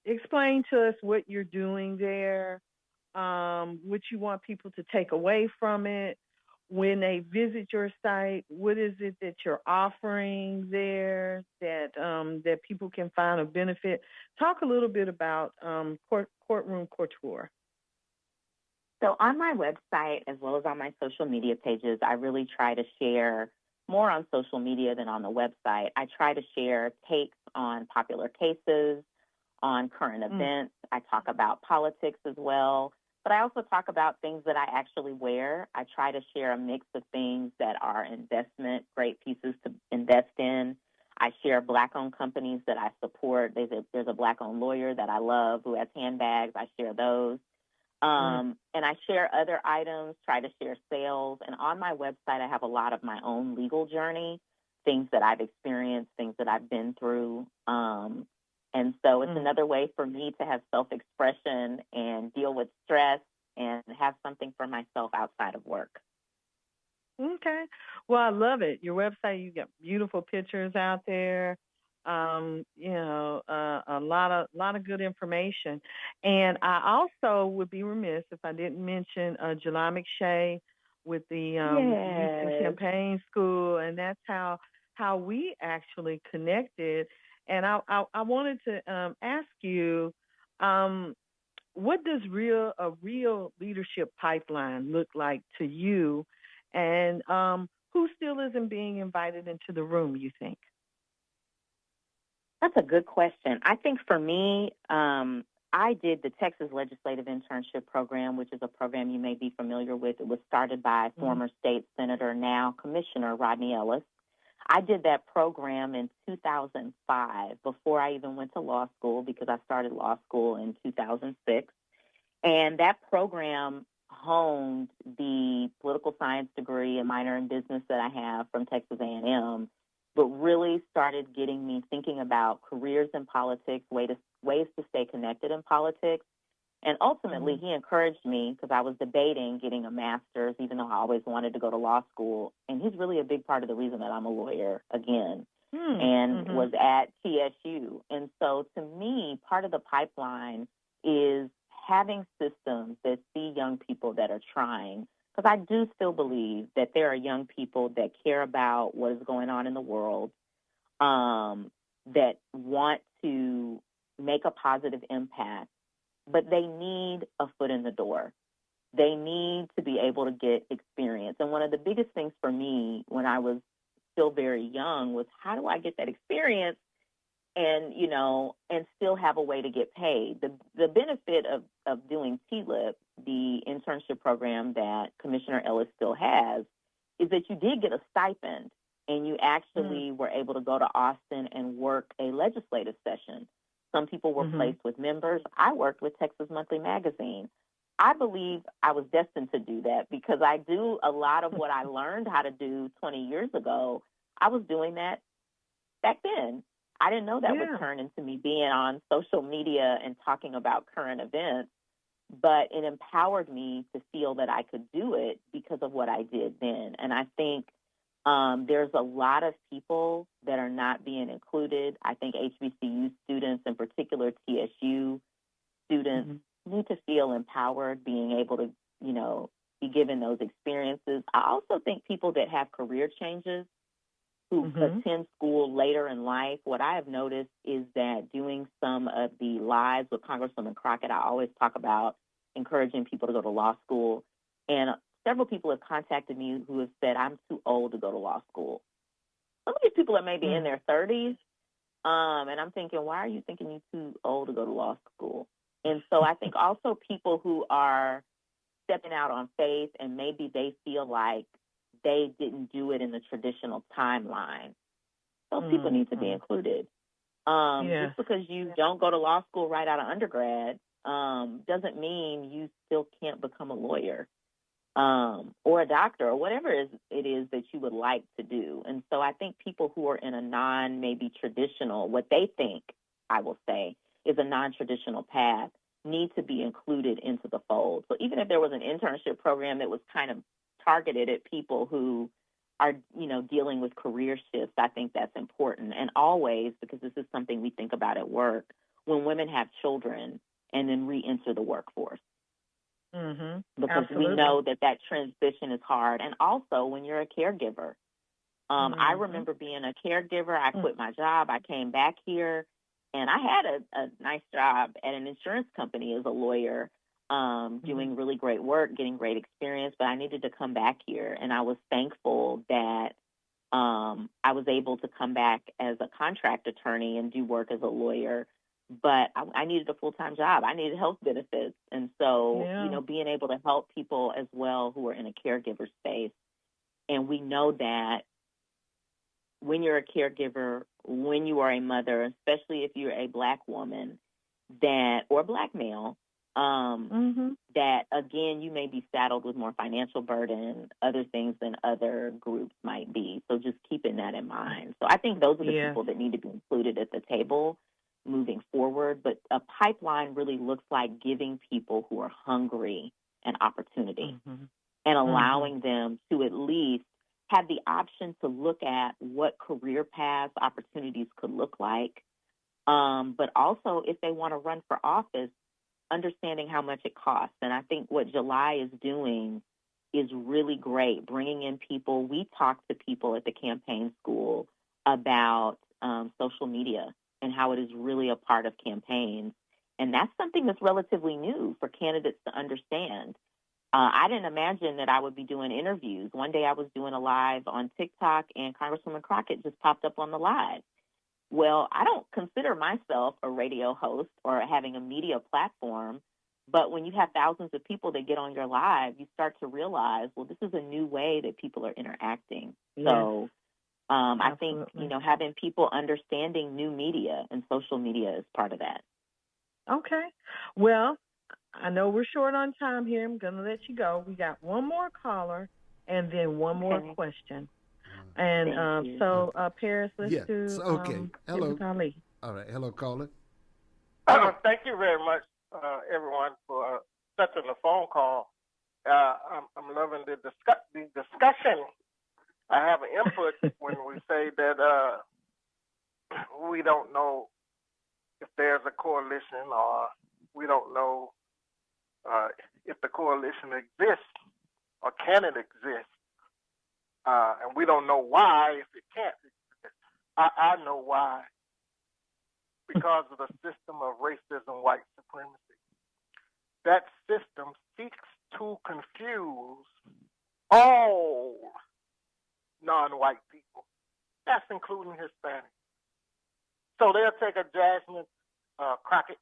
Explain to us what you're doing there, what you want people to take away from it when they visit your site. What is it that you're offering there that people can find a benefit? Talk a little bit about Courtroom Couture. So on my website, as well as on my social media pages, I really try to share more on social media than on the website. I try to share takes on popular cases, on current events. I talk about politics as well, but I also talk about things that I actually wear. I try to share a mix of things that are investment, great pieces to invest in. I share Black-owned companies that I support. There's a Black-owned lawyer that I love who has handbags. I share those. And I share other items, try to share sales. And on my website, I have a lot of my own legal journey, things that I've experienced, things that I've been through. And so it's another way for me to have self-expression and deal with stress and have something for myself outside of work. Okay. Well, I love it. Your website, you got beautiful pictures out there. You know, a lot of good information. And I also would be remiss if I didn't mention July McShay with the Youth and Campaign School, and that's how we actually connected. And I wanted to ask you, what does a real leadership pipeline look like to you, and who still isn't being invited into the room, you think? That's a good question. I think for me, I did the Texas Legislative Internship Program, which is a program you may be familiar with. It was started by former state senator, now Commissioner Rodney Ellis. I did that program in 2005 before I even went to law school, because I started law school in 2006. And that program honed the political science degree and minor in business that I have from Texas A&M, but really started getting me thinking about careers in politics, ways ways to stay connected in politics. And ultimately, he encouraged me because I was debating getting a master's, even though I always wanted to go to law school. And he's really a big part of the reason that I'm a lawyer again, and was at TSU. And so to me, part of the pipeline is having systems that see young people that are trying. Because I do still believe that there are young people that care about what is going on in the world, that want to make a positive impact, but they need a foot in the door. They need to be able to get experience. And one of the biggest things for me when I was still very young was, how do I get that experience and, you know, and still have a way to get paid? The benefit of doing TLIP, the internship program that Commissioner Ellis still has, is that you did get a stipend and you actually were able to go to Austin and work a legislative session. Some people were placed with members. I worked with Texas Monthly Magazine. I believe I was destined to do that because I do a lot of what I learned how to do 20 years ago. I was doing that back then. I didn't know that would turn into me being on social media and talking about current events, but it empowered me to feel that I could do it because of what I did then. And I think there's a lot of people that are not being included. I think HBCU students, in particular TSU students, need to feel empowered, being able to, you know, be given those experiences. I also think people that have career changes who attend school later in life, what I have noticed is that doing some of the lives with Congresswoman Crockett, I always talk about encouraging people to go to law school. And several people have contacted me who have said, I'm too old to go to law school. Some of these people are maybe in their 30s, and I'm thinking, why are you thinking you're too old to go to law school? And so I think also people who are stepping out on faith and maybe they feel like they didn't do it in the traditional timeline, those people need to be included. Just because you don't go to law school right out of undergrad doesn't mean you still can't become a lawyer. Or a doctor, or whatever it is that you would like to do. And so I think people who are in a maybe traditional, what they think, I will say, is a non-traditional path, need to be included into the fold. So even if there was an internship program that was kind of targeted at people who are, you know, dealing with career shifts, I think that's important. And always, because this is something we think about at work, when women have children and then re-enter the workforce. Because we know that transition is hard. And also when you're a caregiver. I remember being a caregiver. I quit my job. I came back here, and I had a nice job at an insurance company as a lawyer, doing really great work, getting great experience, but I needed to come back here. And I was thankful that I was able to come back as a contract attorney and do work as a lawyer. But I needed a full-time job. I needed health benefits. And so, you know, being able to help people as well who are in a caregiver space. And we know that when you're a caregiver, when you are a mother, especially if you're a Black woman or Black male, that, again, you may be saddled with more financial burden, other things than other groups might be. So just keeping that in mind. So I think those are the people that need to be included at the table moving forward. But a pipeline really looks like giving people who are hungry an opportunity and allowing them to at least have the option to look at what career paths opportunities could look like. But also, if they want to run for office, understanding how much it costs. And I think what July is doing is really great, bringing in people. We talk to people at the campaign school about social media and how it is really a part of campaigns. And that's something that's relatively new for candidates to understand. I didn't imagine that I would be doing interviews. One day I was doing a live on TikTok, and Congresswoman Crockett just popped up on the live. Well, I don't consider myself a radio host or having a media platform, but when you have thousands of people that get on your live, you start to realize, well, this is a new way that people are interacting. So I think, you know, having people understanding new media and social media is part of that. Okay. Well, I know we're short on time here. I'm going to let you go. We got one more caller and then one more question. And Paris, let's do okay. Hello. Ali. All right. Hello, caller. Thank you very much, everyone, for setting the phone call. I'm loving the discussion. I have an input when we say that we don't know if there's a coalition, or we don't know if the coalition exists or can it exist, and we don't know why if it can't exist. I know why. Because of the system of racism, white supremacy. That system seeks to confuse all non-white people. That's including Hispanics. So they'll take a Jasmine Crockett,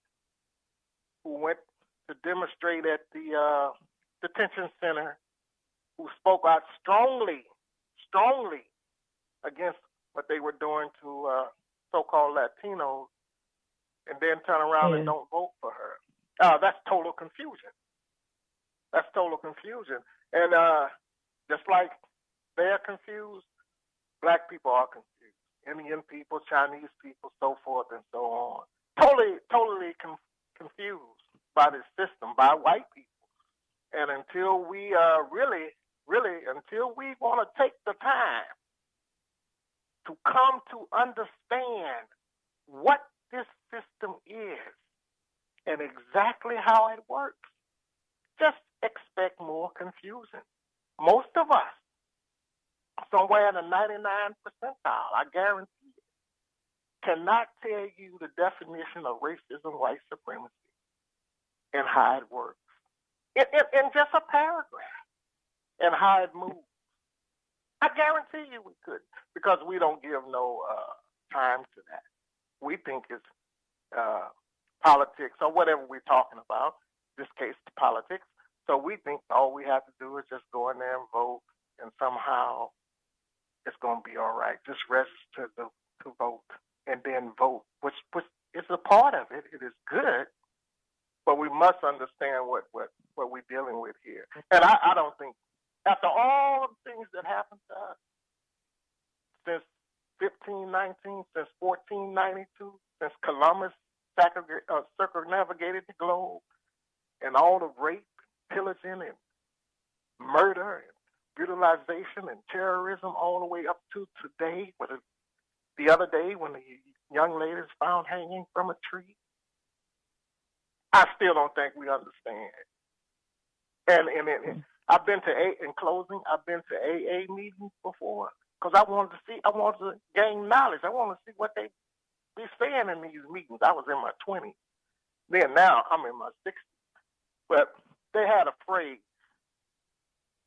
who went to demonstrate at the detention center, who spoke out strongly against what they were doing to so-called Latinos, and then turn around and don't vote for her. That's total confusion. And just like they're confused, black people are confused. Indian people, Chinese people, so forth and so on. Totally confused by this system, by white people. And until we until we want to take the time to come to understand what this system is and exactly how it works, just expect more confusion. Most of us, somewhere in the 99th percentile, I guarantee it, cannot tell you the definition of racism, white supremacy, and how it works in just a paragraph, and how it moves. I guarantee you we couldn't, because we don't give no time to that. We think it's politics or whatever we're talking about, this case, politics. So we think all we have to do is just go in there and vote, and somehow it's going to be all right. Just register to vote and then vote, which is a part of it. It is good, but we must understand what we're dealing with here. And I don't think, after all the things that happened to us since 1519, since 1492, since Columbus circumnavigated the globe, and all the rape, pillaging, and murder, and brutalization, and terrorism, all the way up to today, the other day when the young lady is found hanging from a tree. I still don't think we understand. And I've been to in closing, I've been to AA meetings before, because I wanted to gain knowledge. I wanted to see what they be saying in these meetings. I was in my 20s. Then now I'm in my 60s. But they had a phrase.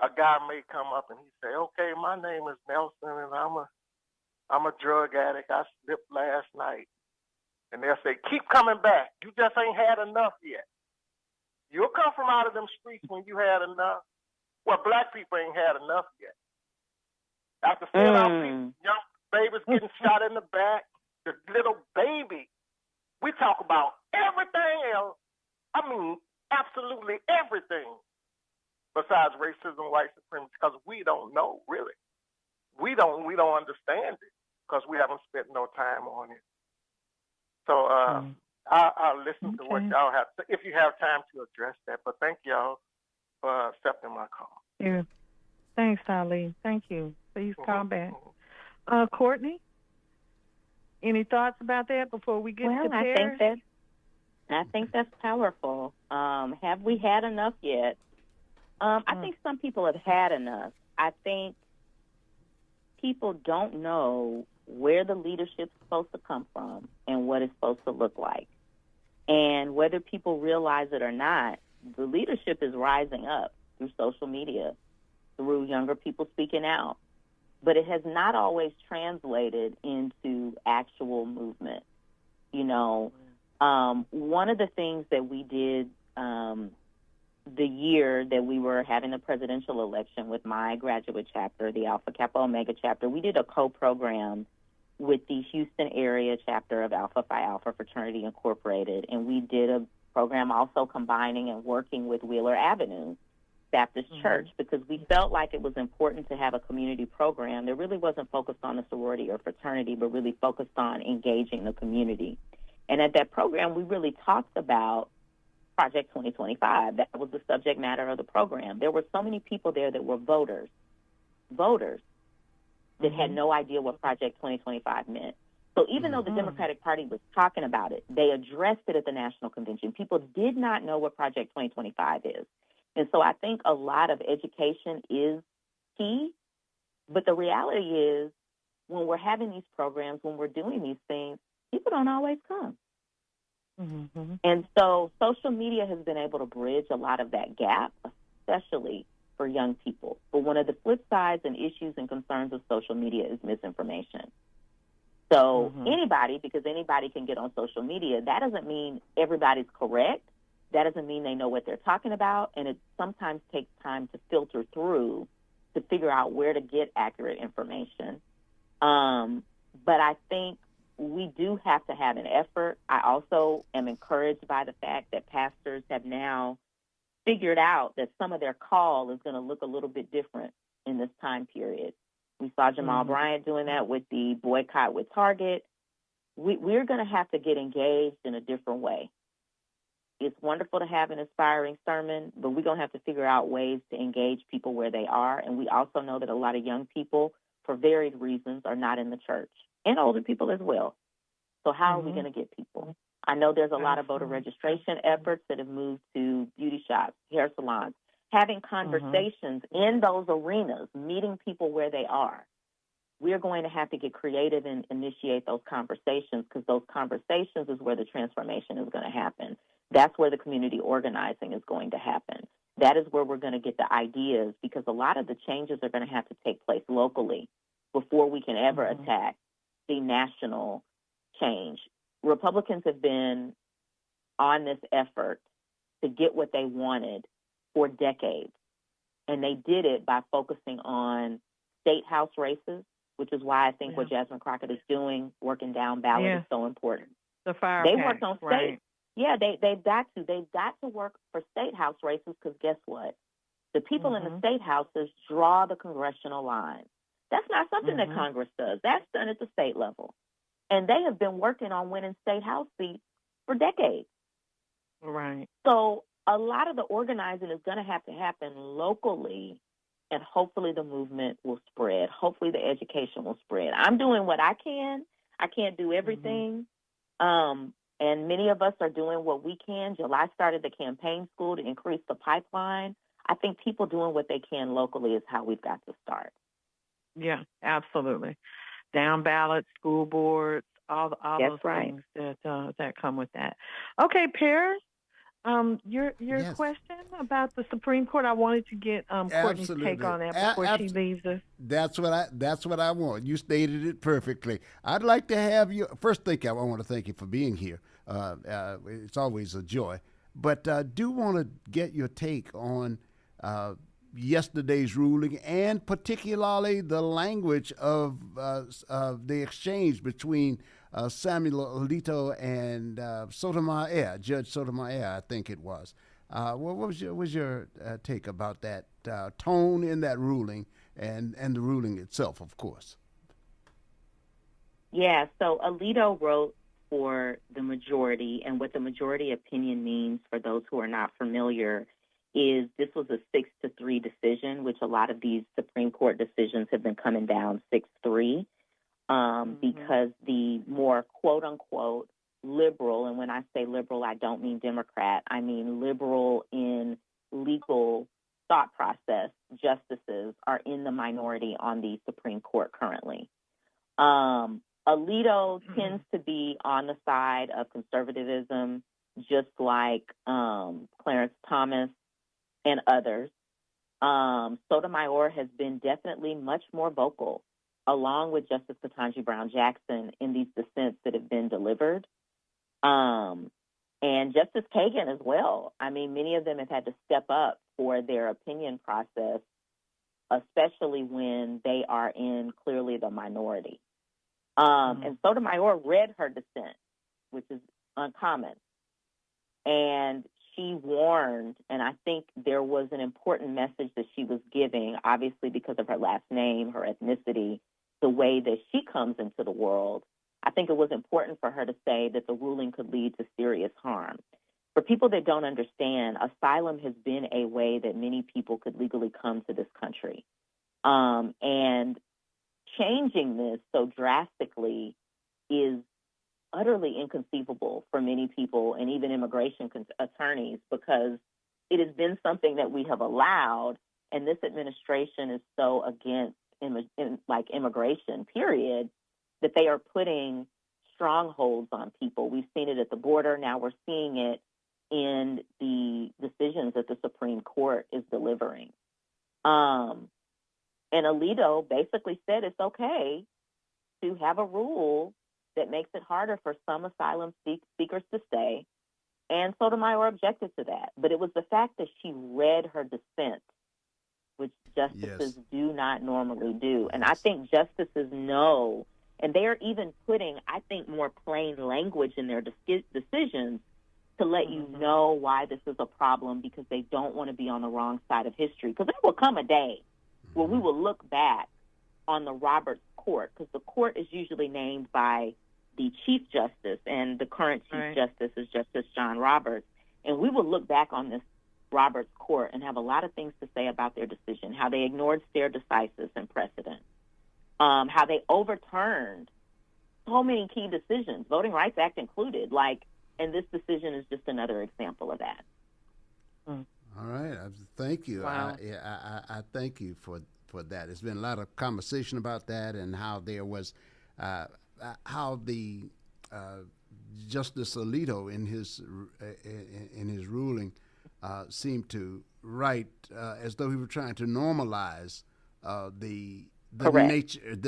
A guy may come up and he say, "Okay, my name is Nelson, and I'm a drug addict. I slipped last night." And they'll say, "Keep coming back. You just ain't had enough yet. You'll come from out of them streets when you had enough." Well, black people ain't had enough yet. After seeing our people, young babies getting shot in the back, the little baby, we talk about everything else. I mean, absolutely everything besides racism, white supremacy, because we don't know, really. We don't understand it because we haven't spent no time on it. So I'll listen to what y'all have to, if you have time to address that. But thank y'all for accepting my call. Yeah. Thanks, Ali. Thank you. Please call back. Courtney, any thoughts about that before we get to Paris? I think that's powerful. Have we had enough yet? I think some people have had enough. I think people don't know where the leadership's supposed to come from and what it's supposed to look like. And whether people realize it or not, the leadership is rising up through social media, through younger people speaking out. But it has not always translated into actual movement. You know, one of the things that we did the year that we were having the presidential election with my graduate chapter, the Alpha Kappa Omega chapter, we did a co-program with the Houston area chapter of Alpha Phi Alpha Fraternity Incorporated, and we did a program also combining and working with Wheeler Avenue Baptist Church, because we felt like it was important to have a community program that really wasn't focused on a sorority or fraternity, but really focused on engaging the community. And at that program, we really talked about Project 2025. That was the subject matter of the program. There were so many people there that were voters that had no idea what Project 2025 meant. So even though the Democratic Party was talking about it, they addressed it at the National Convention. People did not know what Project 2025 is. And so I think a lot of education is key. But the reality is, when we're having these programs, when we're doing these things, people don't always come. Mm-hmm. And so social media has been able to bridge a lot of that gap, especially for young people. But one of the flip sides and issues and concerns of social media is misinformation. So anybody, because anybody can get on social media, that doesn't mean everybody's correct. That doesn't mean they know what they're talking about. And it sometimes takes time to filter through to figure out where to get accurate information. But I think we do have to have an effort. I also am encouraged by the fact that pastors have now figured out that some of their call is going to look a little bit different in this time period. We saw Jamal Bryant doing that with the boycott with Target. We're going to have to get engaged in a different way. It's wonderful to have an inspiring sermon, but we're going to have to figure out ways to engage people where they are. And we also know that a lot of young people, for varied reasons, are not in the church, and older people as well. So how are we going to get people? I know there's a lot of voter registration efforts that have moved to beauty shops, hair salons, having conversations in those arenas, meeting people where they are. We're going to have to get creative and initiate those conversations, because those conversations is where the transformation is going to happen. That's where the community organizing is going to happen. That is where we're going to get the ideas, because a lot of the changes are going to have to take place locally before we can ever attack the national change. Republicans have been on this effort to get what they wanted for decades, and they did it by focusing on state house races, which is why I think what Jasmine Crockett is doing, working down ballot, is so important. The fire they pack, worked on state. right. Yeah, they've got to work for state house races, because guess what? The people in the state houses draw the congressional line. That's not something that Congress does. That's done at the state level. And they have been working on winning state house seats for decades. Right. So a lot of the organizing is going to happen locally, and hopefully the movement will spread. Hopefully the education will spread. I'm doing what I can. I can't do everything. And many of us are doing what we can. July started the campaign school to increase the pipeline. I think people doing what they can locally is how we've got to start. Yeah, absolutely. Down ballot, school boards, all those things that come with that. Okay, Paris, your question about the Supreme Court. I wanted to get Courtney's take on that before she leaves us. That's what I want. You stated it perfectly. I'd like to have you first. I want to thank you for being here. It's always a joy. But do want to get your take on yesterday's ruling, and particularly the language of the exchange between Samuel Alito and Sotomayor, Judge Sotomayor, I think it was. What was your take about that tone in that ruling and the ruling itself, of course? Yeah, so Alito wrote for the majority, and what the majority opinion means for those who are not familiar is this was a 6-3 decision, which a lot of these Supreme Court decisions have been coming down 6-3, because the more quote-unquote liberal, and when I say liberal, I don't mean Democrat, I mean liberal in legal thought process, justices are in the minority on the Supreme Court currently. Alito tends to be on the side of conservatism, just like Clarence Thomas and others. Sotomayor has been definitely much more vocal, along with Justice Ketanji Brown Jackson, in these dissents that have been delivered. And Justice Kagan as well. I mean, many of them have had to step up for their opinion process, especially when they are in clearly the minority. And Sotomayor read her dissent, which is uncommon. And she warned, and I think there was an important message that she was giving, obviously because of her last name, her ethnicity, the way that she comes into the world. I think it was important for her to say that the ruling could lead to serious harm. For people that don't understand, asylum has been a way that many people could legally come to this country. And changing this so drastically is utterly inconceivable for many people and even immigration attorneys, because it has been something that we have allowed, and this administration is so against immigration, period, that they are putting strongholds on people. We've seen it at the border. Now we're seeing it in the decisions that the Supreme Court is delivering. And Alito basically said it's okay to have a rule that makes it harder for some asylum seekers to stay. And Sotomayor objected to that. But it was the fact that she read her dissent, which justices do not normally do. And I think justices know, and they are even putting, I think, more plain language in their decisions to let you know why this is a problem, because they don't want to be on the wrong side of history. Because there will come a day where we will look back on the Roberts Court, because the court is usually named by the Chief Justice, and the current Chief Justice is Justice John Roberts. And we will look back on this Roberts Court and have a lot of things to say about their decision, how they ignored stare decisis and precedent, how they overturned so many key decisions, Voting Rights Act included, and this decision is just another example of that. All right. Thank you. Wow. I thank you for that. There's been a lot of conversation about that, and how there was how the Justice Alito in his ruling seemed to write as though he were trying to normalize the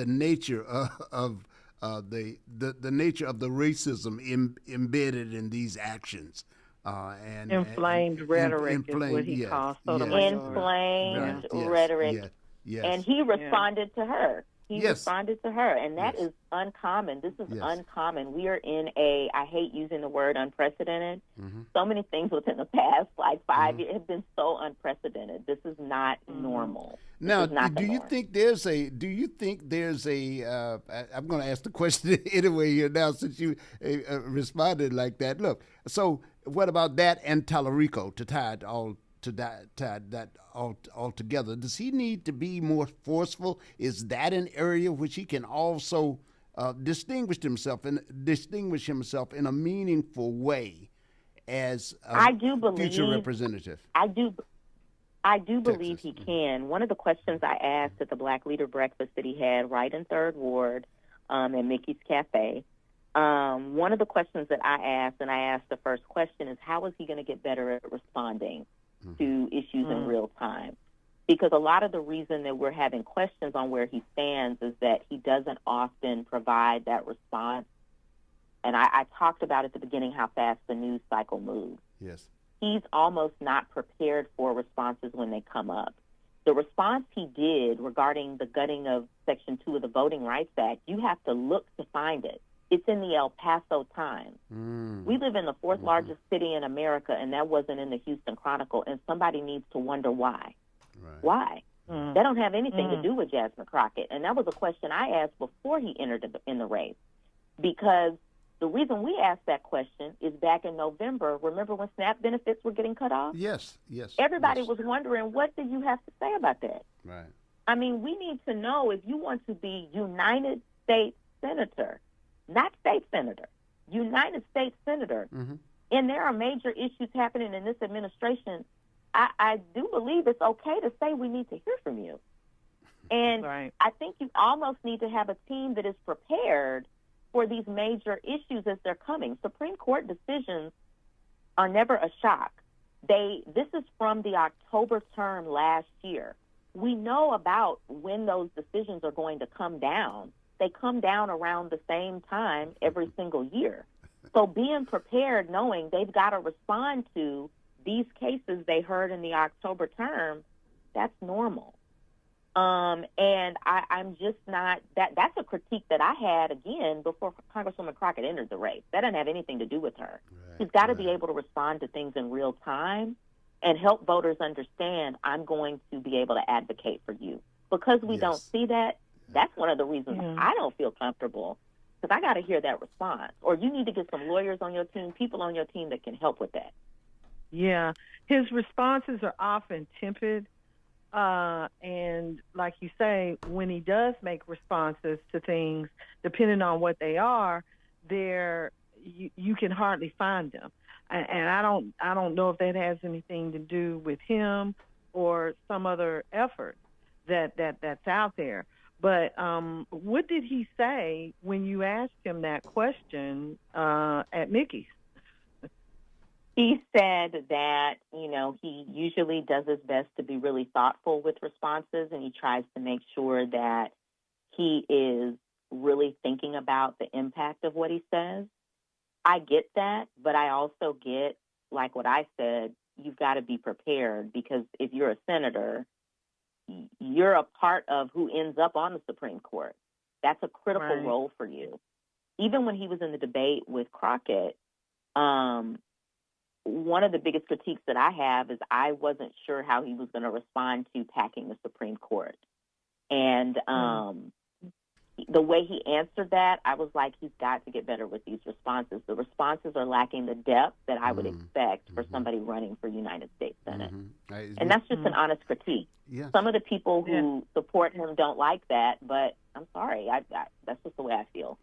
nature of the nature of the racism embedded in these actions. And inflamed rhetoric is what he calls inflamed rhetoric. Yes. And he responded to her. He responded to her, and that is uncommon. This is uncommon. We are in I hate using the word unprecedented. So many things within the past 5 years have been so unprecedented. This is not normal. Now, do you think there's a I'm going to ask the question anyway here now, since you responded like that. Look, so what about that and Tallarico to tie it all all together? Does he need to be more forceful? Is that an area which he can also distinguish himself in a meaningful way as a future representative? I do believe he can. One of the questions I asked at the Black Leader Breakfast that he had right in 3rd Ward at Mickey's Cafe, one of the questions that I asked, and I asked the first question, is how is he going to get better at responding to issues in real time? Because a lot of the reason that we're having questions on where he stands is that he doesn't often provide that response. And I talked about at the beginning how fast the news cycle moves. Yes. He's almost not prepared for responses when they come up. The response he did regarding the gutting of Section 2 of the Voting Rights Act, you have to look to find it. It's in the El Paso Times. We live in the 4th largest city in America, and that wasn't in the Houston Chronicle, and somebody needs to wonder why. Why? That don't have anything to do with Jasmine Crockett. And that was a question I asked before he entered in the race, because the reason we asked that question is back in November, remember when SNAP benefits were getting cut off? Yes. Everybody was wondering, what do you have to say about that? Right. I mean, we need to know, if you want to be United States Senator, not state senator, United States Senator, and there are major issues happening in this administration, I do believe it's okay to say we need to hear from you. And I think you almost need to have a team that is prepared for these major issues as they're coming. Supreme Court decisions are never a shock. This is from the October term last year. We know about when those decisions are going to come down. They come down around the same time every single year. So being prepared, knowing they've got to respond to these cases they heard in the October term, that's normal. And I'm just not, that's a critique that I had, again, before Congresswoman Crockett entered the race. That doesn't have anything to do with her. She's got to be able to respond to things in real time and help voters understand, I'm going to be able to advocate for you. Because we don't see that, that's one of the reasons I don't feel comfortable Because I got to hear that response. Or you need to get some lawyers on your team, people on your team that can help with that. Yeah. His responses are often tepid. And like you say, when he does make responses to things, depending on what they are, you can hardly find them. And I don't know if that has anything to do with him or some other effort that's out there. But what did he say when you asked him that question at Mickey's? He said that, he usually does his best to be really thoughtful with responses, and he tries to make sure that he is really thinking about the impact of what he says. I get that, but I also get, like what I said, you've got to be prepared, because if you're a senator, you're a part of who ends up on the Supreme Court. That's a critical role for you. Even when he was in the debate with Crockett, one of the biggest critiques that I have is I wasn't sure how he was going to respond to packing the Supreme Court. And the way he answered that, I was like, he's got to get better with these responses. The responses are lacking the depth that I would expect for somebody running for United States Senate. And that's just an honest critique. Yes. Some of the people who support him don't like that, but I'm sorry. That's just the way I feel.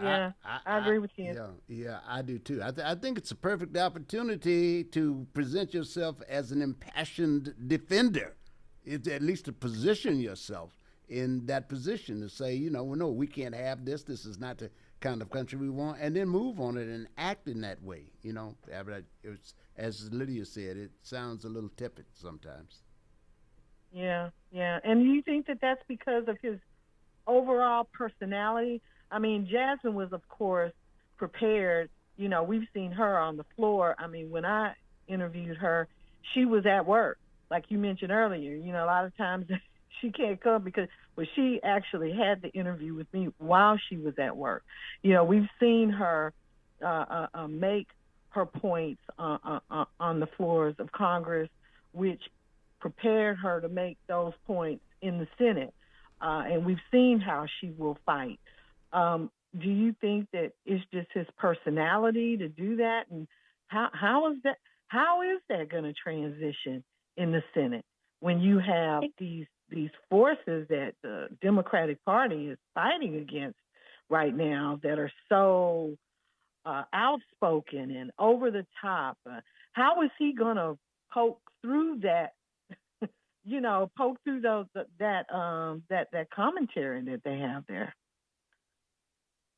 Yeah, I agree with you. Yeah, I do too. I think it's a perfect opportunity to present yourself as an impassioned defender. It's at least to position yourself in that position to say, no, we can't have this. This is not the kind of country we want, and then move on it and act in that way. As Lydia said, it sounds a little tepid sometimes. Yeah. And you think that that's because of his overall personality? I mean, Jasmine was, of course, prepared. We've seen her on the floor. I mean, when I interviewed her, she was at work, like you mentioned earlier. A lot of times she can't come but she actually had the interview with me while she was at work. We've seen her make her points on the floors of Congress, which prepared her to make those points in the Senate. And we've seen how she will fight. Do you think that it's just his personality to do that? And how is that going to transition in the Senate when you have these forces that the Democratic Party is fighting against right now that are so outspoken and over the top? How is he going to poke through that? Poke through that commentary that they have there.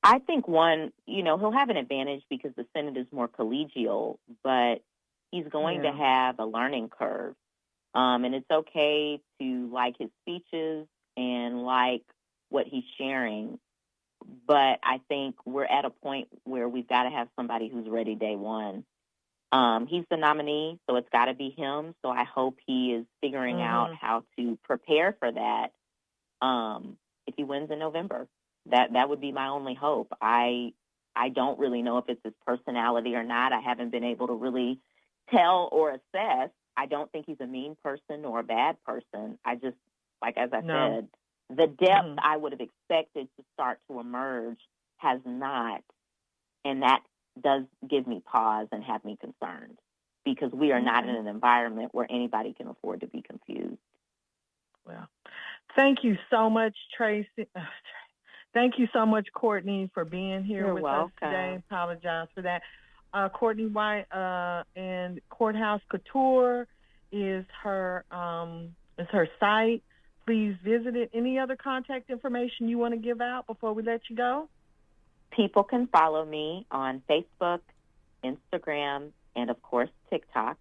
I think he'll have an advantage because the Senate is more collegial, but he's going to have a learning curve. And it's okay to like his speeches and like what he's sharing. But I think we're at a point where we've got to have somebody who's ready day one. He's the nominee, so it's got to be him. So I hope he is figuring out how to prepare for that if he wins in November. That would be my only hope. I don't really know if it's his personality or not. I haven't been able to really tell or assess. I don't think he's a mean person or a bad person. I just, as I said, the depth I would have expected to start to emerge has not. And that does give me pause and have me concerned because we are not in an environment where anybody can afford to be confused. Well, thank you so much, Tracy. Thank you so much, Courtney, for being here with us today. Apologize for that. Courtney White and Courthouse Couture is her site. Please visit it. Any other contact information you want to give out before we let you go? People can follow me on Facebook, Instagram, and, of course, TikTok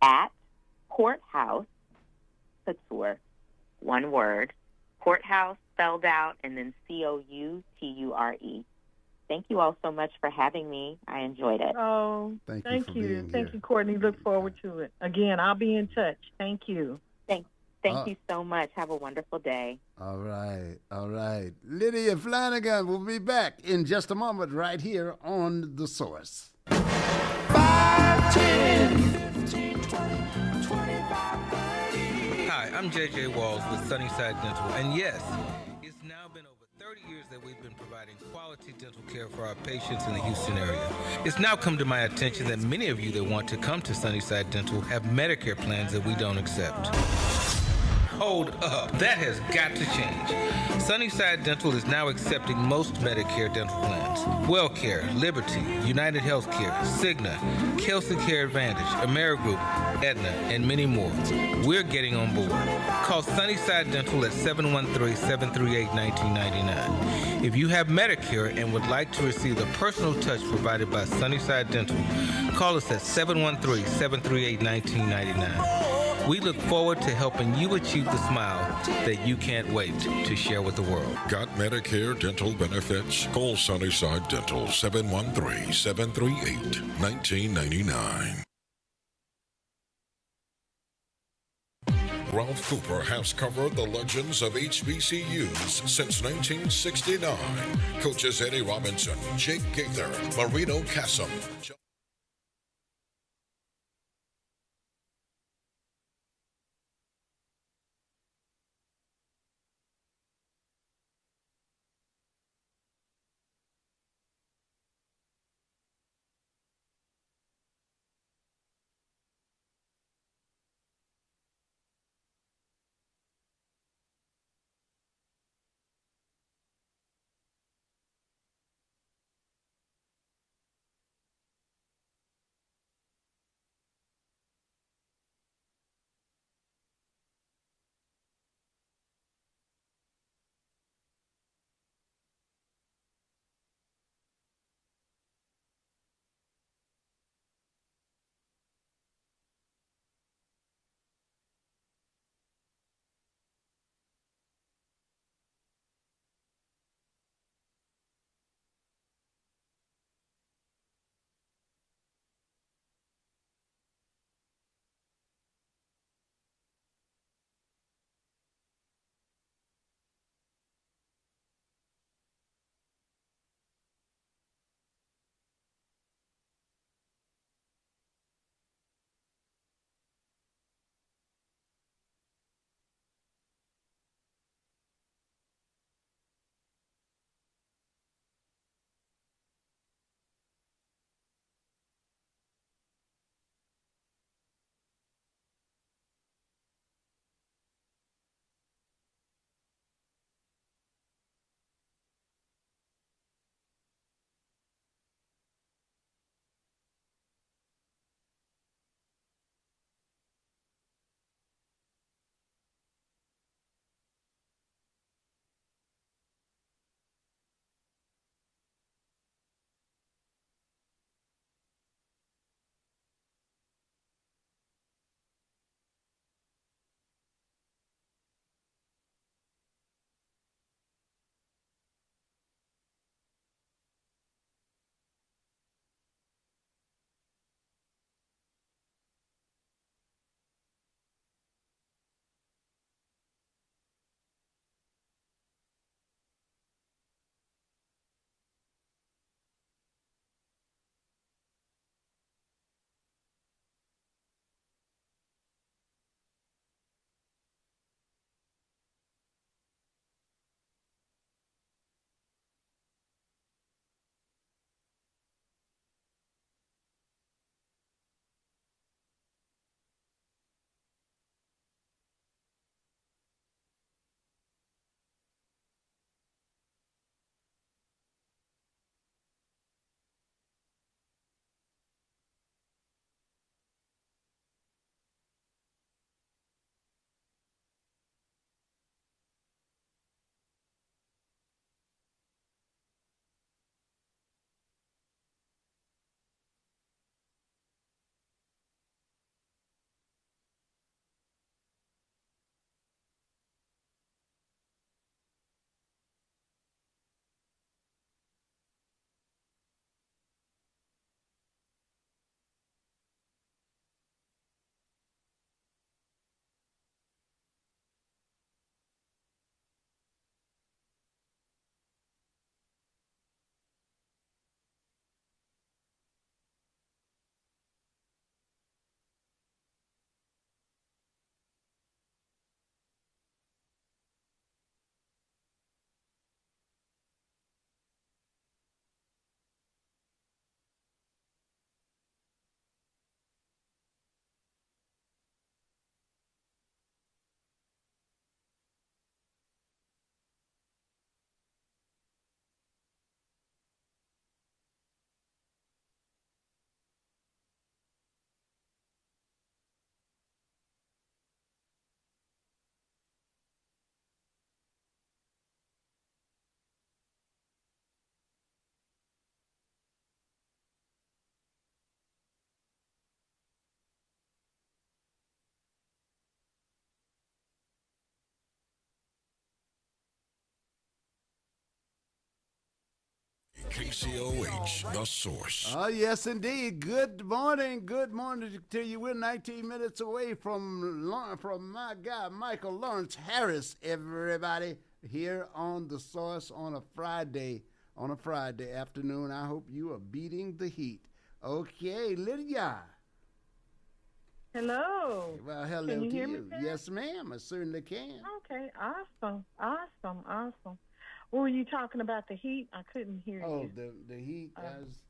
at Courthouse Couture. One word. Courthouse spelled out and then Couture. Thank you all so much for having me. I enjoyed it. Oh, thank you. Thank you, Courtney. Look forward to it. Again, I'll be in touch. Thank you. Thank you so much. Have a wonderful day. All right. Lydia Flanagan will be back in just a moment right here on The Source. 5, 10, 15, 20, 25, 30. Hi, I'm JJ Walls with Sunnyside Dental, and yes, it's now been over 30 years that we've been providing quality dental care for our patients in the Houston area. It's now come to my attention that many of you that want to come to Sunnyside Dental have Medicare plans that we don't accept. Hold up. That has got to change. Sunnyside Dental is now accepting most Medicare dental plans. WellCare, Liberty, United Healthcare, Cigna, Kelsey Care Advantage, Amerigroup, Aetna, and many more. We're getting on board. Call Sunnyside Dental at 713-738-1999. If you have Medicare and would like to receive the personal touch provided by Sunnyside Dental, call us at 713-738-1999. We look forward to helping you achieve the smile that you can't wait to share with the world. Got Medicare dental benefits? Call Sunnyside Dental 713-738-1999. Ralph Cooper has covered the legends of HBCUs since 1969. Coaches Eddie Robinson, Jake Gaither, Marino Cassim. KCOH, The Source. Oh, yes, indeed. Good morning. Good morning to you. We're 19 minutes away from my guy, Michael Lawrence Harris, everybody, here on The Source on a Friday afternoon. I hope you are beating the heat. Okay, Lydia. Hello. Well, hello can you to hear you. Me, yes, ma'am. I certainly can. Okay, awesome. What were you talking about, the heat? I couldn't hear you. Oh, the heat. I was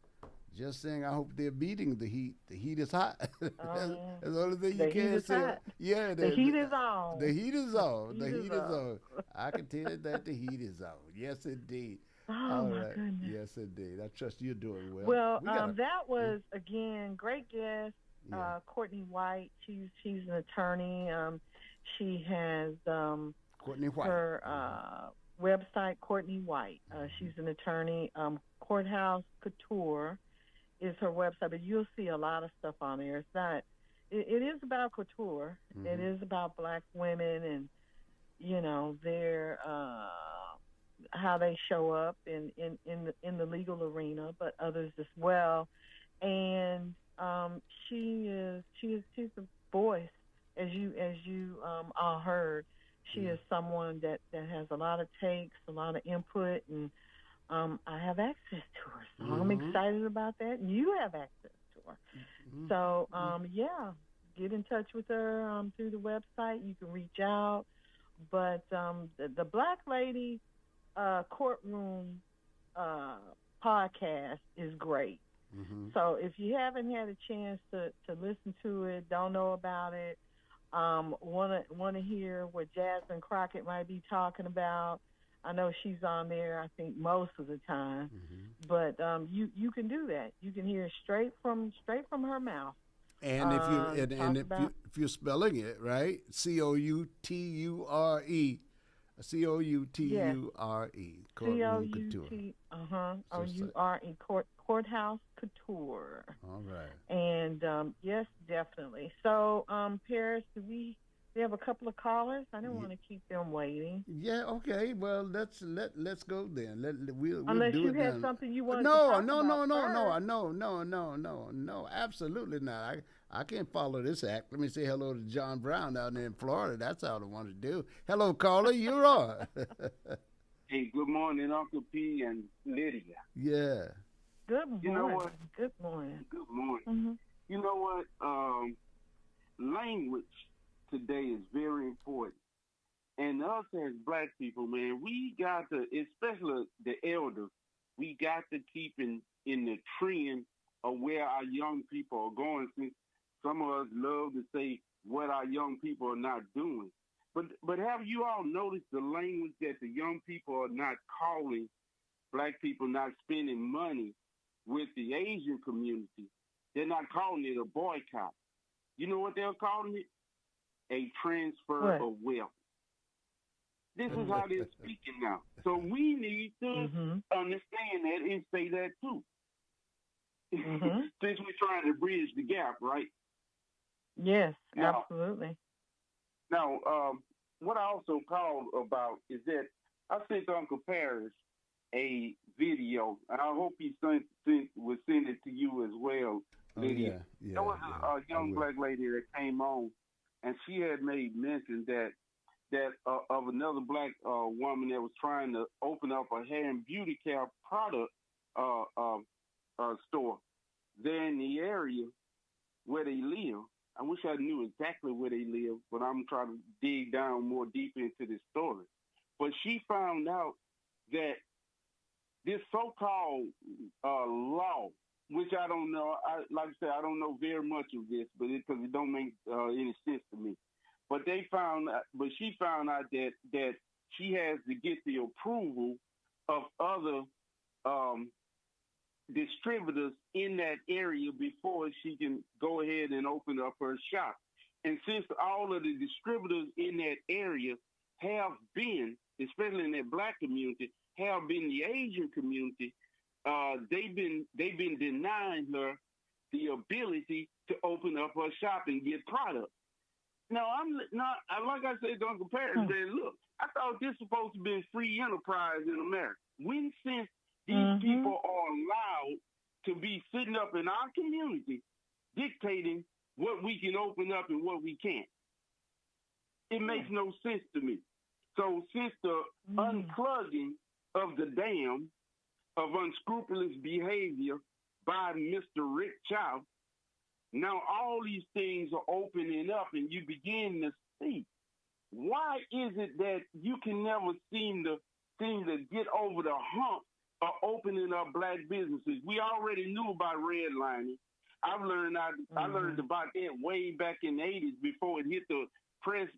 just saying I hope they're beating the heat. The heat is hot. That's the only thing you can say. Hot. Yeah, the heat is on. The heat is on. The heat is on. I can tell you that the heat is on. Yes, indeed. Oh, my goodness. Yes, indeed. I trust you're doing well. Well, that was, again, great guest, Courtney White. She's an attorney. She has Courtney White. Her website, Courtney White. She's an attorney. Courthouse Couture is her website, but you'll see a lot of stuff on there. It's not. It is about couture. Mm-hmm. It is about Black women and their how they show up in the legal arena, but others as well. And she's a voice, as you all heard. She is someone that has a lot of takes, a lot of input, and I have access to her. So I'm excited about that, and you have access to her. Mm-hmm. So, get in touch with her through the website. You can reach out. But the Black Lady Courtroom podcast is great. Mm-hmm. So if you haven't had a chance to listen to it, don't know about it, want to hear what Jasmine Crockett might be talking about, I know she's on there, I think, most of the time. Mm-hmm. But you can do that. You can hear straight from her mouth. And if you're spelling it right, Couture. Courtroom Courthouse Couture. All right. And yes, definitely. So, Paris, do we have a couple of callers? I don't want to keep them waiting. Yeah. Okay. Well, let's go then. Unless do you it had then. something you wanted to talk about. No, absolutely not. I can't follow this act. Let me say hello to John Brown down there in Florida. That's all I want to do. Hello, caller. You're on. Hey, good morning, Uncle P and Lydia. Yeah. Good morning. You know what? Good morning. Good morning. Mm-hmm. You know what? Language today is very important. And us as Black people, man, we got to, especially the elders, we got to keep in the trend of where our young people are going. Since some of us love to say what our young people are not doing. But have you all noticed the language that the young people are not calling Black people not spending money with the Asian community? They're not calling it a boycott. You know what they're calling it? A transfer of wealth. This is how they're speaking now. So we need to understand that and say that too. Since we're trying to bridge the gap, right? Yes, absolutely. Now, what I also called about is that I sent Uncle Paris a video, and I hope he would send it to you as well, Lydia. There was a young Black lady that came on, and she had made mention that of another Black woman that was trying to open up a hair and beauty care product store there in the area where they live. I wish I knew exactly where they live, but I'm trying to dig down more deep into this story. But she found out that this so-called law, which I don't know, like I said, I don't know very much of this, but because it don't make any sense to me. But she found out that she has to get the approval of other distributors in that area before she can go ahead and open up her shop. And since all of the distributors in that area have been, especially in that Black community, have been the Asian community, they've been denying her the ability to open up her shop and get product. Now, I'm not, like I said, Uncle Paris said, look, I thought this was supposed to be free enterprise in America. Since these people are open up in our community, dictating what we can open up and what we can't. It makes no sense to me. So since the unplugging of the dam of unscrupulous behavior by Mr. Rick Chow, now all these things are opening up, and you begin to see why is it that you can never seem to get over the hump of opening up black businesses. We already knew about redlining. I learned about it way back in the 80s before it hit the press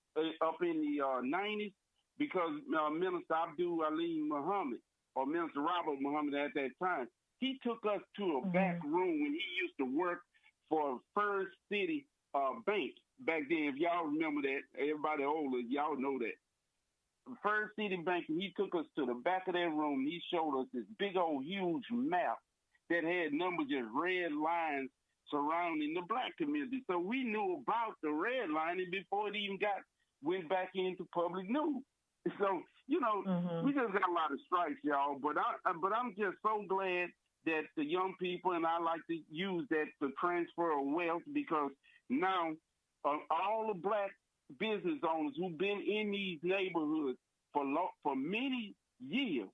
up in the 90s, because Minister Abdul Alim Muhammad, or Minister Robert Muhammad at that time, he took us to a back room when he used to work for First City Bank back then. If y'all remember that, everybody older, y'all know that. First City Bank, he took us to the back of that room. He showed us this big old huge map that had numbers and red lines surrounding the black community. So we knew about the redlining before it even went back into public news. So, you know, we just got a lot of strikes, y'all. But I'm just so glad that the young people, and I like to use that to transfer of wealth, because now all the black business owners who've been in these neighborhoods for many years,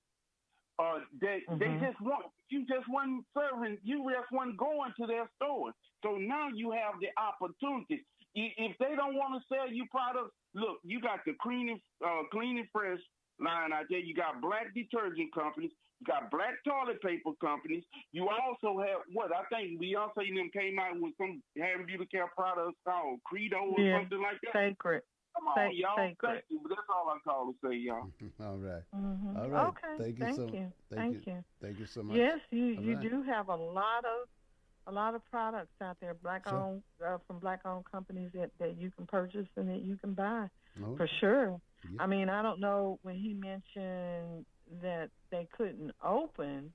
they just wasn't serving, you just wasn't going to their stores. So now you have the opportunity. If they don't want to sell you products, look, you got the clean and fresh line out there. You got black detergent companies. You got black toilet paper companies. You also have I think Beyonce and them came out with some hair beauty care products called Credo or something like that. Sacred. Come on, y'all. Thank you. But that's all I call to say, y'all. All right. All right. Okay. Thank you. Thank you so much. Yes, you do have a lot of products out there, black-owned from black-owned companies that you can purchase and that you can buy for sure. Yeah. I mean, I don't know when he mentioned that they couldn't open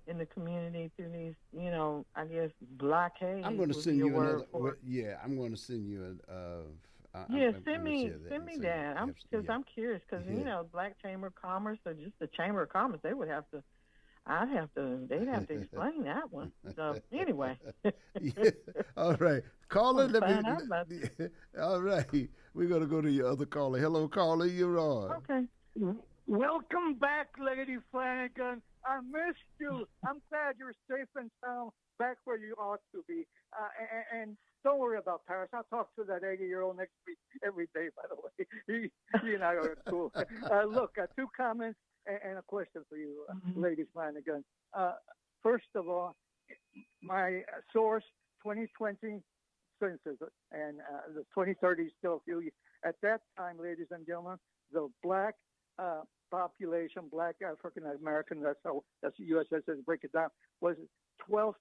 in the community through these, you know, I guess blockades. I'm going to send you another. I'm going to send you send me that. I'm curious because you know, Black Chamber of Commerce or just the Chamber of Commerce, they'd have to explain that one. So anyway. All right. Caller, all right. We're going to go to your other caller. Hello, caller. You're on. Okay. Welcome back, Lady Flanagan. I missed you. I'm glad you're safe and sound back where you ought to be. And don't worry about Paris. I'll talk to that 80-year-old next week every day, by the way. He and I are cool. Look, 2 comments and a question for you, Lady Flanagan. First of all, my source, 2020 census, and the 2030 is still a few years. At that time, ladies and gentlemen, the black population, black African American, that's the U.S. says break it down, was 12%.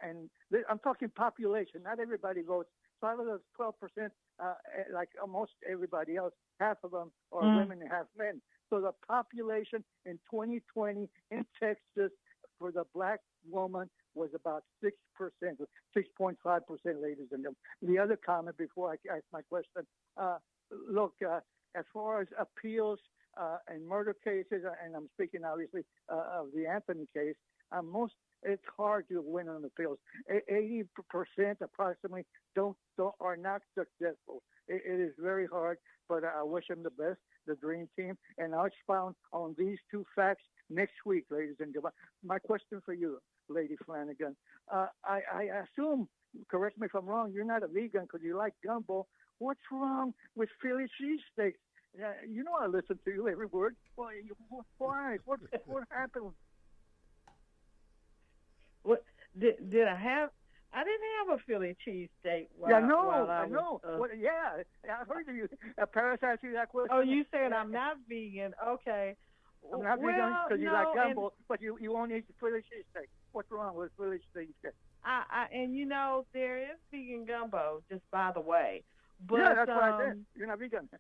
And I'm talking population, not everybody votes. So out of those 12%, like almost everybody else, half of them are women and half men. So the population in 2020 in Texas for the black woman was about 6%, 6.5%, ladies and gentlemen. The other comment before I ask my question, look, as far as appeals and murder cases, and I'm speaking obviously of the Anthony case, it's hard to win on appeals. 80% approximately are not successful. It is very hard, but I wish them the best, the dream team, and I'll expound on these 2 facts next week, ladies and gentlemen. My question for you, Lady Flanagan, I assume, correct me if I'm wrong, you're not a vegan because you like gumbo. What's wrong with Philly cheesesteaks? You know I listen to you every word. Why? What happened? What did I have? I didn't have a Philly cheesesteak. I know. I heard you. Paris asked you that question. Oh, you said I'm not vegan. Okay. I'm not vegan because you like gumbo, but you won't eat Philly cheesesteak. What's wrong with Philly cheesesteak? And you know there is vegan gumbo, just by the way. But, yeah, that's what I said. You're not vegan.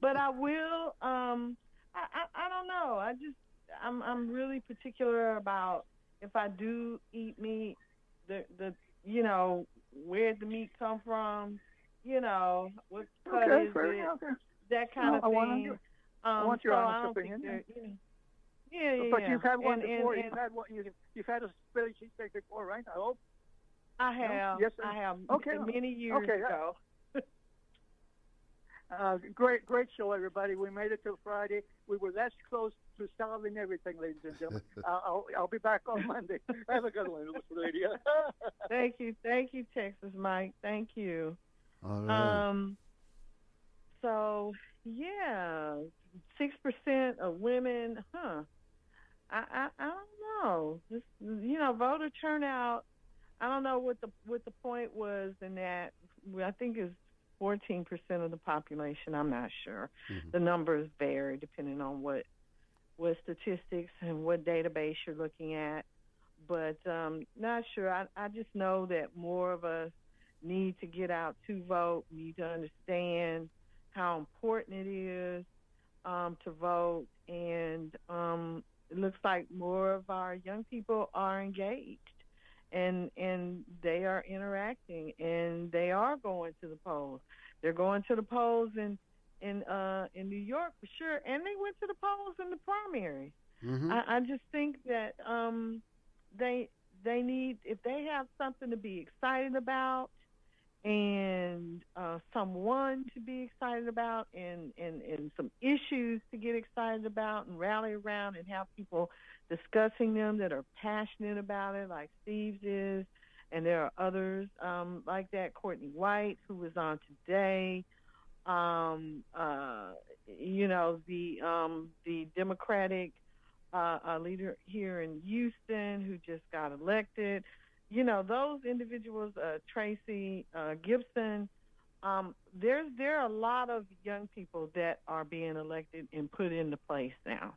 But I will. I don't know. I'm really particular about if I do eat meat, the you know, where'd the meat come from, you know, what cut is it, that kind of thing. I want your honest opinion. But you've had one before. You've had a Philly cheesesteak before, right? I hope. I have. No? Yes, I have. Okay. Many years ago. Great show, everybody. We made it till Friday. We were less close to solving everything, ladies and gentlemen. I'll be back on Monday. Have a good one, Lydia. Thank you, Texas Mike. Thank you. All right. So yeah, 6% of women. I don't know. Just voter turnout. I don't know what the point was in that. I think it's 14% of the population. I'm not sure. Mm-hmm. The numbers vary depending on what statistics and what database you're looking at. But not sure. I just know that more of us need to get out to vote, need to understand how important it is to vote. And it looks like more of our young people are engaged. And they are interacting, and they are going to the polls. They're going to the polls in New York for sure, and they went to the polls in the primary. Mm-hmm. I just think that they need, if they have something to be excited about, and someone to be excited about, and some issues to get excited about and rally around, and have people discussing them that are passionate about it, like Steve's is, and there are others like that. Courtney White, who was on today, the Democratic leader here in Houston who just got elected. Those individuals, Tracy Gibson. There are a lot of young people that are being elected and put into place now.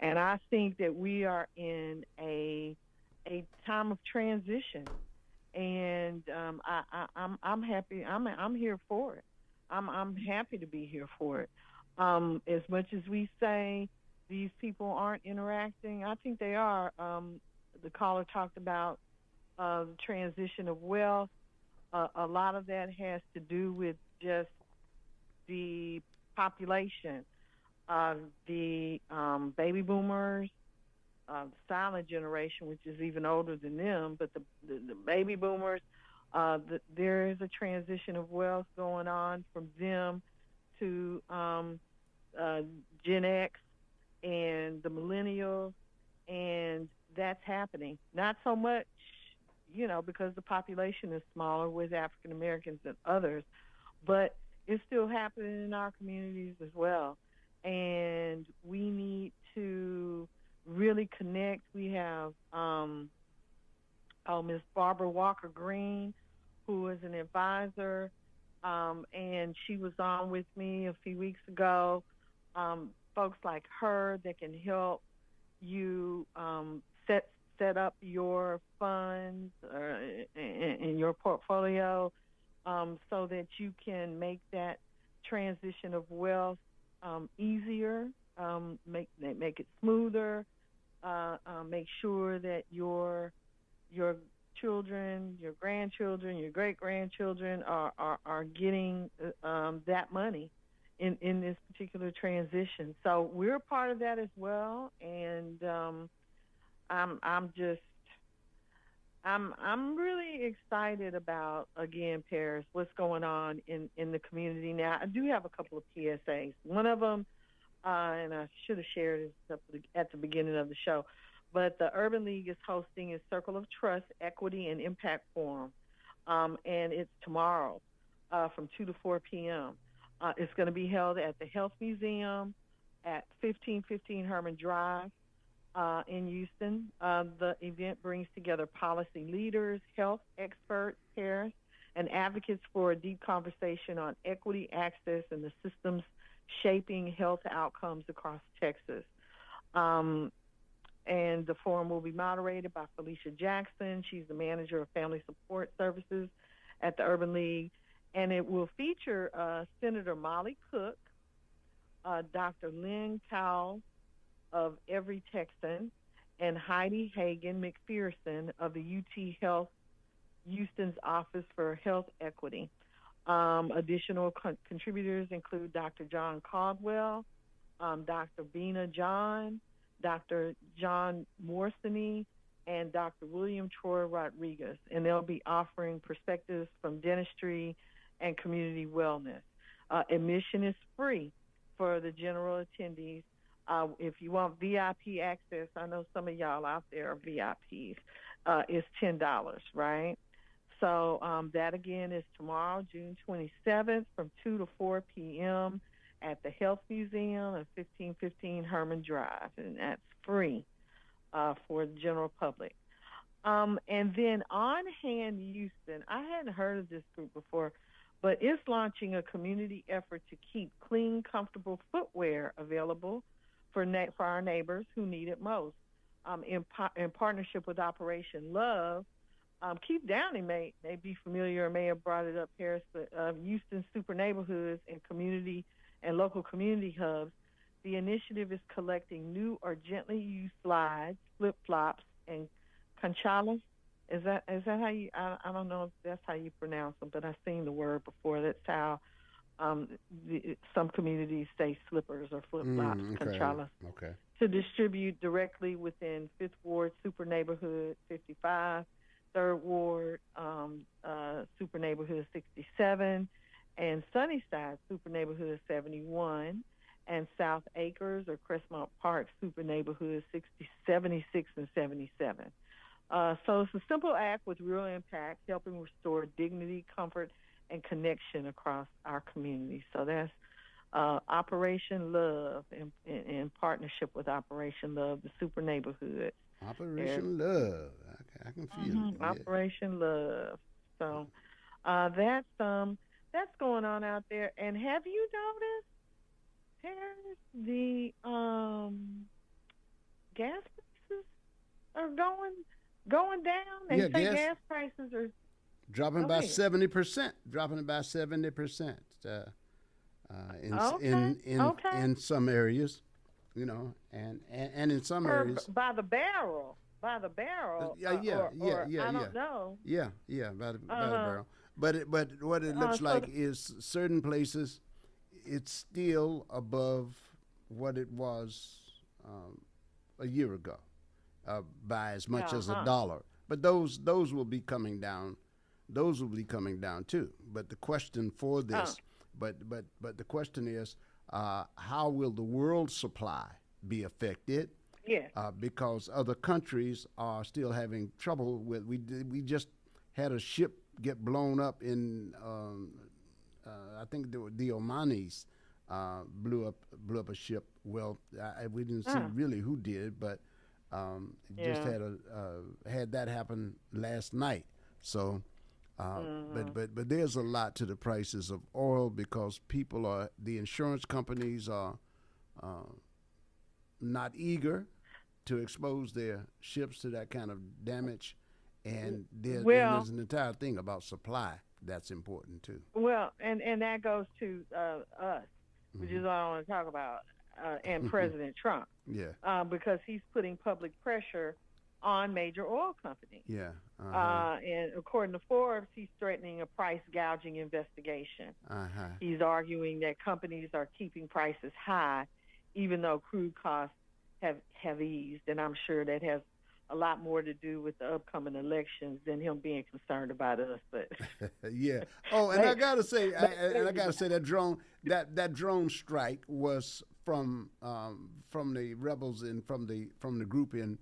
And I think that we are in a time of transition, and I'm happy. I'm here for it. I'm happy to be here for it. As much as we say these people aren't interacting, I think they are. The caller talked about the transition of wealth. A lot of that has to do with just the population. The baby boomers, the silent generation, which is even older than them, but the baby boomers, there is a transition of wealth going on from them to Gen X and the millennials, and that's happening. Not so much, because the population is smaller with African Americans than others, but it's still happening in our communities as well. And we need to really connect. We have Miss Barbara Walker Green, who is an advisor, and she was on with me a few weeks ago. Folks like her that can help you set up your funds in your portfolio so that you can make that transition of wealth easier, make it smoother, make sure that your children, your grandchildren, your great-grandchildren are getting that money in this particular transition. So we're a part of that as well, and I'm really excited about, again, Paris, what's going on in the community now. I do have a couple of PSAs. One of them, and I should have shared this at the beginning of the show, but the Urban League is hosting a Circle of Trust, Equity, and Impact Forum, and it's tomorrow from 2 to 4 p.m. It's going to be held at the Health Museum at 1515 Herman Drive in Houston. The event brings together policy leaders, health experts, parents, and advocates for a deep conversation on equity, access, and the systems shaping health outcomes across Texas. And the forum will be moderated by Felicia Jackson. She's the manager of family support services at the Urban League. And it will feature Senator Molly Cook, Dr. Lynn Cowell of Every Texan, and Heidi Hagan McPherson of the UT Health Houston's Office for Health Equity. Additional contributors include Dr. John Caldwell, Dr. Bina John, Dr. John Morsany and Dr. William Troy Rodriguez, and they'll be offering perspectives from dentistry and community wellness. Admission is free for the general attendees. If you want VIP access, I know some of y'all out there are VIPs, it's $10, right? So that, again, is tomorrow, June 27th from 2 to 4 p.m. at the Health Museum at 1515 Herman Drive, and that's free for the general public. And then On Hand Houston, I hadn't heard of this group before, but it's launching a community effort to keep clean, comfortable footwear available for our neighbors who need it most. In partnership with Operation Love, Keith Downey may be familiar or may have brought it up, Harris, but Houston Super Neighborhoods and local community hubs. The initiative is collecting new or gently used slides, flip-flops, and conchalas. Is that how you? I don't know if that's how you pronounce them, but I've seen the word before. That's how some communities say slippers or flip-flops, conchalas. Okay. To distribute directly within 5th Ward Super Neighborhood 55, 3rd Ward Super Neighborhood 67, and Sunnyside Super Neighborhood 71, and South Acres or Crestmont Park Super Neighborhood 76 and 77. So it's a simple act with real impact, helping restore dignity, comfort, and connection across our community. So that's Operation Love in partnership with Operation Love, the Super Neighborhood. Operation Love. I can feel it. Yeah. Operation Love. So that's going on out there. And have you noticed, Harris, the gas prices are going down? They say gas prices are dropping by 70%. Dropping by 70%. In some areas, you know, and in some areas by the barrel. I don't know. Yeah, by the barrel. But what it looks like is certain places, it's still above what it was a year ago, by as much as $1. But those will be coming down. Those will be coming down too. But the question for this. But the question is, how will the world supply be affected? Yeah. Because other countries are still having trouble with. We just had a ship get blown up in. I think the Omanis blew up a ship. Well, we didn't see really who did, but just had that happen last night. So. But there's a lot to the prices of oil because the insurance companies are not eager to expose their ships to that kind of damage, and there's an entire thing about supply that's important too. Well, and that goes to us, which is what I want to talk about, and President Trump. Yeah. Because he's putting public pressure on major oil companies. Yeah. And according to Forbes, he's threatening a price gouging investigation. He's arguing that companies are keeping prices high, even though crude costs have eased. And I'm sure that has a lot more to do with the upcoming elections than him being concerned about us. But yeah. Oh, and I gotta say, that drone strike was from the rebels and from the group in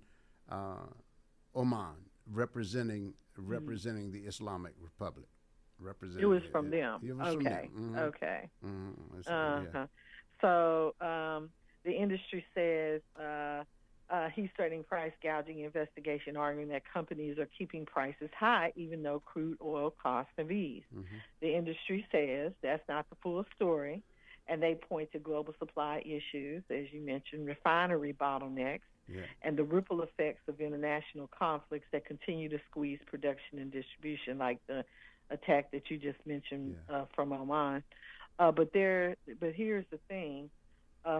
Oman, representing the Islamic Republic. It was from them. It was from them. Mm-hmm. Okay. Mm-hmm. So the industry says he's threatening price gouging investigation, arguing that companies are keeping prices high even though crude oil costs have eased. Mm-hmm. The industry says that's not the full story, and they point to global supply issues, as you mentioned, refinery bottlenecks, and the ripple effects of international conflicts that continue to squeeze production and distribution, like the attack that you just mentioned from Oman. But here's the thing.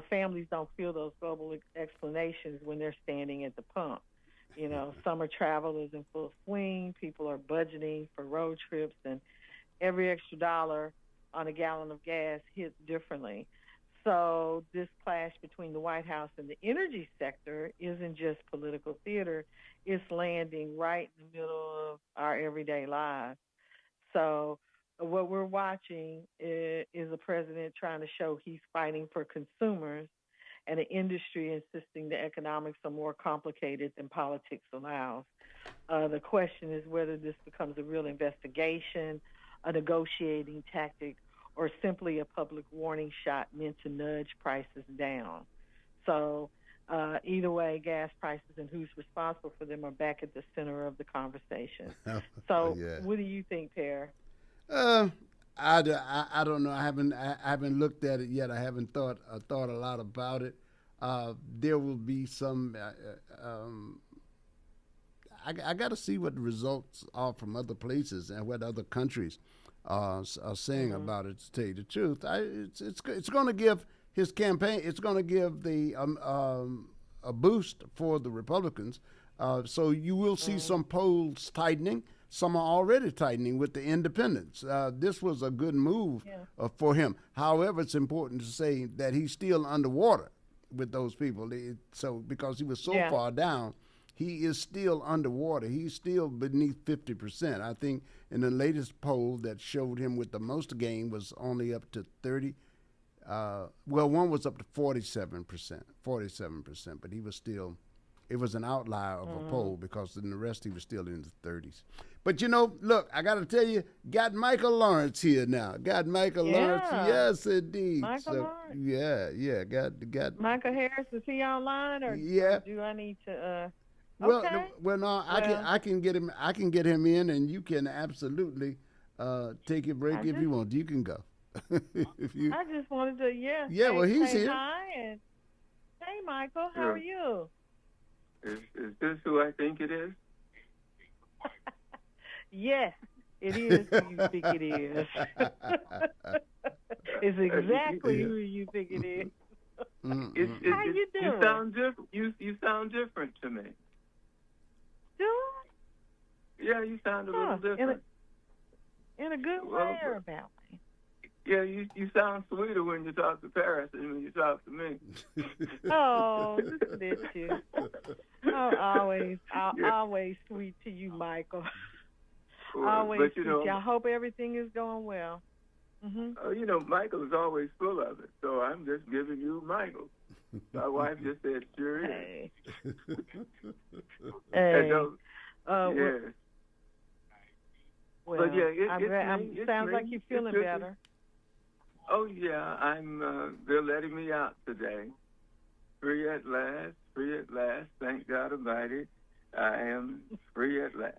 Families don't feel those global explanations when they're standing at the pump. You know, summer travel is in full swing. People are budgeting for road trips, and every extra dollar on a gallon of gas hits differently. So this clash between the White House and the energy sector isn't just political theater. It's landing right in the middle of our everyday lives. So what we're watching is a president trying to show he's fighting for consumers and an industry insisting the economics are more complicated than politics allows. The question is whether this becomes a real investigation, a negotiating tactic, or simply a public warning shot meant to nudge prices down. So either way, gas prices and who's responsible for them are back at the center of the conversation. So what do you think, Per? I don't know. I haven't looked at it yet. I haven't thought a lot about it. There will be some. I got to see what the results are from other places and what other countries are saying about it. To tell you the truth, it's going to give his campaign. It's going to give the a boost for the Republicans. So you will see some polls tightening. Some are already tightening with the independents. This was a good move for him. However, it's important to say that he's still underwater with those people. So because he was so far down, he is still underwater. He's still beneath 50%. I think in the latest poll that showed him with the most gain was only up to 30. One was up to 47%, but he was still, it was an outlier of a poll because in the rest he was still in the 30s. But, look, I got to tell you, got Michael Lawrence here now. Got Michael Lawrence. Yes, indeed. Michael Lawrence. Yeah. Got Michael Harris, is he online or do I need to okay. No, I can get him. I can get him in, and you can absolutely take a break if you want. You can go. If you. I just wanted to, he's say here. Hi and hey, Michael, how are you? Is this who I think it is? Yes, it is who you think it is. It's exactly who you think it is. How you doing? You sound different. You sound different to me. Do I? Yeah, you sound a little different. In a good way or a bad way? Yeah, you sound sweeter when you talk to Paris than when you talk to me. Oh, this is you. Always sweet to you, Michael. Always sweet. I hope everything is going well. Michael is always full of it, so I'm just giving you Michael. My wife just said, sure is. Hey. It sounds like you're feeling better. Oh, yeah, they're letting me out today. Free at last, thank God Almighty. I am free at last.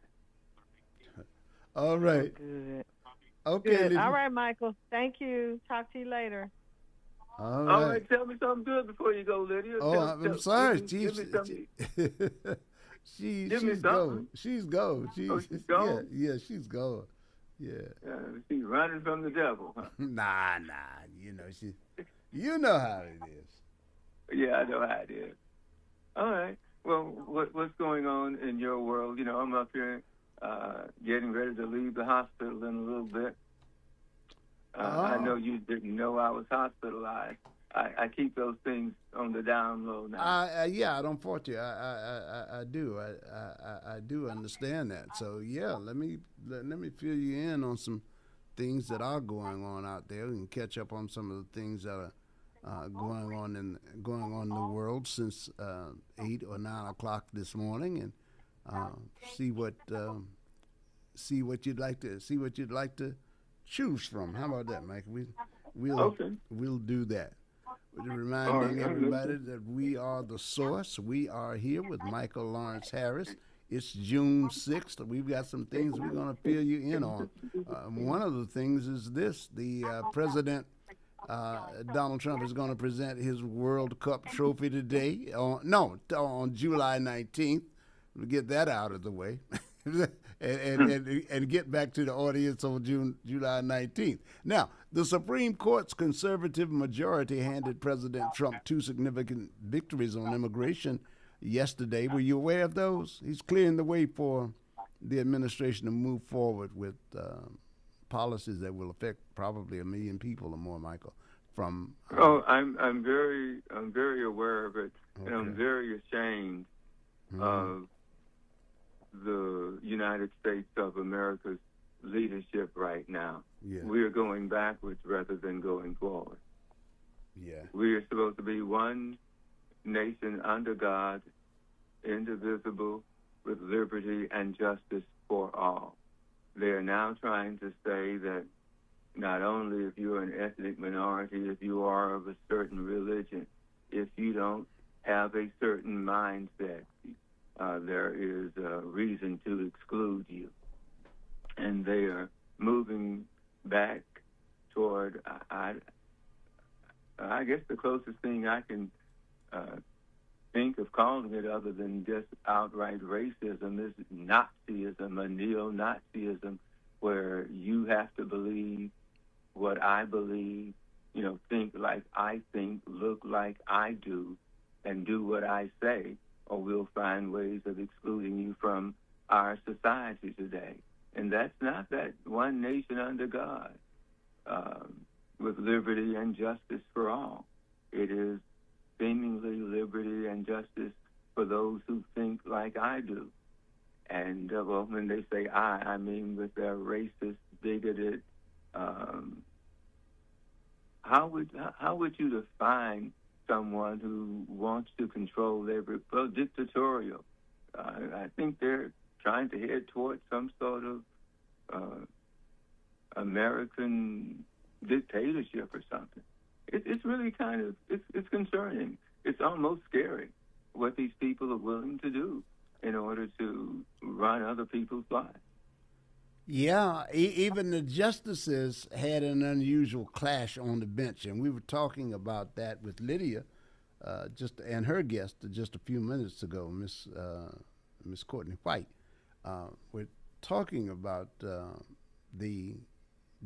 All right. Good. Okay. Good. All right, Michael. Thank you. Talk to you later. All right. Tell me something good before you go, Lydia. I'm sorry. Give me something. She's gone. She's gone. She's gone? Yeah, she's gone. Yeah. She's running from the devil. Huh? Nah. You know how it is. Yeah, I know how it is. All right. Well, what's going on in your world? I'm up here getting ready to leave the hospital in a little bit. I know you didn't know I was hospitalized. I keep those things on the down low now. I don't fault you. I do. I do understand that. So let me fill you in on some things that are going on out there and catch up on some of the things that are going on in the world since 8 or 9 o'clock this morning, and see what you'd like to choose from. How about that, Mike? We'll do that. Reminding everybody that we are the source. We are here with Michael Lawrence Harris. It's June 6th. We've got some things we're going to fill you in on. One of the things is this. The President, Donald Trump, is going to present his World Cup trophy today. On July 19th. We'll get that out of the way. and get back to the audience on July 19th. Now, the Supreme Court's conservative majority handed President Trump 2 significant victories on immigration yesterday. Were you aware of those? He's clearing the way for the administration to move forward with policies that will affect probably 1 million people or more, Michael. from. I'm very aware of it, and I'm very ashamed of the United States of America's leadership right now. Yeah. We are going backwards rather than going forward. Yeah. We are supposed to be one nation under God, indivisible, with liberty and justice for all. They are now trying to say that not only if you're an ethnic minority, if you are of a certain religion, if you don't have a certain mindset, there is a reason to exclude you. And they are moving back toward, I guess the closest thing I can think of calling it other than just outright racism is Nazism, a neo-Nazism, where you have to believe what I believe, think like I think, look like I do, and do what I say, or we'll find ways of excluding you from our society today. And that's not that one nation under God, with liberty and justice for all. It is seemingly liberty and justice for those who think like I do. And, when they say I mean with their racist, bigoted, how would you define someone who wants to control every, dictatorial? I think they're trying to head towards some sort of American dictatorship or something. It's really kind of, it's concerning. It's almost scary what these people are willing to do in order to run other people's lives. Yeah, even the justices had an unusual clash on the bench, and we were talking about that with Lydia, and her guest just a few minutes ago, Miss Courtney White. We're talking about the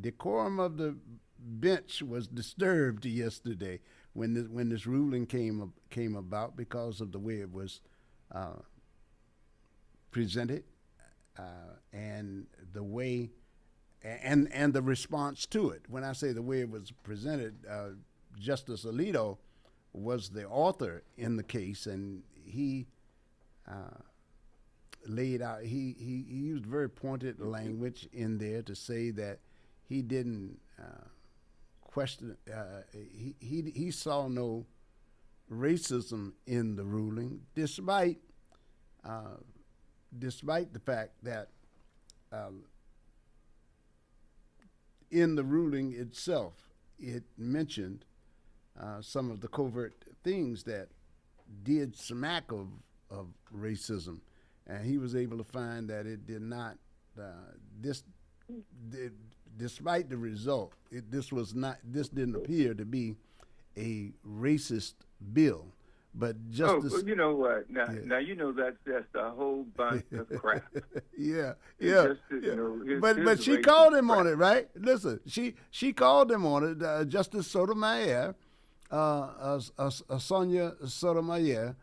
decorum of the bench was disturbed yesterday when this ruling came about because of the way it was presented. And the way and the response to it. When I say the way it was presented, Justice Alito was the author in the case, and he laid out, he used very pointed language in there to say that he didn't question, he saw no racism in the ruling, despite the fact that in the ruling itself, it mentioned some of the covert things that did smack of racism, and he was able to find that it did not. Despite the result, this didn't appear to be a racist bill. But Justice. Oh, you know what? Now you know that's just a whole bunch of crap. Yeah. But she called him on it, right? Listen, she called him on it. Justice Sotomayor, Sonia Sotomayor,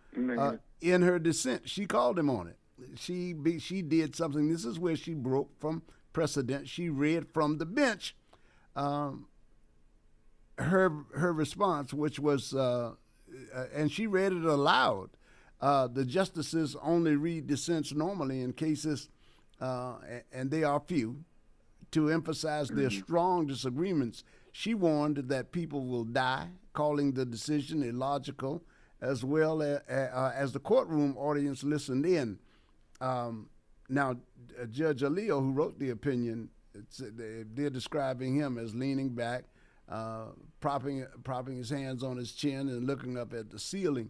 in her dissent, she called him on it. She did something. This is where she broke from precedent. She read from the bench her response, which was. And she read it aloud. The justices only read dissents normally in cases, and they are few, to emphasize their strong disagreements. She warned that people will die, calling the decision illogical, as well as the courtroom audience listened in. Now, Judge Alito, who wrote the opinion, they're describing him as leaning back, propping his hands on his chin and looking up at the ceiling,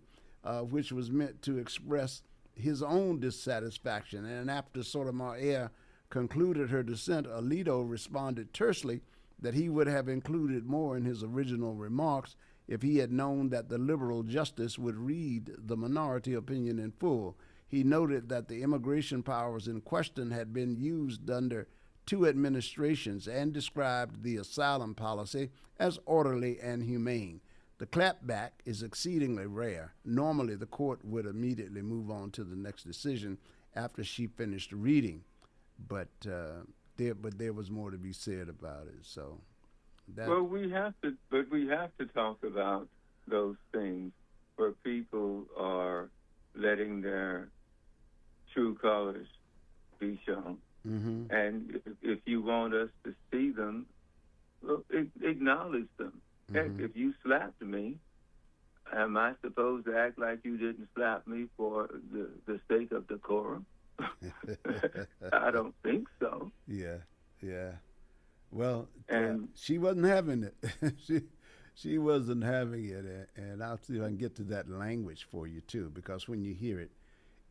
which was meant to express his own dissatisfaction. And after Sotomayor concluded her dissent, Alito responded tersely that he would have included more in his original remarks if he had known that the liberal justice would read the minority opinion in full. He noted that the immigration powers in question had been used under two administrations and described the asylum policy as orderly and humane. The clapback is exceedingly rare. Normally, the court would immediately move on to the next decision after she finished reading, but there was more to be said about it. So Well, we have to talk about those things where people are letting their true colors be shown. Mm-hmm. And if you want us to see them, well, acknowledge them. Heck, if you slapped me, am I supposed to act like you didn't slap me for the sake of decorum? I don't think so. Yeah, yeah. Well, and she wasn't having it. she wasn't having it, and I'll see if I can get to that language for you too, because when you hear it,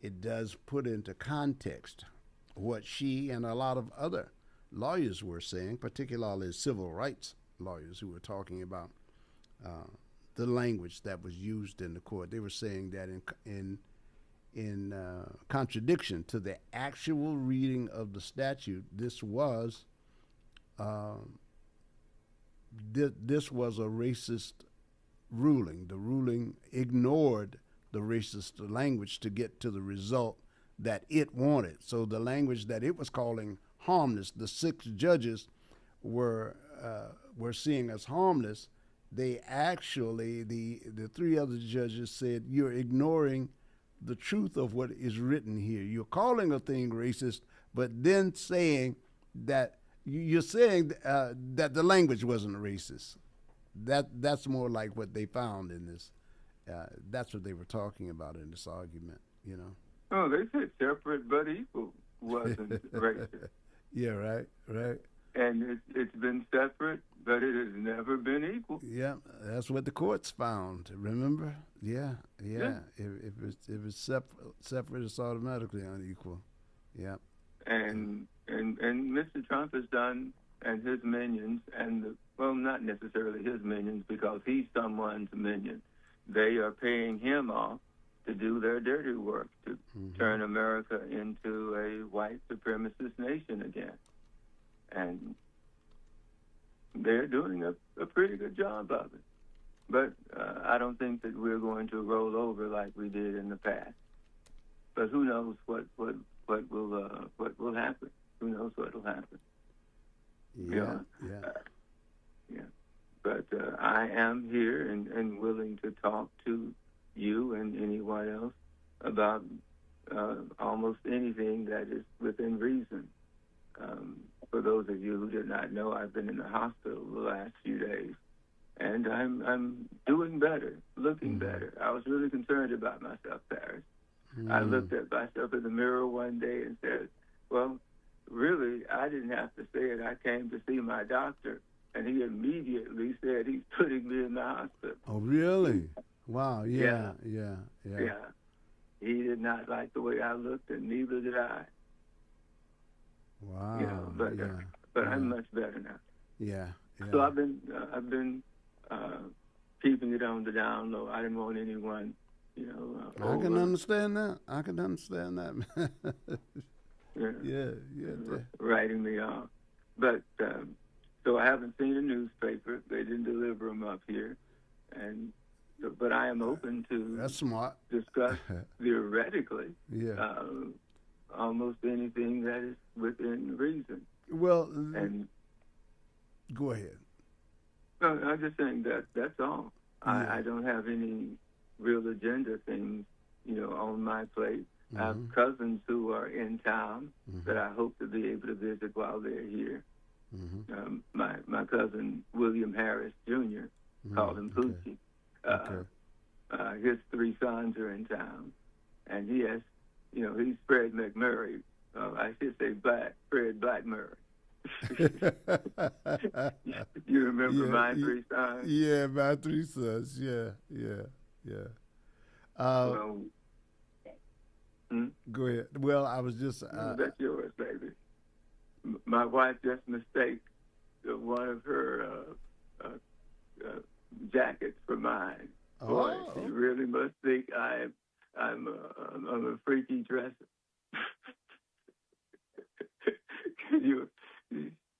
it does put into context what she and a lot of other lawyers were saying, particularly civil rights lawyers who were talking about the language that was used in the court. They were saying that in contradiction to the actual reading of the statute, this was this was a racist ruling. The ruling ignored the racist language to get to the result that it wanted. So the language that it was calling harmless, the 6 judges were seeing as harmless. They actually, the 3 other judges said, you're ignoring the truth of what is written here. You're calling a thing racist, but then saying that you're saying that the language wasn't racist. That's more like what they found in this. That's what they were talking about in this argument, you know. Oh, they said separate but equal wasn't racist. Yeah, right. And it's been separate, but it has never been equal. Yeah, that's what the courts found. Remember? Yeah. If it's separate, it's automatically unequal. Yeah. And Mr. Trump has done, and his minions, well, not necessarily his minions, because he's someone's minion. They are paying him off to do their dirty work, to turn America into a white supremacist nation again. And they're doing a pretty good job of it. But I don't think that we're going to roll over like we did in the past. But who knows what will happen? Who knows what will happen? Yeah. But I am here and willing to talk to you and anyone else about almost anything that is within reason. For those of you who did not know, I've been in the hospital the last few days, and I'm doing better, looking better. I was really concerned about myself, Paris. I looked at myself in the mirror one day and said, well, really, I didn't have to say it. I came to see my doctor, and he immediately said he's putting me in the hospital. Oh, really? Wow, yeah. He did not like the way I looked, and neither did I. Wow. You know, but I'm much better now. Yeah. So I've been keeping it on the down low. I didn't want anyone, you know. I can understand that. Man. Yeah. Writing me off, but so I haven't seen a newspaper. They didn't deliver them up here, but I am open to that's smart. Discuss theoretically. Yeah. Almost anything that is within reason. Well, go ahead. No, I'm just saying that's all. Yeah. I don't have any real agenda things, you know, on my plate. I have cousins who are in town that I hope to be able to visit while they're here. My cousin William Harris Jr. Called him Poochie. His 3 sons are in town, and he has, you know, he's Fred McMurray. I should say Fred Blackmurray. You remember my 3 sons? Yeah, my 3 sons. Yeah. Go ahead. Well, I was just... that's yours, baby. My wife just mistaked one of her jackets for mine. Boy, she really must think I'm a freaky dresser.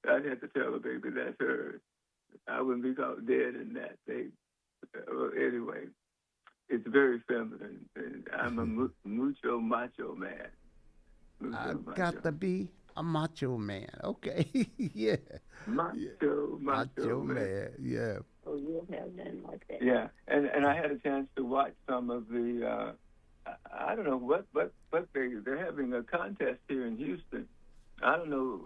I'd have to tell her, baby, that's hers. I wouldn't be caught dead in that thing. Well, anyway, it's very feminine. And I'm a mucho macho man. Got to be A macho man. Okay. Yeah. Macho man. Yeah. Oh, you'll have nothing like that. Yeah, and I had a chance to watch some of the. I don't know what they're having a contest here in Houston. I don't know.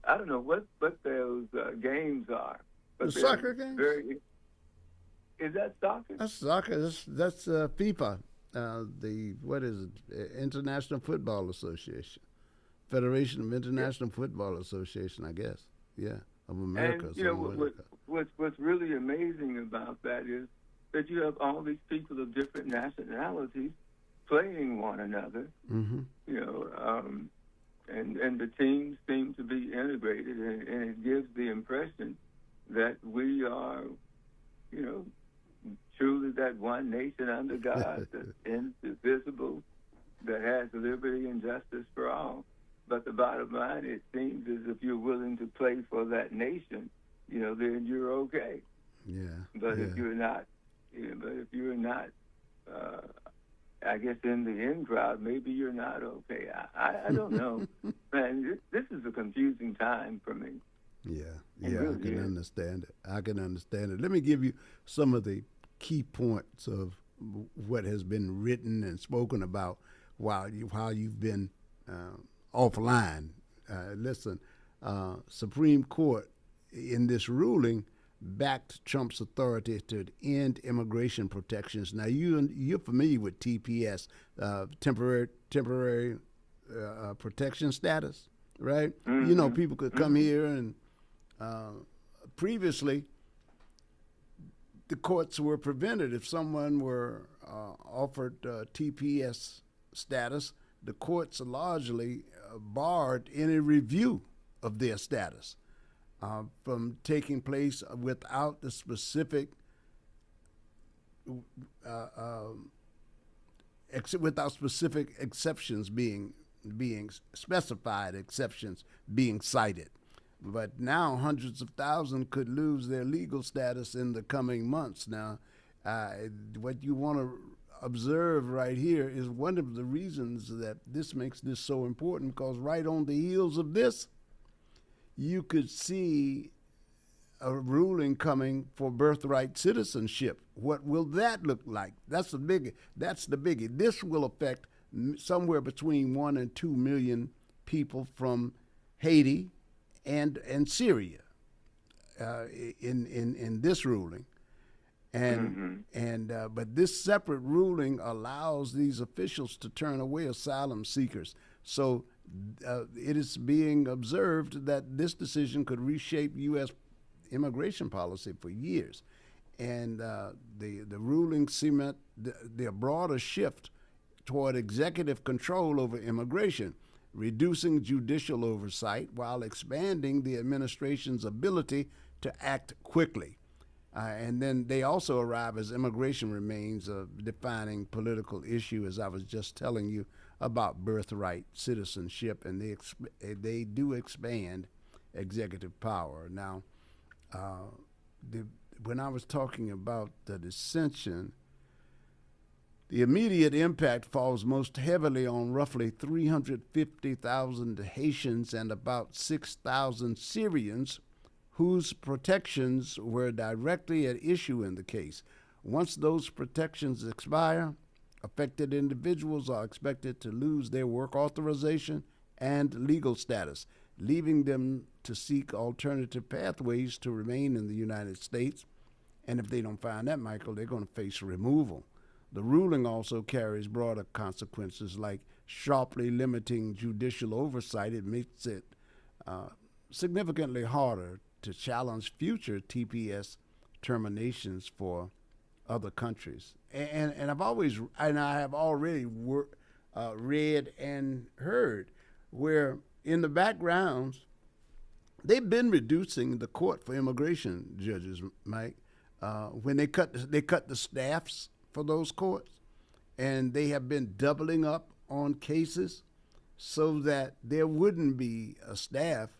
I don't know what those games are. But The soccer games. Is that soccer? That's soccer. That's FIFA. What is it? International Football Association, Federation of International Football Association, I guess. Yeah, of America. And you know what's really amazing about that is that you have all these people of different nationalities playing one another. Mm-hmm. You know, and the teams seem to be integrated, and it gives the impression that we are, you know, truly that one nation under God that's indivisible, that has liberty and justice for all. But the bottom line, it seems as if you're willing to play for that nation, you know, then you're okay. Yeah. But if you're not, I guess in the in crowd, maybe you're not okay. I don't know. Man, this is a confusing time for me. Yeah, really I can understand it. I can understand it. Let me give you some of the key points of what has been written and spoken about while you've been offline. Listen, Supreme Court in this ruling backed Trump's authority to end immigration protections. Now you're familiar with TPS, temporary protection status, right? Mm-hmm. You know, people could come here and previously the courts were prevented if someone were offered TPS status. The courts largely barred any review of their status from taking place without the specific without specific exceptions being specified, exceptions being cited. But now hundreds of thousands could lose their legal status in the coming months. Now, what you want to observe right here is one of the reasons that this makes this so important, because right on the heels of this, you could see a ruling coming for birthright citizenship. What will that look like? That's the biggie. This will affect somewhere between 1 and 2 million people from Haiti and Syria in this ruling. But this separate ruling allows these officials to turn away asylum seekers. So it is being observed that this decision could reshape U.S. immigration policy for years. And the ruling cement the broader shift toward executive control over immigration, reducing judicial oversight while expanding the administration's ability to act quickly. And then they also arrive as immigration remains a defining political issue, as I was just telling you about birthright citizenship, and they do expand executive power. Now, when I was talking about the dissension, the immediate impact falls most heavily on roughly 350,000 Haitians and about 6,000 Syrians whose protections were directly at issue in the case. Once those protections expire, affected individuals are expected to lose their work authorization and legal status, leaving them to seek alternative pathways to remain in the United States. And if they don't find that, Michael, they're going to face removal. The ruling also carries broader consequences, like sharply limiting judicial oversight. It makes it significantly harder to challenge future TPS terminations for other countries. And I have already read and heard where in the backgrounds they've been reducing the court for immigration judges, Mike, when they cut the staffs for those courts, and they have been doubling up on cases so that there wouldn't be a staff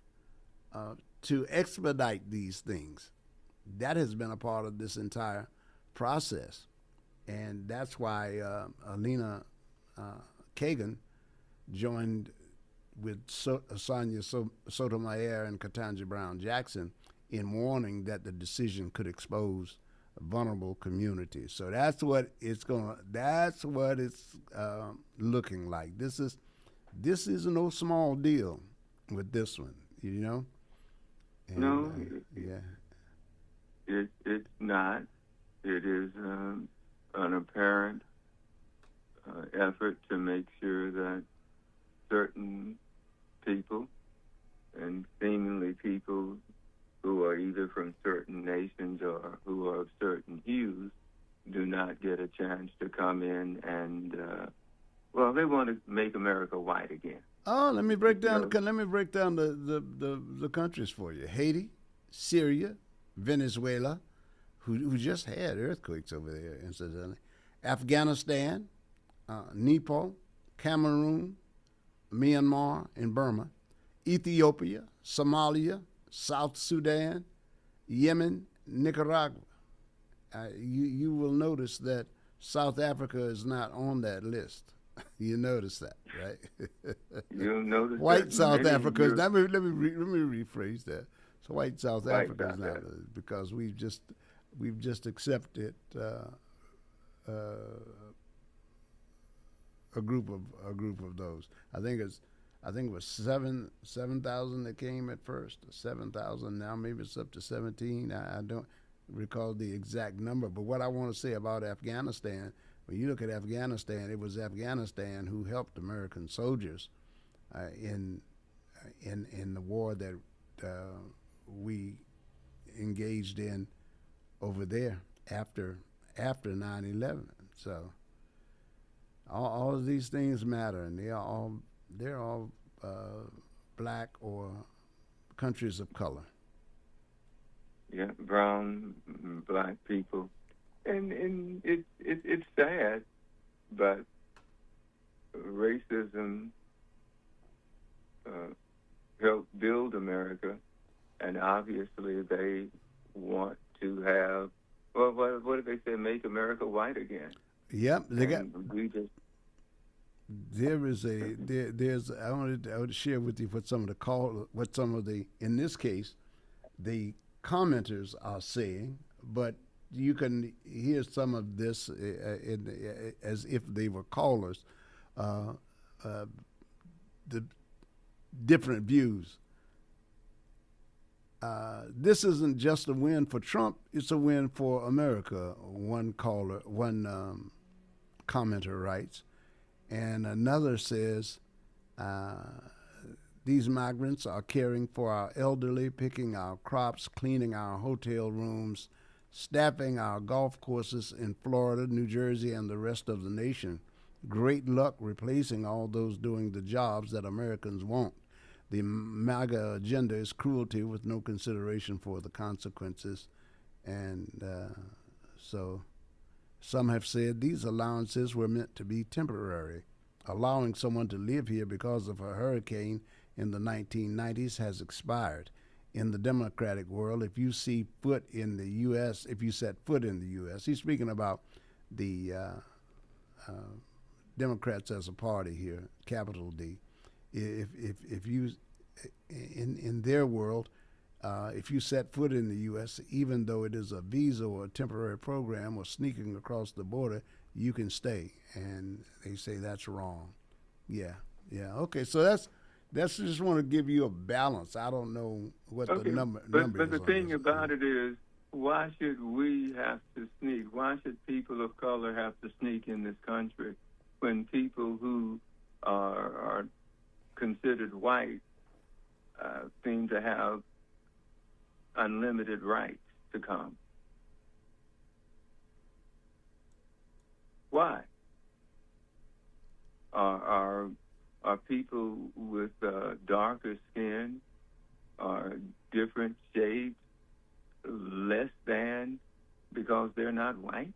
to expedite these things. That has been a part of this entire process, and that's why Alina Kagan joined Sonia Sotomayor and Ketanji Brown Jackson in warning that the decision could expose vulnerable communities. So that's what it's looking like. This is no small deal with this one, you know. And, no, yeah, it's not. It is an apparent effort to make sure that certain people, and seemingly people who are either from certain nations or who are of certain hues, do not get a chance to come in and, they want to make America white again. Oh, let me break down the countries for you. Haiti, Syria, Venezuela, who just had earthquakes over there, incidentally. Afghanistan, Nepal, Cameroon, Myanmar, and Burma, Ethiopia, Somalia, South Sudan, Yemen, Nicaragua. You will notice that South Africa is not on that list. You notice that, right? You'll notice white that South Africa is not. Let me rephrase that. So white South Africa is not because we've just accepted a group of those. I think it was 7,000 that came at first. 7,000 now, maybe it's up to 17. I don't recall the exact number. But what I want to say about Afghanistan, when you look at Afghanistan, it was Afghanistan who helped American soldiers in the war that we engaged in over there after 9/11. So all of these things matter, and they're all black or countries of color. Yeah, brown, black people, and it's sad, but racism helped build America, and obviously they want to have. Well, what did they say? Make America white again. Yep, they got. We just. There's I want to share with you what some of the in this case the commenters are saying, but you can hear some of this as if they were callers, the different views. This isn't just a win for Trump; it's a win for America. One commenter writes. And another says, these migrants are caring for our elderly, picking our crops, cleaning our hotel rooms, staffing our golf courses in Florida, New Jersey, and the rest of the nation. Great luck replacing all those doing the jobs that Americans want. The MAGA agenda is cruelty with no consideration for the consequences. And so some have said these allowances were meant to be temporary. Allowing someone to live here because of a hurricane in the 1990s has expired. In the Democratic world, if you set foot in the U.S., he's speaking about the Democrats as a party here, capital D. If you, in their world, if you set foot in the U.S., even though it is a visa or a temporary program or sneaking across the border, you can stay. And they say that's wrong. Yeah. Okay, so that's just want to give you a balance. I don't know what the number is. But the thing about it is, why should we have to sneak? Why should people of color have to sneak in this country when people who are considered white seem to have unlimited rights to come? Why? Are people with darker skin or different shades less than because they're not white?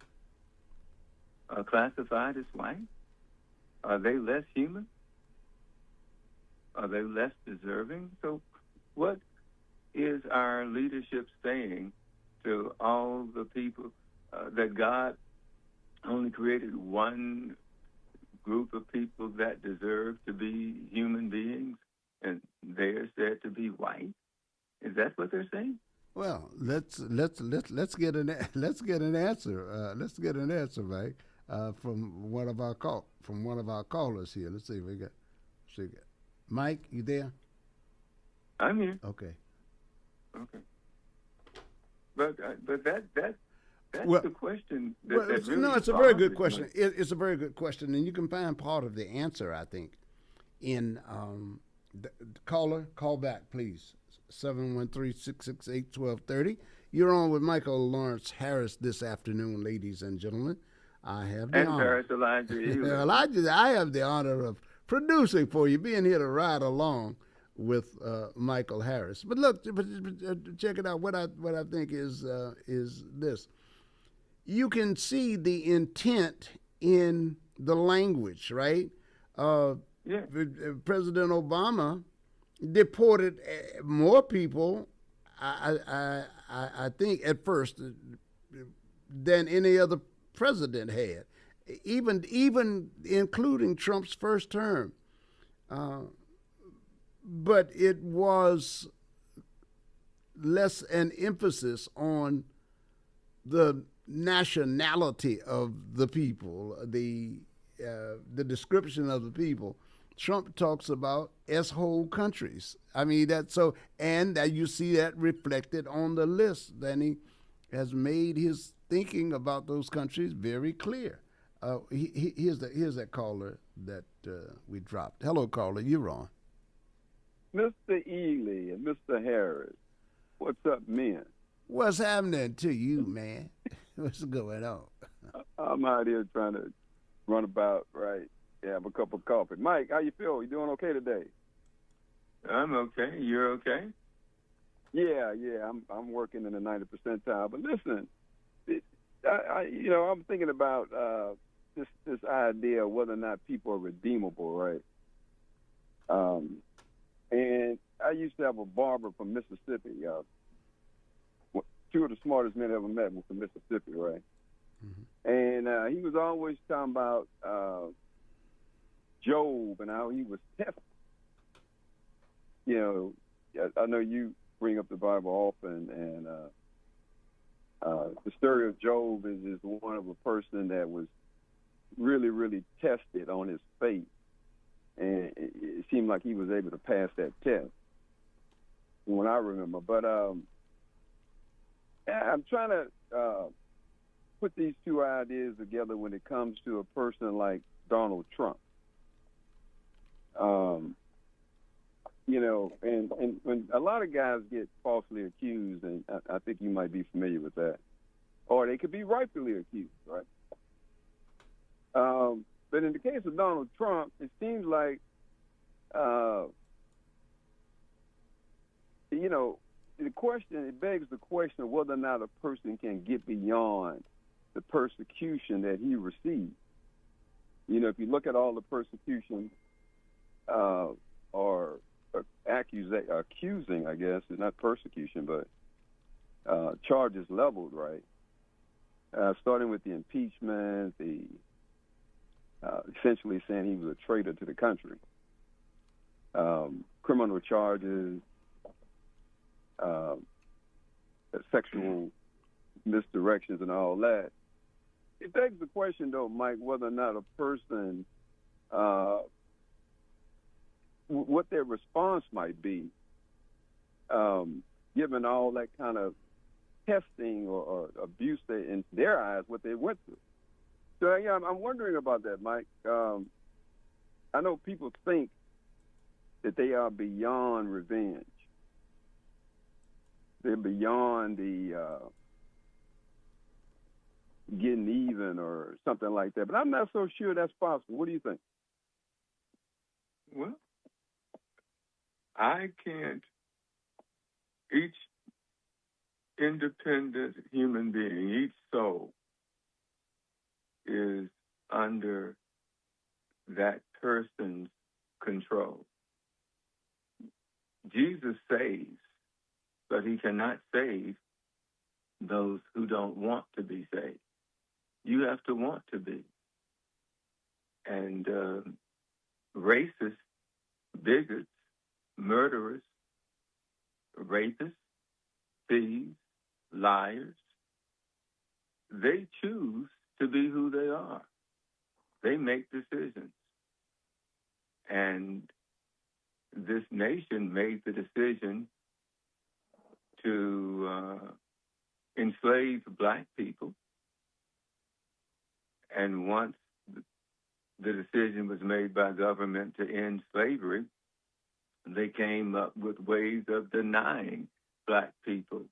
Are classified as white? Are they less human? Are they less deserving? So what is our leadership saying to all the people that God only created one group of people that deserve to be human beings, what they're saying? Well, let's get an answer. Let's get an answer, Mike, from one of our callers here. Let's see if we got. Mike, you there? I'm here. Okay. But that's the question. That really no, it's a very good question. It's a very good question, and you can find part of the answer, I think, in the caller. Call back, please. 713-668-1230. You're on with Michael Lawrence Harris this afternoon, ladies and gentlemen. I have the honor. And Elijah. Elijah, I have the honor of producing for you, being here to ride along with Michael Harris. But look, check it out. What I think is this: you can see the intent in the language, right? President Obama deported more people, I think, at first than any other president had, even including Trump's first term. But it was less an emphasis on the nationality of the people, the description of the people. Trump talks about S-hole countries. I mean, that's so, and that you see that reflected on the list. Then he has made his thinking about those countries very clear. Here's that caller that we dropped. Hello, caller, you're on. Mr. Eley and Mr. Harris, what's up, men? What's happening to you, man? What's going on? I'm out here trying to run about, right? Have a cup of coffee. Mike, how you feel? You doing okay today? I'm okay. You're okay? Yeah. I'm working in the 90th percentile. But listen, I'm thinking about this idea of whether or not people are redeemable, right? And I used to have a barber from Mississippi. Two of the smartest men I ever met were from Mississippi, right? Mm-hmm. And he was always talking about Job and how he was tested. I know you bring up the Bible often, and the story of Job is one of a person that was really, really tested on his faith, and it seemed like he was able to pass that test, when I remember. But I'm trying to put these two ideas together when it comes to a person like Donald Trump. And when a lot of guys get falsely accused, and I think you might be familiar with that, or they could be rightfully accused, right? But in the case of Donald Trump, it seems like, it begs the question of whether or not a person can get beyond the persecution that he received. If you look at all the persecution or accusing, I guess, not persecution, but charges leveled, right? Starting with the impeachment, essentially saying he was a traitor to the country, criminal charges, sexual misdirections and all that. It begs the question, though, Mike, whether or not a person, what their response might be, given all that kind of testing or abuse in their eyes, what they went through. So, yeah, I'm wondering about that, Mike. I know people think that they are beyond revenge. They're beyond the getting even or something like that. But I'm not so sure that's possible. What do you think? Well, I can't. Each independent human being, each soul, is under that person's control. Jesus saves, but he cannot save those who don't want to be saved. You have to want to be. And racists, bigots, murderers, rapists, thieves, liars. They choose to be who they are. They make decisions. And this nation made the decision to enslave black people. And once the decision was made by government to end slavery, they came up with ways of denying black people.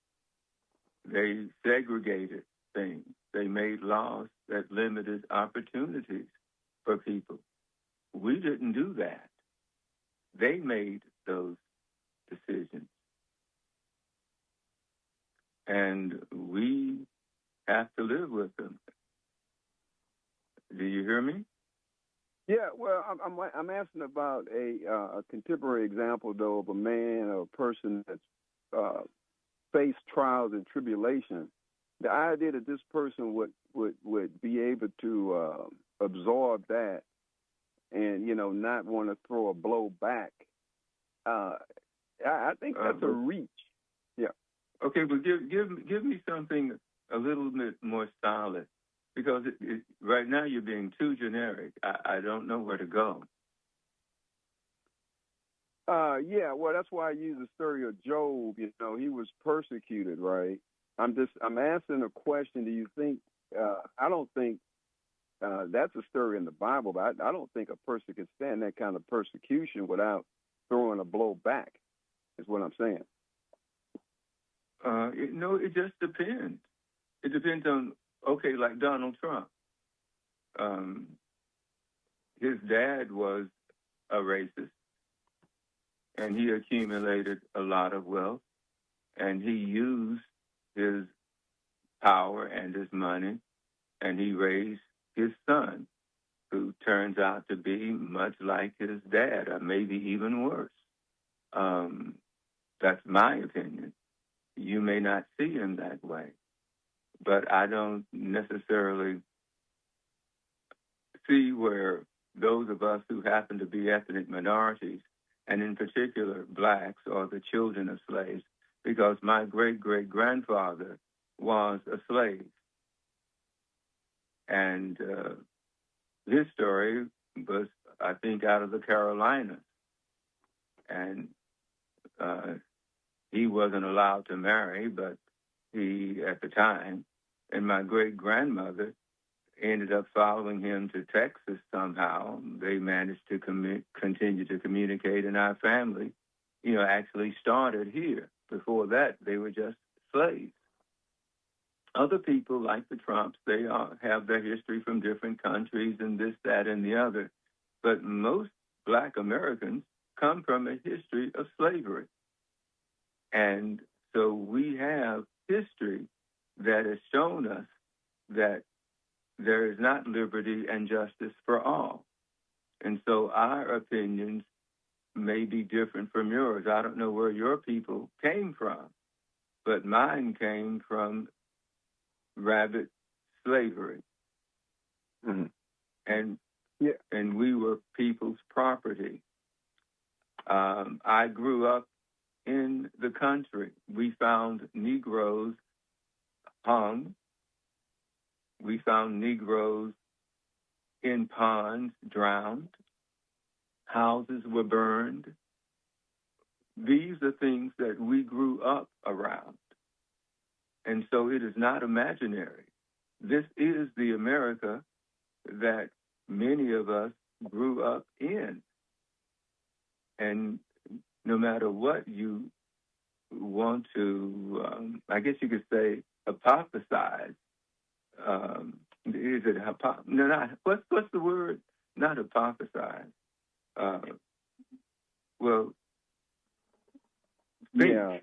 They segregated things. They made laws that limited opportunities for people. We didn't do that. They made those decisions. And we have to live with them. Do you hear me? Yeah, well, I'm asking about a contemporary example, though, of a man or a person that's faced trials and tribulations. The idea that this person would be able to absorb that and, not want to throw a blow back, I think that's a reach. Yeah. Okay, but give me something a little bit more solid, because right now you're being too generic. I don't know where to go. Yeah, well, that's why I use the story of Job. He was persecuted, right? I'm asking a question. Do you think? I don't think that's a story in the Bible, but I don't think a person can stand that kind of persecution without throwing a blow back. Is what I'm saying. It just depends. It depends on, like Donald Trump. His dad was a racist, and he accumulated a lot of wealth, and he used his power and his money, and he raised his son, who turns out to be much like his dad, or maybe even worse. That's my opinion. You may not see him that way, but I don't necessarily see where those of us who happen to be ethnic minorities, and in particular blacks, or the children of slaves, because my great-great-grandfather was a slave. And his story was, I think, out of the Carolinas. And he wasn't allowed to marry, but he, at the time, and my great-grandmother ended up following him to Texas somehow. They managed to continue to communicate, and our family, actually started here. Before that, they were just slaves. Other people, like the Trumps, they have their history from different countries and this, that, and the other. But most black Americans come from a history of slavery. And so we have history that has shown us that there is not liberty and justice for all. And so our opinions may be different from yours. I don't know where your people came from, but mine came from rabid slavery. Mm-hmm. And we were people's property. I grew up in the country. We found Negroes hung. We found Negroes in ponds, drowned. Houses were burned. These are things that we grew up around. And so it is not imaginary. This is the America that many of us grew up in. And no matter what you want to, I guess you could say, hypothesize. Is it no, not what's the word? Not hypothesize. Well, think. Yeah,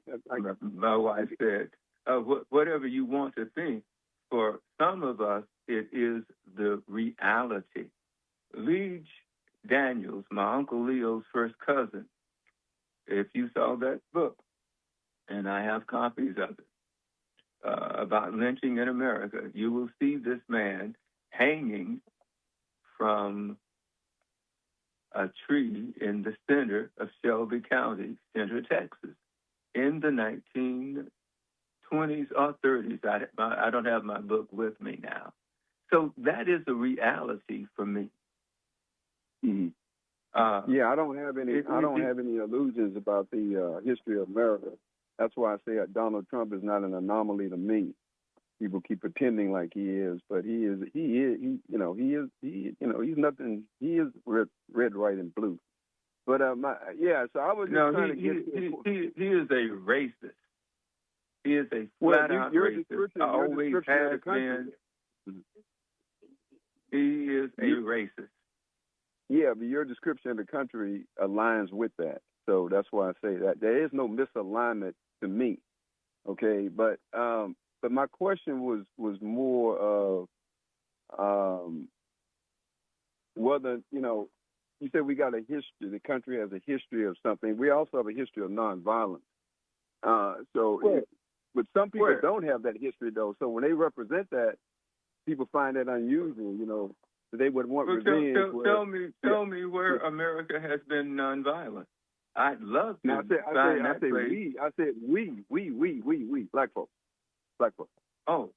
my wife said, whatever you want to think. For some of us, it is the reality. Liege Daniels, my Uncle Leo's first cousin, if you saw that book, and I have copies of it, about lynching in America, you will see this man hanging from a tree in the center of Shelby County, Center, Texas, in the 20s or 30s. I don't have my book with me now. So that is a reality for me. Mm-hmm. I don't have any illusions about the history of America. That's why I say that Donald Trump is not an anomaly to me. People keep pretending like he is, but he is he's nothing. He is red, white, and blue. But so I was just trying to get. He is a racist. He is a flat out racist. Always has been. He is a racist. Yeah, but your description of the country aligns with that. So that's why I say that there is no misalignment to me. Okay, but my question was more of whether, you said we got a history, the country has a history of something. We also have a history of nonviolence. But some people don't have that history, though. So when they represent that, people find that unusual, they would want revenge. Tell me where America has been nonviolent. I'd love to I said we, black folks. Black folks. Oh.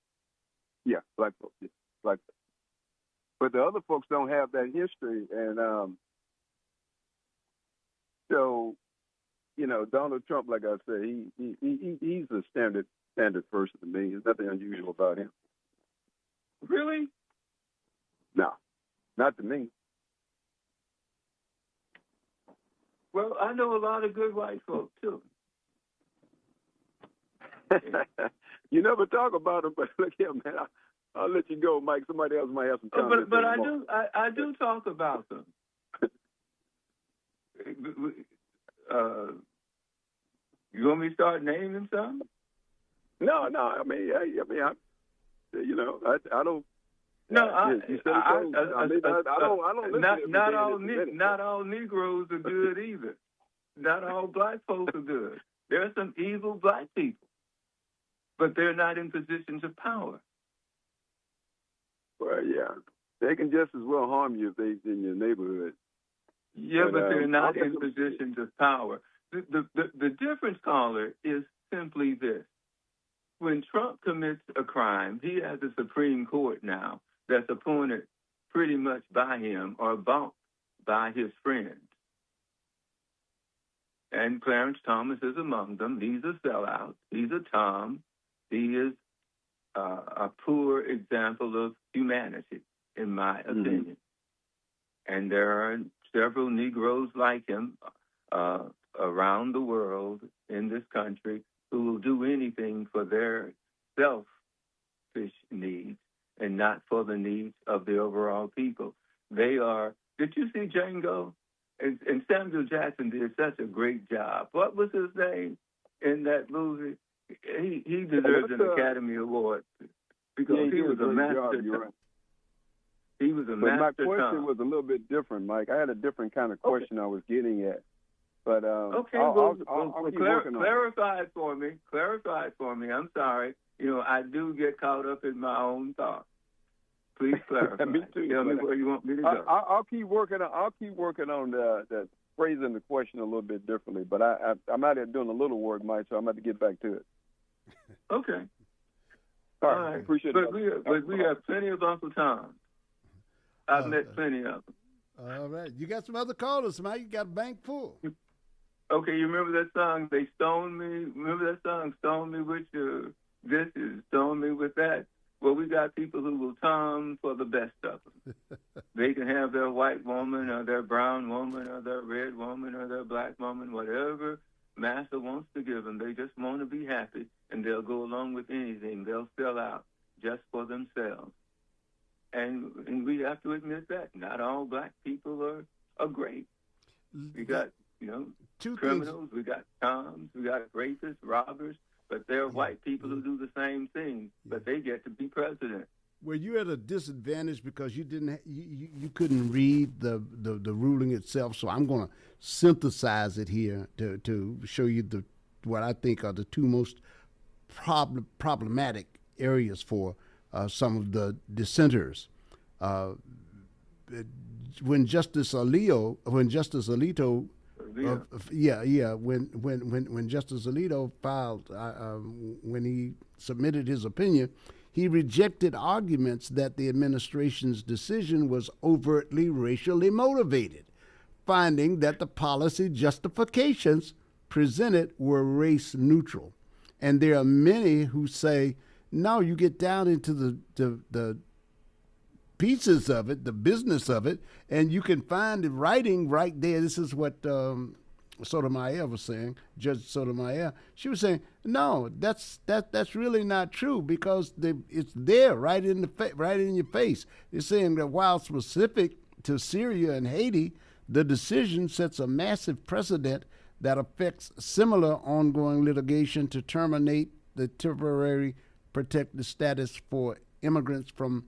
Yeah, black folks. Yeah, black folks. But the other folks don't have that history. And so, Donald Trump, like I said, he's a standard person to me. There's nothing unusual about him. Really? No, not to me. Well, I know a lot of good white folks, too. You never talk about them, but look here, man. I'll let you go, Mike. Somebody else might have some comments. But I do talk about them. You want me to start naming some? No. I don't. No, not all Negroes are good either. Not all black folks are good. There are some evil black people, but they're not in positions of power. Well, yeah, they can just as well harm you if they're in your neighborhood. Yeah, but they're not in positions of power. The difference, caller, is simply this. When Trump commits a crime, he has a Supreme Court now that's appointed pretty much by him or bought by his friends. And Clarence Thomas is among them. He's a sellout. He's a Tom. He is a poor example of humanity, in my opinion. And there are several Negroes like him around the world in this country who will do anything for their selfish needs and not for the needs of the overall people. They are. Did you see Django? And Samuel Jackson did such a great job. What was his name in that movie? He deserves an Academy Award because he was a master. He was a master. My question was a little bit different, Mike. I had a different kind of question I was getting at. But I'll keep working on it. Clarify it for me. Clarify it for me. I'm sorry. I do get caught up in my own thoughts. Please clarify. Me too. Tell me where you want me to go. I'll keep working on the phrasing the question a little bit differently. But I'm out here doing a little work, Mike, so I'm going to get back to it. Okay. All right. Appreciate it. But we have plenty of Uncle Toms. I've met plenty of them. All right. You got some other callers, Mike. You got a bank full. Okay, you remember that song, They Stoned Me? Remember that song, Stone Me with your this is Stone Me with that? Well, we got people who will Tom for the best of them. They can have their white woman or their brown woman or their red woman or their black woman, whatever master wants to give them. They just want to be happy, and they'll go along with anything. They'll sell out just for themselves. And we have to admit that. Not all black people are great. We got, criminals, we got Toms, we got rapists, robbers, but there are white people who do the same thing, but they get to be president. Were you at a disadvantage because you couldn't read the ruling itself? So I'm going to synthesize it here to show you what I think are the two most problematic areas for some of the dissenters. When Justice Alito When Justice Alito filed, when he submitted his opinion, he rejected arguments that the administration's decision was overtly racially motivated, finding that the policy justifications presented were race neutral. And there are many who say, no, you get down into the pieces of it, the business of it, and you can find the writing right there. This is what Sotomayor was saying, Judge Sotomayor. She was saying, no, that's really not true, because it's there right in your face. It's saying that while specific to Syria and Haiti, the decision sets a massive precedent that affects similar ongoing litigation to terminate the temporary protected status for immigrants from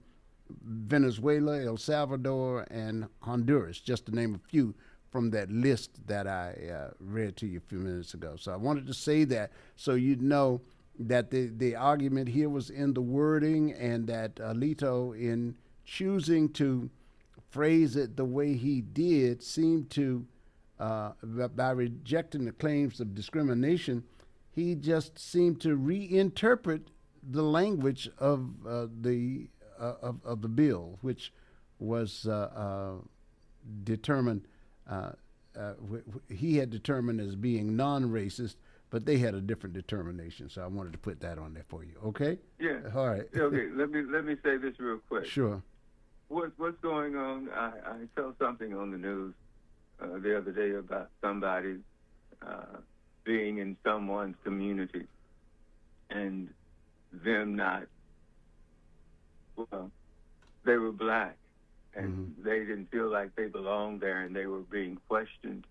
Venezuela, El Salvador, and Honduras, just to name a few from that list that I read to you a few minutes ago. So I wanted to say that so you'd know that the argument here was in the wording, and that Alito, in choosing to phrase it the way he did, seemed to, by rejecting the claims of discrimination, he just seemed to reinterpret the language of the bill, which was determined. He had determined as being non-racist, but they had a different determination. So I wanted to put that on there for you. Okay? Yeah. All right. Okay. Let me say this real quick. Sure. What's going on? I saw something on the news the other day about somebody being in someone's community and them not. Well, they were black, and they didn't feel like they belonged there, and they were being questioned.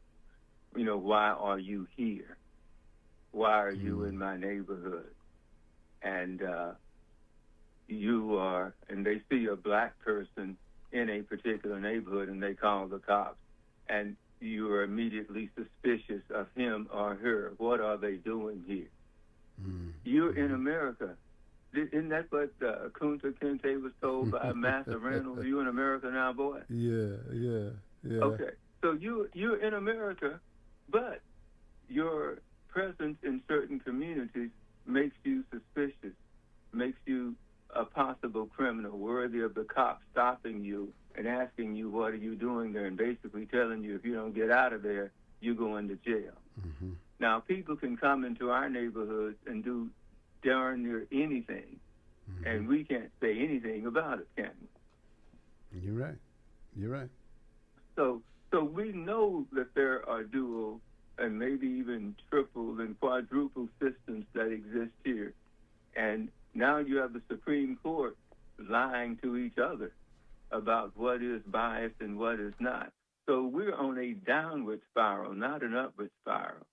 You know, why are you here? Why are you in my neighborhood? And you are, and they see a black person in a particular neighborhood, and they call the cops, and you are immediately suspicious of him or her. What are they doing here? You're in America. Isn't that what Kunta Kinte was told by Master Reynolds? You in America now, boy? Yeah. Okay, so you're in America, but your presence in certain communities makes you suspicious, makes you a possible criminal, worthy of the cops stopping you and asking you, what are you doing there, and basically telling you if you don't get out of there, you're going to jail. Now, people can come into our neighborhoods and do darn near anything, and we can't say anything about it, can we? You're right. So we know that there are dual and maybe even triple and quadruple systems that exist here, and now you have the Supreme Court lying to each other about what is biased and what is not. So we're on a downward spiral, not an upward spiral.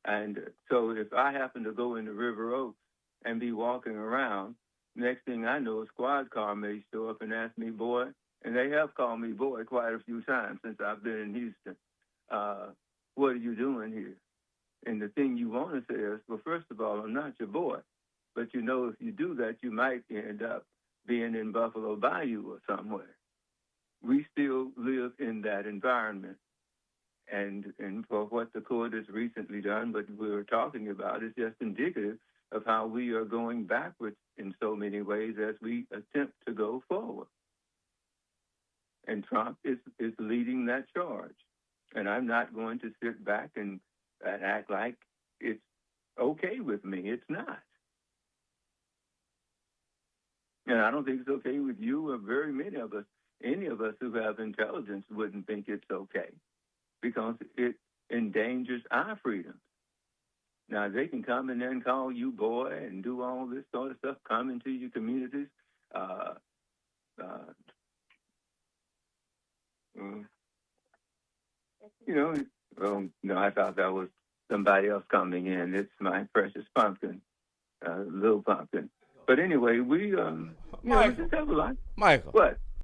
And so if I happen to go into River Oaks and be walking around, next thing I know, a squad car may show up and ask me, boy, and they have called me boy quite a few times since I've been in Houston. What are you doing here? And the thing you want to say is, well, first of all, I'm not your boy. But you know, if you do that, you might end up being in Buffalo Bayou or somewhere. We still live in that environment. And for what the court has recently done, but we were talking about, is just indicative of how we are going backwards in so many ways as we attempt to go forward. And Trump is leading that charge. And I'm not going to sit back and act like it's okay with me. It's not. And I don't think it's okay with you or very many of us. Any of us who have intelligence wouldn't think it's okay, because it endangers our freedom. Now, they can come in there and call you boy and do all this sort of stuff, come into your communities. I thought that was somebody else coming in. It's my precious pumpkin, little pumpkin. But anyway, we just have a lot. Michael. What?